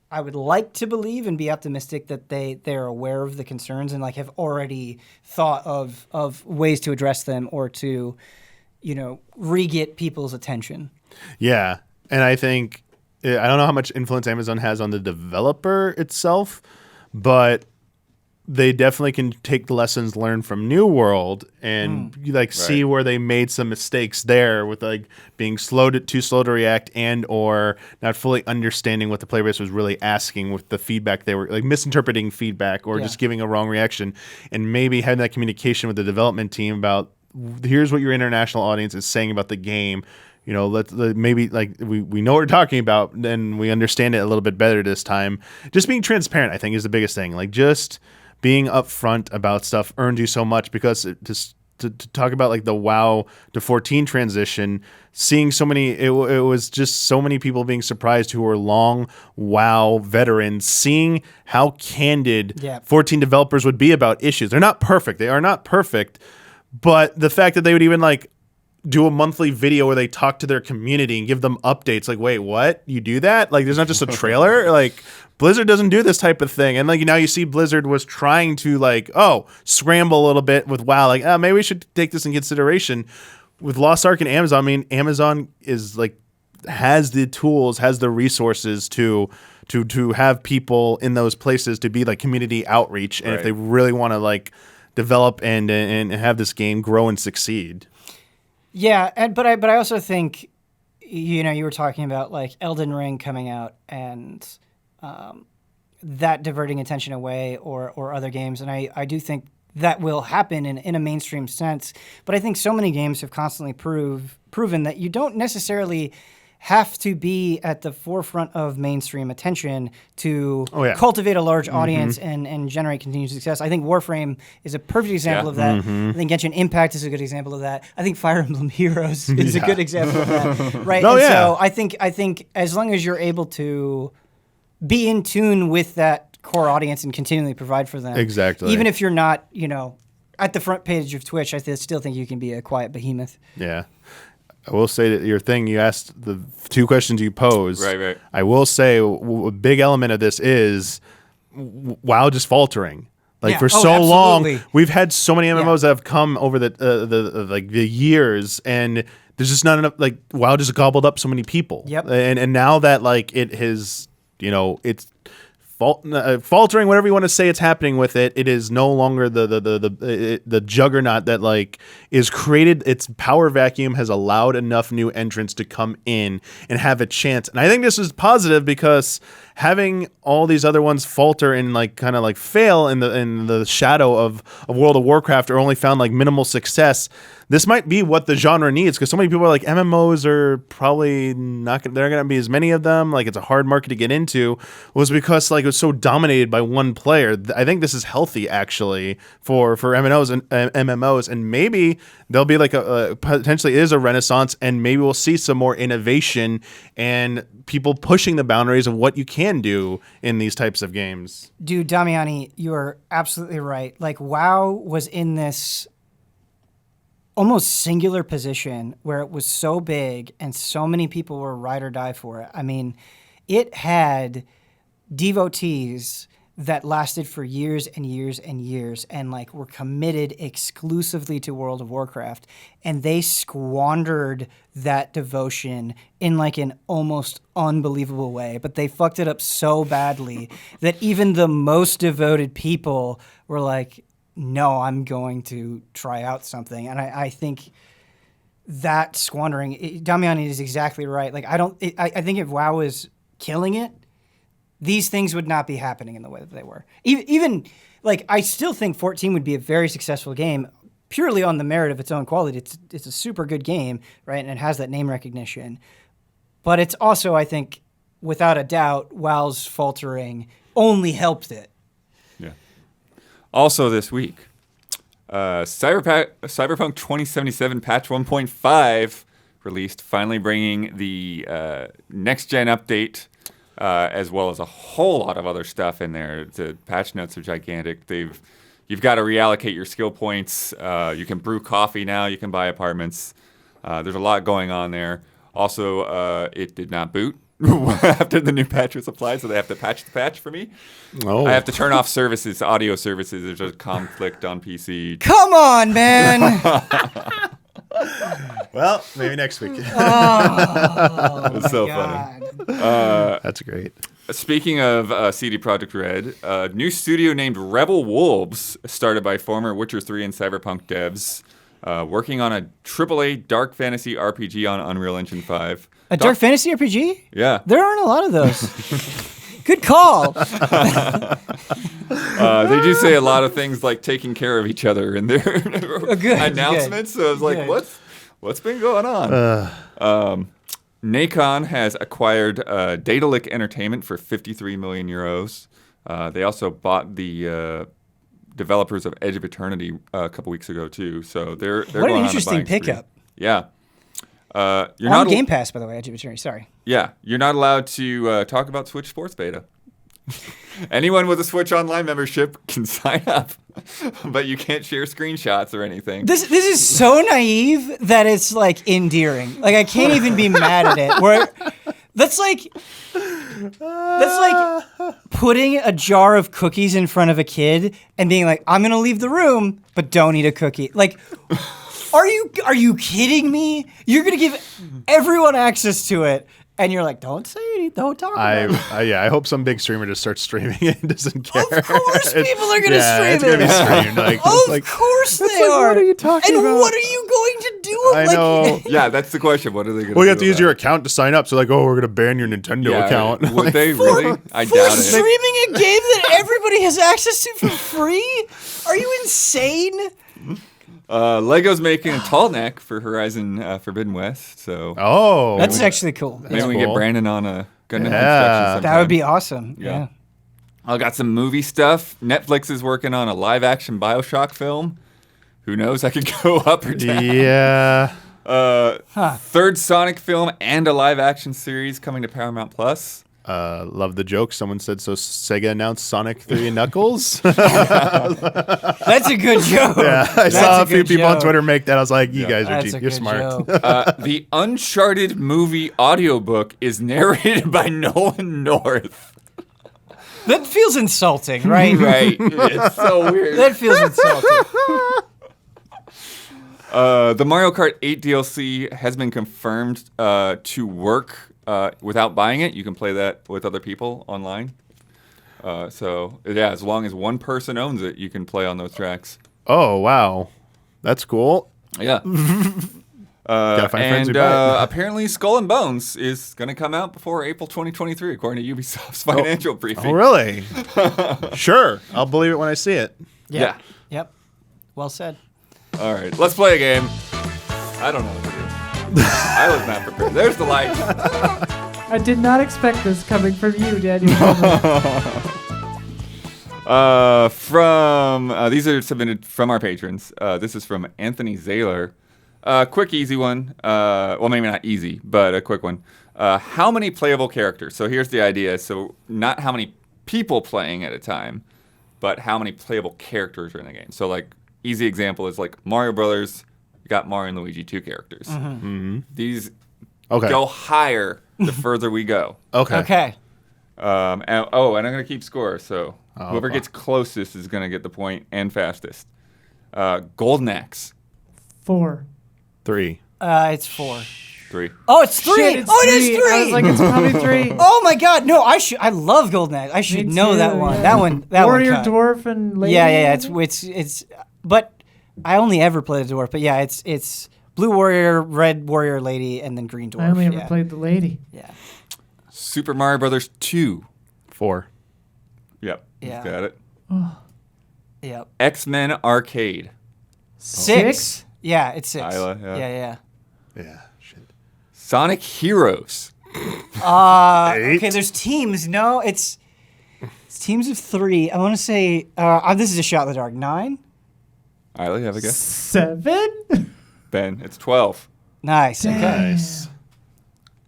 Speaker 4: I would like to believe and be optimistic that they're aware of the concerns and like have already thought of ways to address them or to, re-get people's attention.
Speaker 3: Yeah, and I think I don't know how much influence Amazon has on the developer itself, but they definitely can take the lessons learned from New World and see where they made some mistakes there with like being too slow to react and or not fully understanding what the player base was really asking with the feedback. They were like misinterpreting feedback or just giving a wrong reaction, and maybe having that communication with the development team about here's what your international audience is saying about the game. Maybe like we know what we're talking about, and we understand it a little bit better this time. Just being transparent, I think, is the biggest thing. Like just being upfront about stuff earned you so much, because to talk about like the WoW to 14 transition, seeing so many, it was just so many people being surprised who were long WoW veterans, seeing how candid 14 developers would be about issues. They're not perfect. They are not perfect, but the fact that they would even like do a monthly video where they talk to their community and give them updates. Like, wait, what? You do that? Like, there's not just a trailer? Like, Blizzard doesn't do this type of thing. And like now you see Blizzard was trying to like, scramble a little bit with WoW. Like, maybe we should take this in consideration. With Lost Ark and Amazon, I mean, Amazon is like has the tools, has the resources to have people in those places to be like community outreach. And if they really want to like develop and have this game grow and succeed.
Speaker 4: Yeah, but I also think, you were talking about like Elden Ring coming out and that diverting attention away or other games, and I do think that will happen in a mainstream sense. But I think so many games have constantly proven that you don't necessarily have to be at the forefront of mainstream attention to cultivate a large audience and generate continued success. I think Warframe is a perfect example of that. I think Genshin Impact is a good example of that. I think Fire Emblem Heroes is a good example of that. Right? So I think as long as you're able to be in tune with that core audience and continually provide for them.
Speaker 3: Exactly.
Speaker 4: Even if you're not, at the front page of Twitch, I still think you can be a quiet behemoth.
Speaker 3: Yeah. I will say that your thing, you asked the 2 questions you posed.
Speaker 2: Right.
Speaker 3: I will say a big element of this is WoW just faltering. For so long, we've had so many MMOs that have come over the years, and there's just not enough. WoW just gobbled up so many people.
Speaker 4: Yep.
Speaker 3: And now that it has, it's faltering, whatever you want to say, it's happening with it. It is no longer the juggernaut that is created. Its power vacuum has allowed enough new entrants to come in and have a chance. And I think this is positive because having all these other ones falter and fail in the shadow of World of Warcraft or only found minimal success. This might be what the genre needs because so many people are MMOs are probably not going to be as many of them. It's a hard market to get into. Was because it was so dominated by one player. I think this is healthy actually for MMOs, and maybe there'll be potentially is a renaissance, and maybe we'll see some more innovation and people pushing the boundaries of what you can do in these types of games.
Speaker 4: Dude, Damiani, you are absolutely right. WoW was in this almost singular position where it was so big and so many people were ride or die for it. I mean, it had devotees that lasted for years and years and years and were committed exclusively to World of Warcraft, and they squandered that devotion in an almost unbelievable way, but they fucked it up so badly that even the most devoted people were no, I'm going to try out something. And I think that squandering, Damiani is exactly right. I think if WoW was killing it, these things would not be happening in the way that they were. Even I still think 14 would be a very successful game purely on the merit of its own quality. It's a super good game, right? And it has that name recognition. But it's also, I think, without a doubt, WoW's faltering only helped it.
Speaker 2: Yeah. Also this week, Cyberpunk 2077 patch 1.5 released, finally bringing the next-gen update, as well as a whole lot of other stuff in there. The patch notes are gigantic. You've got to reallocate your skill points. You can brew coffee now. You can buy apartments. There's a lot going on there. Also, it did not boot after the new patch was applied, so they have to patch the patch for me. I have to turn off services, audio services. There's a conflict on PC.
Speaker 4: Come on, man!
Speaker 3: Well, maybe next week.
Speaker 2: It's so funny.
Speaker 3: That's great.
Speaker 2: Speaking of CD Projekt Red, a new studio named Rebel Wolves, started by former Witcher 3 and Cyberpunk devs, working on a AAA dark fantasy RPG on Unreal Engine 5.
Speaker 4: Dark fantasy RPG?
Speaker 2: Yeah.
Speaker 4: There aren't a lot of those. Good call.
Speaker 2: They do say a lot of things like taking care of each other in their announcements. So I was like, what's been going on? Nacon has acquired Daedalic Entertainment for 53 million euros. They also bought the developers of Edge of Eternity a couple weeks ago too. So they're
Speaker 4: what
Speaker 2: going
Speaker 4: an
Speaker 2: on
Speaker 4: interesting
Speaker 2: a buying
Speaker 4: pickup.
Speaker 2: spree. Yeah. You're
Speaker 4: on
Speaker 2: not
Speaker 4: Game Pass, by the way, Edge of Eternity. Sorry.
Speaker 2: Yeah, you're not allowed to talk about Switch Sports Beta. Anyone with a Switch Online membership can sign up, but you can't share screenshots or anything.
Speaker 4: This is so naive that it's endearing. I can't even be mad at it. That's like putting a jar of cookies in front of a kid and being like, "I'm gonna leave the room, but don't eat a cookie." Are you kidding me? You're gonna give everyone access to it, and you're like, "Don't say free, don't talk about it.
Speaker 3: I hope some big streamer just starts streaming it and doesn't care.
Speaker 4: Of course people are going to stream
Speaker 3: it's gonna be
Speaker 4: it.
Speaker 3: streamed. Like,
Speaker 4: Of course they are.
Speaker 3: What are you talking
Speaker 4: and
Speaker 3: about?
Speaker 4: what are you going to do?
Speaker 3: I know.
Speaker 2: Yeah, that's the question. What are they going to do?
Speaker 3: Well, you have to use
Speaker 2: about
Speaker 3: your
Speaker 2: it?
Speaker 3: account to sign up. So like, oh, we're gonna ban your Nintendo account.
Speaker 2: Would they really? I
Speaker 4: For
Speaker 2: doubt it.
Speaker 4: streaming a game that everybody has access to for free? Are you insane?
Speaker 2: Lego's making a tall neck for Horizon Forbidden West, so
Speaker 3: Oh,
Speaker 4: That's actually cool.
Speaker 2: maybe we can
Speaker 3: cool.
Speaker 2: get Brandon on a Gundam
Speaker 3: Yeah.
Speaker 2: instruction sometime.
Speaker 4: That would be awesome. Yeah.
Speaker 2: I got some movie stuff. Netflix is working on a live-action BioShock film. Who knows? I could go up or down.
Speaker 3: yeah.
Speaker 2: Third Sonic film and a live-action series coming to Paramount Plus.
Speaker 3: Love the joke. Someone said, so Sega announced Sonic 3 and Knuckles.
Speaker 4: That's a good joke.
Speaker 3: Yeah, I
Speaker 4: That's
Speaker 3: saw a
Speaker 4: a
Speaker 3: few
Speaker 4: good
Speaker 3: people on
Speaker 4: joke.
Speaker 3: Twitter make that. I was like, you guys are
Speaker 4: That's a
Speaker 3: you're
Speaker 4: good
Speaker 3: smart.
Speaker 4: joke.
Speaker 2: The Uncharted movie audiobook is narrated by Nolan North.
Speaker 4: That feels insulting, right?
Speaker 2: Right. It's so weird.
Speaker 4: That feels insulting.
Speaker 2: The Mario Kart 8 DLC has been confirmed to work without buying it. You can play that with other people online. So, yeah, as long as one person owns it, you can play on those tracks.
Speaker 3: Oh, wow. That's cool.
Speaker 2: Yeah.
Speaker 3: Gotta find friends who
Speaker 2: And
Speaker 3: buy it.
Speaker 2: apparently Skull and Bones is going to come out before April 2023, according to Ubisoft's financial briefing.
Speaker 3: Oh, really? Sure. I'll believe it when I see it.
Speaker 2: Yeah.
Speaker 4: Yep. Well said.
Speaker 2: All right, let's play a game. I don't know what to do. I was not prepared. There's the light.
Speaker 5: I did not expect this coming from you, Daniel.
Speaker 2: These are submitted from our patrons. This is from Anthony Zaylor. Quick, easy one. Well, maybe not easy, but a quick one. How many playable characters? So here's the idea. So not how many people playing at a time, but how many playable characters are in the game. So like easy example is like Mario Brothers. You got Mario and Luigi 2 characters. These
Speaker 3: Okay.
Speaker 2: go higher the further we go.
Speaker 3: Okay.
Speaker 4: Okay.
Speaker 2: And I'm going to keep score. So
Speaker 3: Oh,
Speaker 2: whoever gets closest is going to get the point and fastest. Golden Axe,
Speaker 5: 4.
Speaker 3: 3.
Speaker 4: It's 4.
Speaker 2: 3.
Speaker 4: Oh, it's 3.
Speaker 5: Shit, it's
Speaker 4: Oh, it is
Speaker 5: 3.
Speaker 4: 3.
Speaker 5: I was like, it's probably 3.
Speaker 4: Oh my God! No, I love Golden Axe. I should
Speaker 5: Me
Speaker 4: know
Speaker 5: too,
Speaker 4: that one.
Speaker 5: yeah.
Speaker 4: That
Speaker 5: Warrior,
Speaker 4: one.
Speaker 5: dwarf, and lady.
Speaker 4: Yeah. It's. But I only ever played the dwarf. But yeah, it's blue warrior, red warrior, lady, and then green dwarf.
Speaker 5: I only ever
Speaker 4: yeah.
Speaker 5: played the lady.
Speaker 4: Yeah.
Speaker 2: Super Mario Brothers 2.
Speaker 3: 4.
Speaker 2: Yep.
Speaker 4: Yeah.
Speaker 2: Got it.
Speaker 4: Yep.
Speaker 2: X-Men Arcade.
Speaker 4: 6. Yeah, it's 6.
Speaker 2: Isla, yeah.
Speaker 4: Yeah.
Speaker 3: Yeah. Shit.
Speaker 2: Sonic Heroes.
Speaker 3: 8.
Speaker 4: Okay, there's teams. No, it's teams of 3. I want to say this is a shot in the dark. 9.
Speaker 2: Isla, you have a guess?
Speaker 5: 7?
Speaker 2: Ben, it's 12.
Speaker 4: Nice. Okay.
Speaker 3: Nice.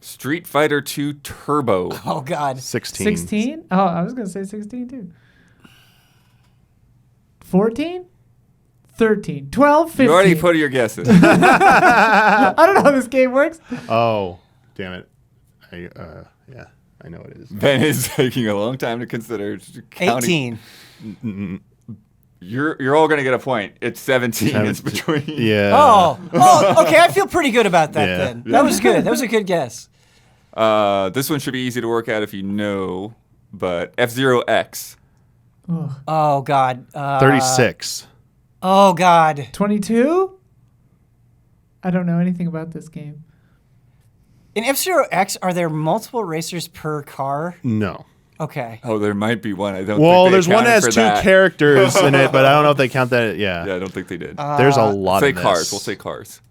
Speaker 2: Street Fighter 2 Turbo.
Speaker 4: Oh God.
Speaker 3: 16.
Speaker 5: 16? Oh, I was going to say 16 too. 14? 13. 12? 15.
Speaker 2: You already put your guesses.
Speaker 5: I don't know how this game works.
Speaker 3: Oh, damn it. Yeah, I know what it is.
Speaker 2: Ben is taking a long time to consider. Counting.
Speaker 4: 18.
Speaker 2: You're all going to get a point. It's 17. It's between.
Speaker 3: Yeah.
Speaker 4: Oh, okay. I feel pretty good about that
Speaker 3: Yeah.
Speaker 4: then. That was good. That was a good guess.
Speaker 2: This one should be easy to work out if you know, but F-Zero X.
Speaker 4: Oh God.
Speaker 3: 36.
Speaker 4: Oh God.
Speaker 5: 22? I don't know anything about this game.
Speaker 4: In F-Zero X, are there multiple racers per car?
Speaker 3: No.
Speaker 4: Okay.
Speaker 2: Oh, there might be one. I don't.
Speaker 3: Well,
Speaker 2: think they
Speaker 3: there's one that
Speaker 2: accounted
Speaker 3: has
Speaker 2: for
Speaker 3: 2
Speaker 2: that.
Speaker 3: characters in it, but I don't know if they count that. Yeah.
Speaker 2: Yeah, I don't think they did.
Speaker 3: There's a lot
Speaker 2: say
Speaker 3: of this.
Speaker 2: cars. We'll say cars.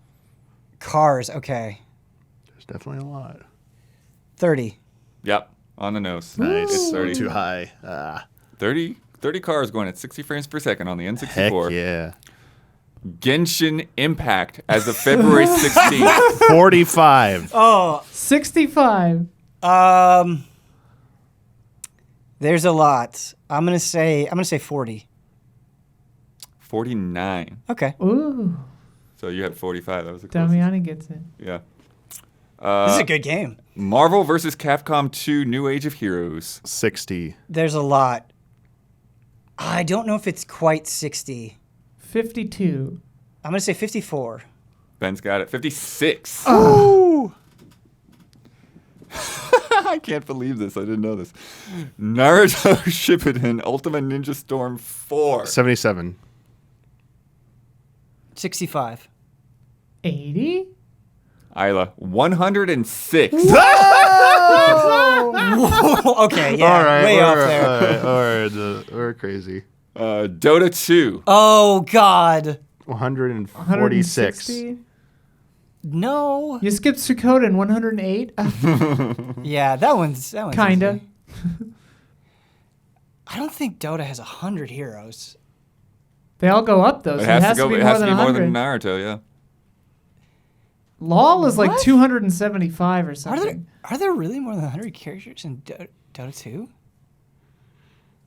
Speaker 4: Cars. Okay.
Speaker 3: There's definitely a lot.
Speaker 4: 30.
Speaker 2: Yep, on the nose.
Speaker 3: Nice.
Speaker 2: It's 30.
Speaker 3: Too high.
Speaker 2: 30 cars going at 60 frames per second on the N64.
Speaker 3: Heck yeah.
Speaker 2: Genshin Impact as of February 16th.
Speaker 3: 45.
Speaker 4: Oh.
Speaker 5: 65.
Speaker 4: There's a lot. I'm gonna say 40.
Speaker 2: 49.
Speaker 4: Okay.
Speaker 5: Ooh.
Speaker 2: So you had 45. That was the closest.
Speaker 5: Damiani gets it.
Speaker 2: Yeah.
Speaker 4: This is a good game.
Speaker 2: Marvel vs. Capcom 2 New Age of Heroes.
Speaker 3: 60.
Speaker 4: There's a lot. I don't know if it's quite 60.
Speaker 5: 52.
Speaker 4: I'm gonna say 54.
Speaker 2: Ben's got it. 56.
Speaker 4: Oh.
Speaker 2: I can't believe this. I didn't know this. Naruto Shippuden Ultimate Ninja Storm 4.
Speaker 3: 77.
Speaker 4: 65.
Speaker 5: 80?
Speaker 2: Isla, 106.
Speaker 4: Whoa! Okay, yeah,
Speaker 3: All right,
Speaker 4: way
Speaker 3: all
Speaker 4: off
Speaker 3: right,
Speaker 4: there.
Speaker 3: All right, we're crazy.
Speaker 2: Dota 2.
Speaker 4: Oh God,
Speaker 3: 146.
Speaker 5: 160?
Speaker 4: no.
Speaker 5: You skipped Suikoden 108?
Speaker 4: Yeah, that one's
Speaker 5: Kinda.
Speaker 4: easy. I don't think Dota has 100 heroes.
Speaker 5: They all go up, though, so
Speaker 2: It has to
Speaker 5: be
Speaker 2: be
Speaker 5: more than
Speaker 2: more
Speaker 5: 100.
Speaker 2: than Naruto, yeah.
Speaker 5: LOL is like
Speaker 4: What?
Speaker 5: 275 or something.
Speaker 4: Are there really more than 100 characters in Dota 2?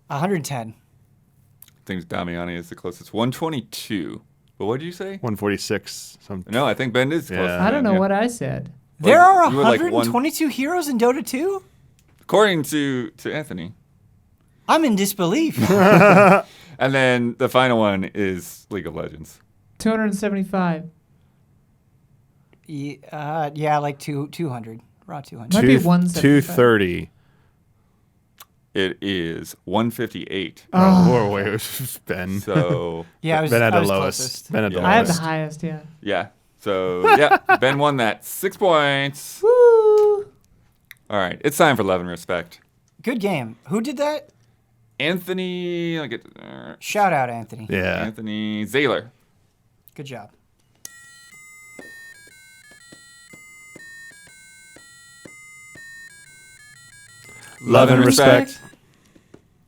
Speaker 4: 110.
Speaker 2: I think Damiani is the closest. 122. But what did you say?
Speaker 3: 146.
Speaker 2: No, I think Ben is close.
Speaker 3: Yeah.
Speaker 5: I don't know what I said.
Speaker 4: There are
Speaker 2: you were like
Speaker 4: 122 heroes in Dota 2?
Speaker 2: According to Anthony.
Speaker 4: I'm in disbelief.
Speaker 2: And then the final one is League of Legends.
Speaker 5: 275.
Speaker 4: Yeah, like 200. Raw 200.
Speaker 5: Might be 175.
Speaker 3: 230.
Speaker 2: It is 158.
Speaker 3: Oh, wait, Ben.
Speaker 2: So,
Speaker 4: Yeah, I was,
Speaker 3: Ben had
Speaker 4: I
Speaker 3: the
Speaker 4: was
Speaker 3: lowest.
Speaker 4: closest.
Speaker 3: Ben had the
Speaker 2: Yeah.
Speaker 5: I had the
Speaker 3: lowest.
Speaker 5: highest, yeah.
Speaker 2: yeah. So, yeah, Ben won that. 6 points.
Speaker 5: Woo!
Speaker 2: All right. It's time for Love and Respect.
Speaker 4: Good game. Who did that?
Speaker 2: Anthony,
Speaker 4: Shout out, Anthony.
Speaker 3: Yeah.
Speaker 2: Anthony Zahler.
Speaker 4: Good job.
Speaker 3: Love and respect.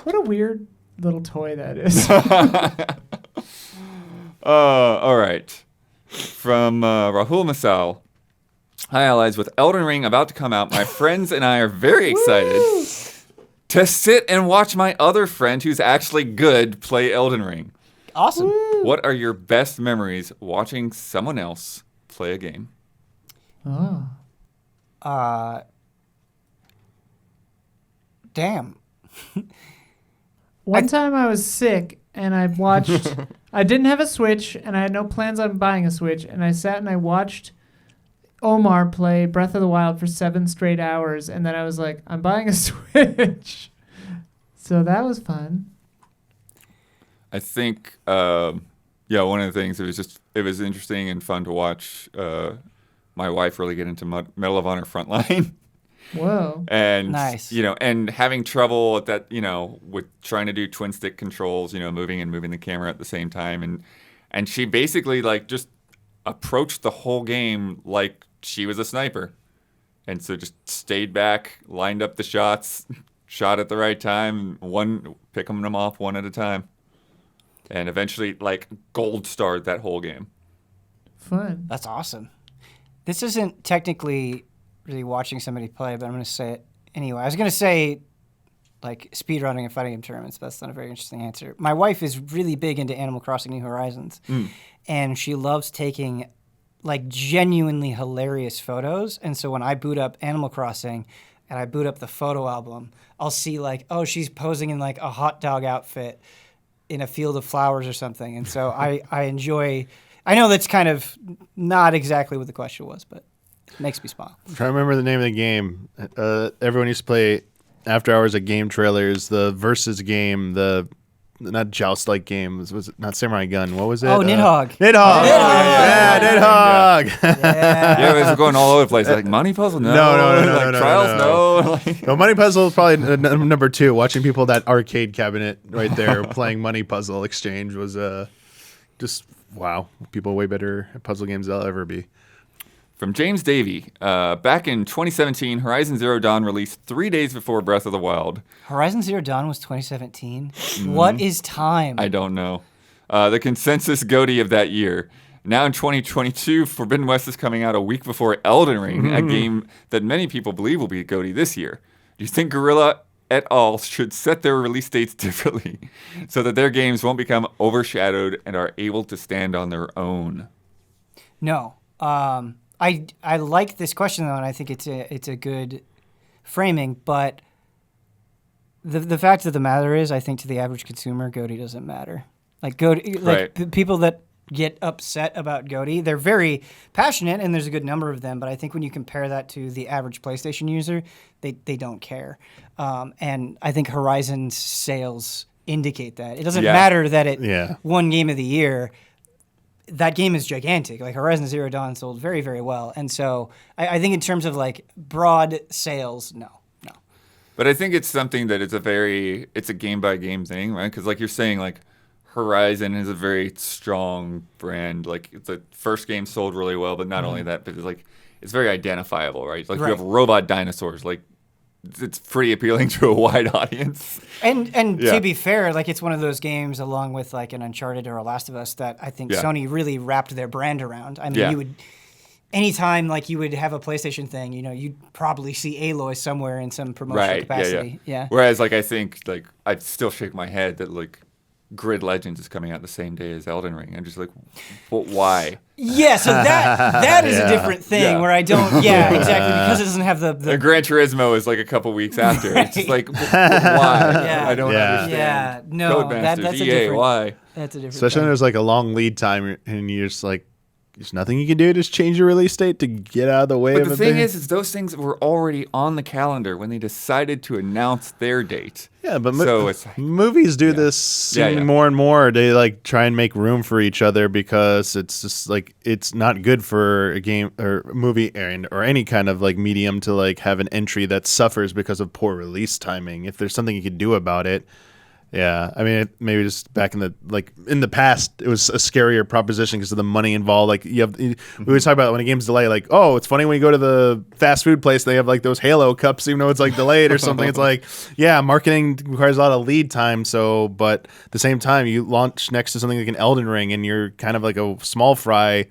Speaker 5: What a weird little toy that is.
Speaker 2: All right. From Rahul Masal. Hi, allies. With Elden Ring about to come out, my friends and I are very excited to sit and watch my other friend who's actually good play Elden Ring.
Speaker 4: Awesome.
Speaker 2: What are your best memories watching someone else play a game?
Speaker 5: Oh.
Speaker 4: Damn.
Speaker 5: One time I was sick and I watched. I didn't have a Switch and I had no plans on buying a Switch, and I sat and I watched Omar play Breath of the Wild for 7 straight hours, and then I was like, I'm buying a Switch. So that was fun.
Speaker 2: I think, one of the things, it was interesting and fun to watch my wife really get into Medal of Honor Frontline.
Speaker 5: Whoa.
Speaker 2: And,
Speaker 4: Nice.
Speaker 2: And having trouble at that, with trying to do twin stick controls, moving and moving the camera at the same time. And she basically just approached the whole game like she was a sniper. And so just stayed back, lined up the shots, shot at the right time, picking them off one at a time. And eventually, gold starred that whole game.
Speaker 5: Fun.
Speaker 4: That's awesome. This isn't technically really watching somebody play, but I'm going to say it anyway. I was going to say, speedrunning and fighting game tournaments, but that's not a very interesting answer. My wife is really big into Animal Crossing New Horizons, and she loves taking, genuinely hilarious photos. And so when I boot up Animal Crossing and I boot up the photo album, I'll see, she's posing in, a hot dog outfit in a field of flowers or something. And so I enjoy... I know that's kind of not exactly what the question was, but it makes me smile.
Speaker 3: I'm trying to remember the name of the game. Everyone used to play after hours at game trailers. The versus game, the not joust-like game. Was it not Samurai Gun? What was it?
Speaker 4: Oh, Nidhogg.
Speaker 3: Nidhogg. Yeah, Nidhogg.
Speaker 2: Yeah, it was going all over the place. Money Puzzle? No.
Speaker 3: No.
Speaker 2: Trials? No.
Speaker 3: No, Money Puzzle is probably number 2. Watching people that arcade cabinet right there playing Money Puzzle Exchange was just wow. People way better at puzzle games than I'll ever be.
Speaker 2: From James Davey, back in 2017, Horizon Zero Dawn released 3 days before Breath of the Wild.
Speaker 4: Horizon Zero Dawn was 2017. What is time?
Speaker 2: I don't know. The consensus GOTY of that year. Now in 2022, Forbidden West is coming out a week before Elden Ring, a game that many people believe will be GOTY this year. Do you think Guerrilla et al. Should set their release dates differently so that their games won't become overshadowed and are able to stand on their own?
Speaker 4: No. I like this question though, and I think it's a good framing. But the fact of the matter is, I think to the average consumer, GOTY doesn't matter. People that get upset about GOTY. They're very passionate, and there's a good number of them, but I think when you compare that to the average PlayStation user, they don't care. And I think Horizon's sales indicate that. It doesn't matter that it won Game of the Year. That game is gigantic. Like Horizon Zero Dawn sold very, very well. And so I think in terms of like broad sales, no.
Speaker 2: But I think it's something that it's a game by game thing, right? Because like you're saying, like Horizon is a very strong brand. Like the first game sold really well, but not only that, but it's very identifiable, right? Like you have robot dinosaurs, like it's pretty appealing to a wide audience.
Speaker 4: And to be fair, like it's one of those games along with like an Uncharted or a Last of Us that I think Sony really wrapped their brand around. I mean, you would anytime like you would have a PlayStation thing, you'd probably see Aloy somewhere in some promotional capacity. Yeah.
Speaker 2: Whereas like I think like I still shake my head that like Grid Legends is coming out the same day as Elden Ring. I'm just like, well, why?
Speaker 4: Yeah, so that is a different thing where I don't, exactly, because it doesn't have the
Speaker 2: Gran Turismo is like a couple weeks after. It's just like, why? I don't understand.
Speaker 4: Yeah, no, that's
Speaker 2: EA,
Speaker 4: a different,
Speaker 2: why?
Speaker 4: That's a different
Speaker 3: Especially when there's like a long lead time and you're just like, there's nothing you can do. Just change your release date to get out of the way
Speaker 2: but
Speaker 3: of
Speaker 2: the
Speaker 3: it.
Speaker 2: thing is those things were already on the calendar when they decided to announce their date.
Speaker 3: Yeah, but
Speaker 2: so it's like,
Speaker 3: movies do this more and more. They like try and make room for each other because it's just like it's not good for a game or movie or any kind of like medium to like have an entry that suffers because of poor release timing. If there's something you could do about it. Yeah, I mean, maybe just back in the past, it was a scarier proposition because of the money involved. Like we always talk about when a game's delayed. Like, oh, it's funny when you go to the fast food place, they have like those Halo cups, even though it's like delayed or something. It's like, yeah, marketing requires a lot of lead time. So, but at the same time, you launch next to something like an Elden Ring, and you're kind of like a small fry.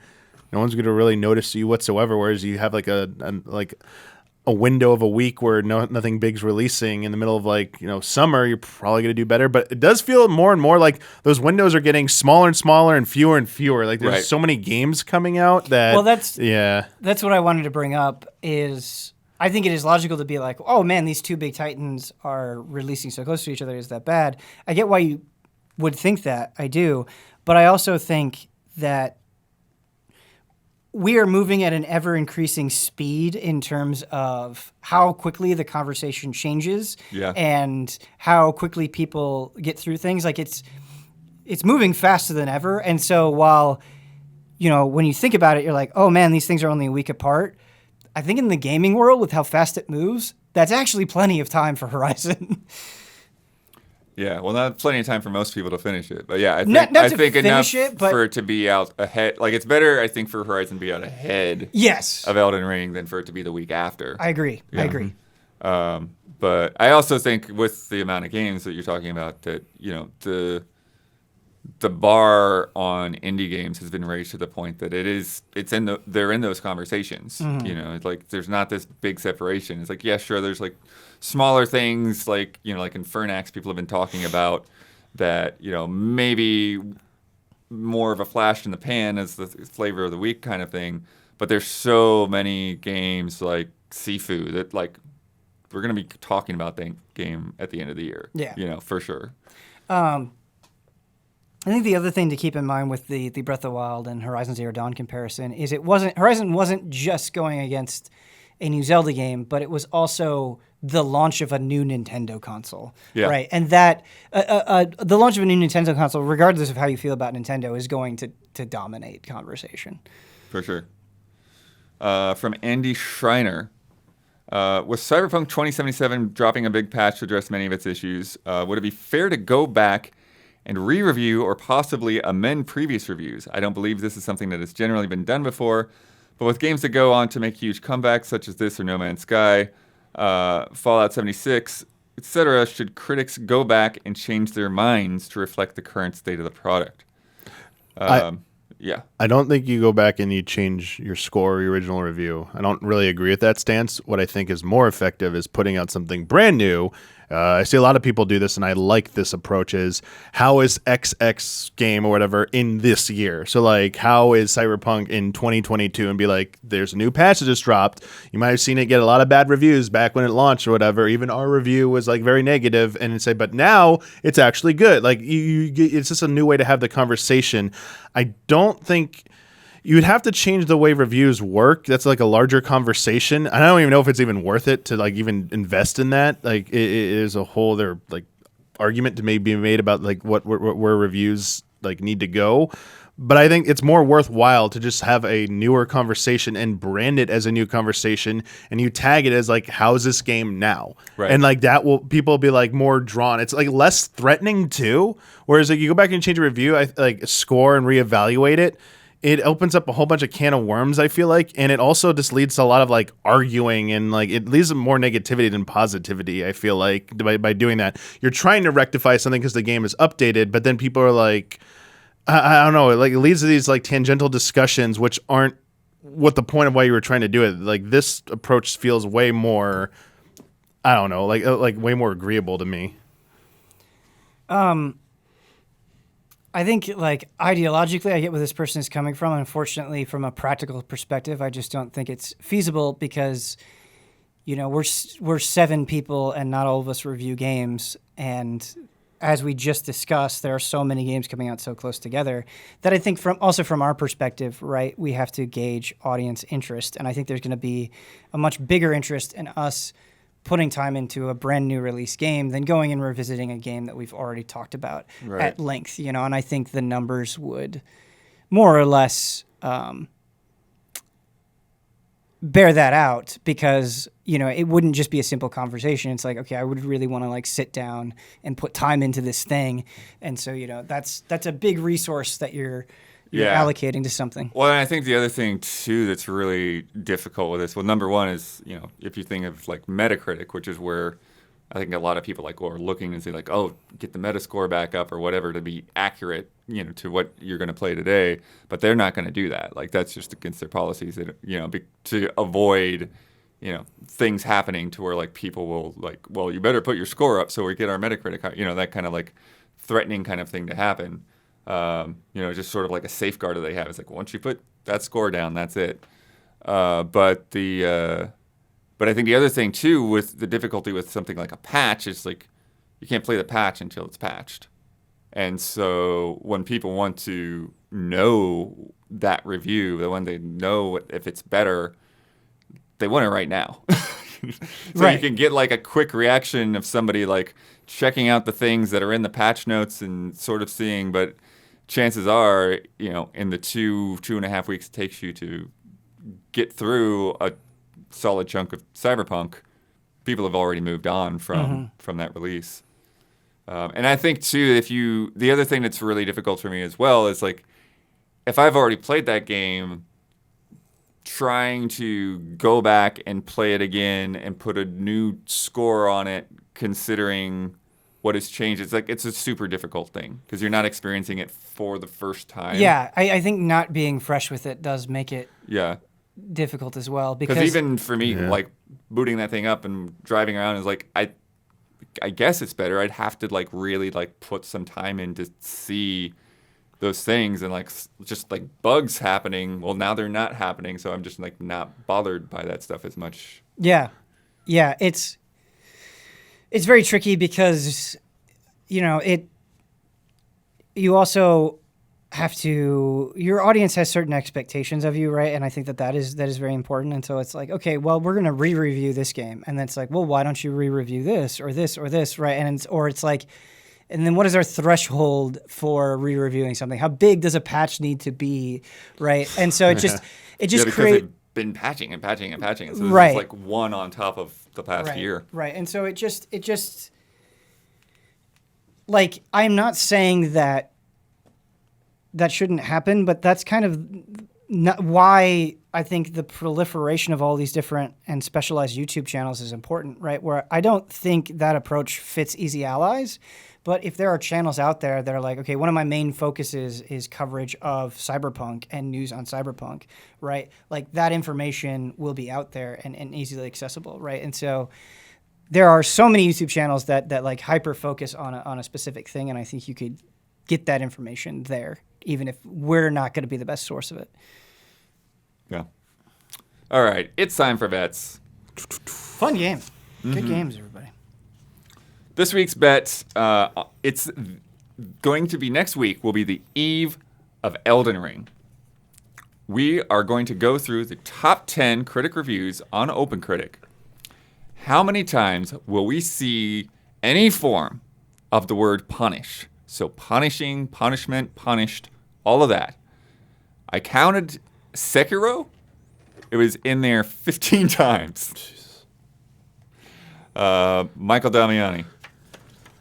Speaker 3: No one's going to really notice you whatsoever. Whereas you have like a window of a week where nothing big's releasing in the middle of like summer, you're probably going to do better. But it does feel more and more like those windows are getting smaller and smaller and fewer. Like there's so many games coming out that
Speaker 4: that's what I wanted to bring up. Is I think it is logical to be like, oh man, these two big titans are releasing so close to each other. Is that bad? I get why you would think that. I do, but I also think that we are moving at an ever-increasing speed in terms of how quickly the conversation changes and how quickly people get through things. Like it's moving faster than ever. And so while, when you think about it, you're like, oh man, these things are only a week apart. I think in the gaming world, with how fast it moves, that's actually plenty of time for Horizon.
Speaker 2: Yeah, well, not plenty of time for most people to finish it, but yeah, I think enough for it to be out ahead. Like it's better, I think, for Horizon to be out ahead of Elden Ring than for it to be the week after.
Speaker 4: I agree.
Speaker 2: But I also think with the amount of games that you're talking about, that the bar on indie games has been raised to the point that they're in those conversations. It's like there's not this big separation. It's like, yeah, sure, there's like smaller things like like Infernax people have been talking about that maybe more of a flash in the pan as the flavor of the week kind of thing. But there's so many games like Sifu that like we're gonna be talking about the game at the end of the year.
Speaker 4: Yeah,
Speaker 2: for sure.
Speaker 4: I think the other thing to keep in mind with the Breath of the Wild and Horizon Zero Dawn comparison is Horizon wasn't just going against a new Zelda game, but it was also the launch of a new Nintendo console, right? And that the launch of a new Nintendo console, regardless of how you feel about Nintendo, is going to dominate conversation.
Speaker 2: For sure. From Andy Schreiner. With Cyberpunk 2077 dropping a big patch to address many of its issues, would it be fair to go back and re-review or possibly amend previous reviews? I don't believe this is something that has generally been done before, but with games that go on to make huge comebacks such as this or No Man's Sky, Fallout 76, etc., should critics go back and change their minds to reflect the current state of the product?
Speaker 3: I don't think you go back and you change your score or your original review. I don't really agree with that stance. What I think is more effective is putting out something brand new I see a lot of people do this, and I like this approach. Is how is XX game or whatever in this year? So like, how is Cyberpunk in 2022? And be like, there's a new patch that just dropped. You might have seen it get a lot of bad reviews back when it launched or whatever. Even our review was like very negative, and say, but now it's actually good. Like it's just a new way to have the conversation. I don't think. You would have to change the way reviews work. That's like a larger conversation. I don't even know if it's even worth it to like even invest in that. Like it is a whole other like argument to maybe be made about like where reviews like need to go. But I think it's more worthwhile to just have a newer conversation and brand it as a new conversation, and you tag it as like, how's this game now?
Speaker 2: Right.
Speaker 3: And like that will people will be like more drawn. It's like less threatening too. Whereas like you go back and change a review, like score and reevaluate it. It opens up a whole bunch of can of worms, I feel like, and it also just leads to a lot of like arguing, and like it leads to more negativity than positivity, I feel like, by doing that. You're trying to rectify something because the game is updated, but then people are like, I don't know, it leads to these like tangential discussions which aren't what the point of why you were trying to do it. Like this approach feels way more, I don't know, like way more agreeable to me.
Speaker 4: I think, like, ideologically, I get where this person is coming from. Unfortunately, from a practical perspective, I just don't think it's feasible because, you know, we're 7 people and not all of us review games. And as we just discussed, there are so many games coming out so close together that I think from our perspective, right, we have to gauge audience interest. And I think there's going to be a much bigger interest in us putting time into a brand new release game than going and revisiting a game that we've already talked about at length, you know, and I think the numbers would more or less bear that out because, you know, it wouldn't just be a simple conversation. It's like, okay, I would really want to like sit down and put time into this thing. And so, you know, that's a big resource that you're allocating to something.
Speaker 2: Well, and I think the other thing, too, that's really difficult with this, well, number one is, you know, if you think of, like, Metacritic, which is where I think a lot of people, like, are looking and say, like, oh, get the Metascore back up or whatever to be accurate, you know, to what you're going to play today. But they're not going to do that. Like, that's just against their policies, that, you know, to avoid, you know, things happening to where, like, people will, like, well, you better put your score up so we get our Metacritic, you know, that kind of, like, threatening kind of thing to happen. You know, just sort of like a safeguard that they have. It's like, once you put that score down, that's it. But I think the other thing too, with the difficulty with something like a patch, is like you can't play the patch until it's patched. And so when people want to know that review, when they know if it's better, they want it right now. So you can get like a quick reaction of somebody like checking out the things that are in the patch notes and sort of seeing, but chances are, you know, in the 2.5 weeks it takes you to get through a solid chunk of Cyberpunk, people have already moved on from that release. And I think too, the other thing that's really difficult for me as well is like, if I've already played that game, trying to go back and play it again and put a new score on it, considering what has changed, it's a super difficult thing because you're not experiencing it for the first time.
Speaker 4: Yeah, I think not being fresh with it does make it difficult as well. Because
Speaker 2: even for me, like booting that thing up and driving around is like, I guess it's better. I'd have to like really like put some time in to see those things and like just like bugs happening. Well, now they're not happening, so I'm just like not bothered by that stuff as much.
Speaker 4: Yeah, it's very tricky because, you know, you also have to, your audience has certain expectations of you, right? And I think that is very important. And so it's like, okay, well, we're going to re-review this game. And then it's like, well, why don't you re-review this or this or this, right? And it's like, and then what is our threshold for re-reviewing something? How big does a patch need to be, right? And so it just
Speaker 2: because they've been patching and patching and patching. And so this is like one on top of the past year. Right.
Speaker 4: And so it just like, I'm not saying that shouldn't happen, but that's kind of not why I think the proliferation of all these different and specialized YouTube channels is important, right? Where I don't think that approach fits Easy Allies, but if there are channels out there that are like, okay, one of my main focuses is coverage of Cyberpunk and news on Cyberpunk, right? Like that information will be out there and easily accessible, right? And so there are so many YouTube channels that like hyper focus on a specific thing, and I think you could get that information there, even if we're not going to be the best source of it.
Speaker 2: Yeah. All right, it's time for bets.
Speaker 4: Fun game. Good games, everybody.
Speaker 2: This week's bet, it's going to be next week, will be the eve of Elden Ring. We are going to go through the top 10 critic reviews on OpenCritic. How many times will we see any form of the word punish? So punishing, punishment, punished, all of that. I counted Sekiro. It was in there 15 times. Michael Damiani.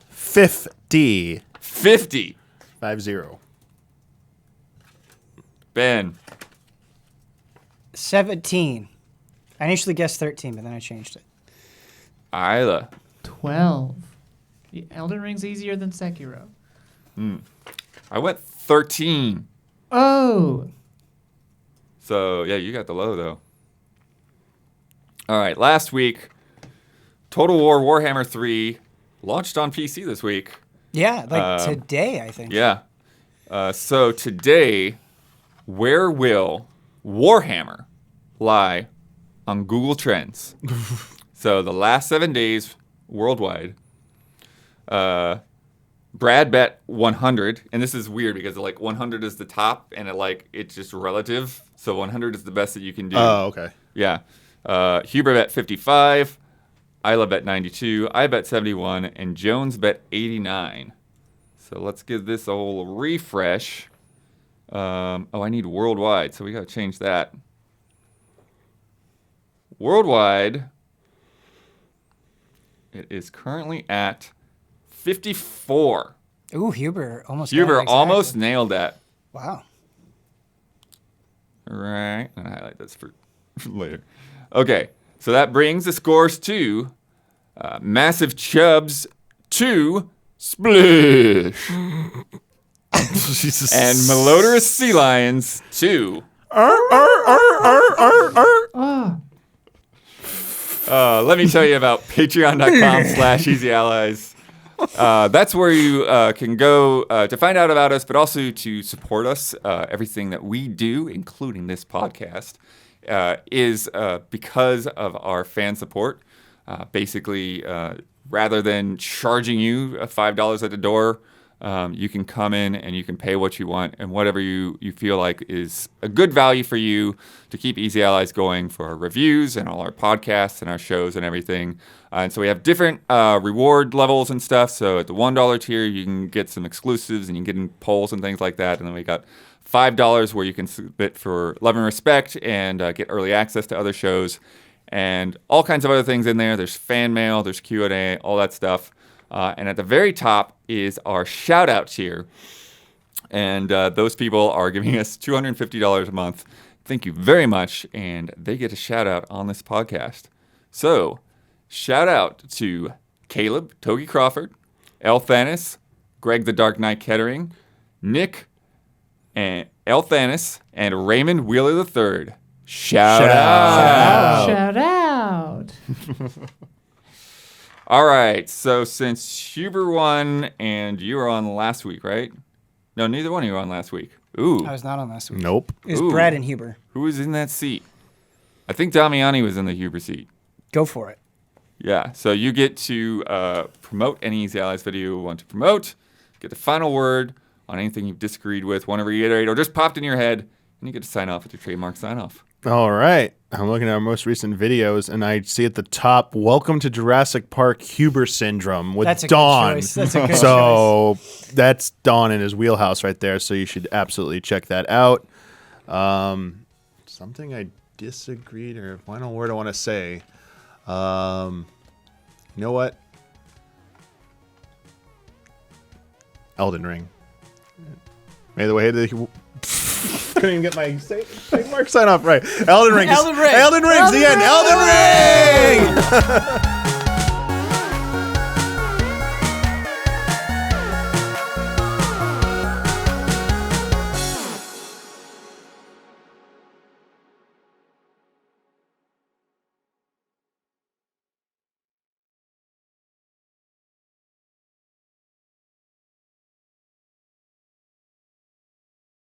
Speaker 3: 50.
Speaker 2: 50.
Speaker 3: 5-0.
Speaker 2: Ben.
Speaker 4: 17. I initially guessed 13, but then I changed it.
Speaker 2: Isla.
Speaker 5: 12. The Elden Ring's easier than Sekiro.
Speaker 2: I went 13.
Speaker 5: Oh.
Speaker 2: So, yeah, you got the low, though. All right, last week, Total War Warhammer 3 launched on PC this week.
Speaker 4: Yeah, like today, I think.
Speaker 2: Yeah. So today, where will Warhammer lie on Google Trends? So the last 7 days worldwide, Brad bet 100, and this is weird because like 100 is the top, and it's just relative. So 100 is the best that you can do.
Speaker 3: Oh, okay.
Speaker 2: Yeah. Huber bet 55. Isla bet 92. I bet 71, and Jones bet 89. So let's give this a whole refresh. I need worldwide, so we got to change that. Worldwide, it is currently at 54.
Speaker 4: Ooh, Huber almost
Speaker 2: Huber
Speaker 4: got it exactly.
Speaker 2: almost nailed that.
Speaker 4: Wow.
Speaker 2: All right. I'm going to highlight this for later. Okay, so that brings the scores to Massive Chubs 2, Splish.
Speaker 3: Jesus.
Speaker 2: And Malodorous Sea Lions 2. Let me tell you about patreon.com/easyallies. That's where you can go to find out about us, but also to support us. Everything that we do, including this podcast, is because of our fan support. Basically, rather than charging you $5 at the door, you can come in and you can pay what you want and whatever you feel like is a good value for you to keep Easy Allies going for our reviews and all our podcasts and our shows and everything. And so we have different reward levels and stuff. So at the $1 tier, you can get some exclusives and you can get in polls and things like that. And then we got $5 where you can submit for love and respect and get early access to other shows and all kinds of other things in there. There's fan mail, there's Q&A, all that stuff. And at the very top is our shout-out tier. And those people are giving us $250 a month. Thank you very much. And they get a shout-out on this podcast. So, shout-out to Caleb, Togi Crawford, El Thanis, Greg the Dark Knight Kettering, Nick, and El Thanis, and Raymond Wheeler III. Shout out.
Speaker 5: Shout out.
Speaker 2: All right, so since Huber won and you were on last week, right? No, neither one of you were on last week. Ooh.
Speaker 4: I was not on last week.
Speaker 3: Nope.
Speaker 4: It was
Speaker 2: Ooh.
Speaker 4: Brad and Huber.
Speaker 2: Who was in that seat? I think Damiani was in the Huber seat.
Speaker 4: Go for it.
Speaker 2: Yeah, so you get to promote any Easy Allies video you want to promote, get the final word on anything you've disagreed with, want to reiterate, or just popped in your head, and you get to sign off with your trademark sign-off.
Speaker 3: All right. I'm looking at our most recent videos, and I see at the top, Welcome to Jurassic Park Huber Syndrome with
Speaker 4: That's a
Speaker 3: Dawn.
Speaker 4: good choice. That's a good choice.
Speaker 3: So that's Dawn in his wheelhouse right there, so you should absolutely check that out. Something I disagreed, or final word I want to say. You know what? Elden Ring. May the way to the... Couldn't even get my trademark sign off right. Elden Ring.
Speaker 4: Elden Ring.
Speaker 3: Elden Ring's the end. Elden Ring!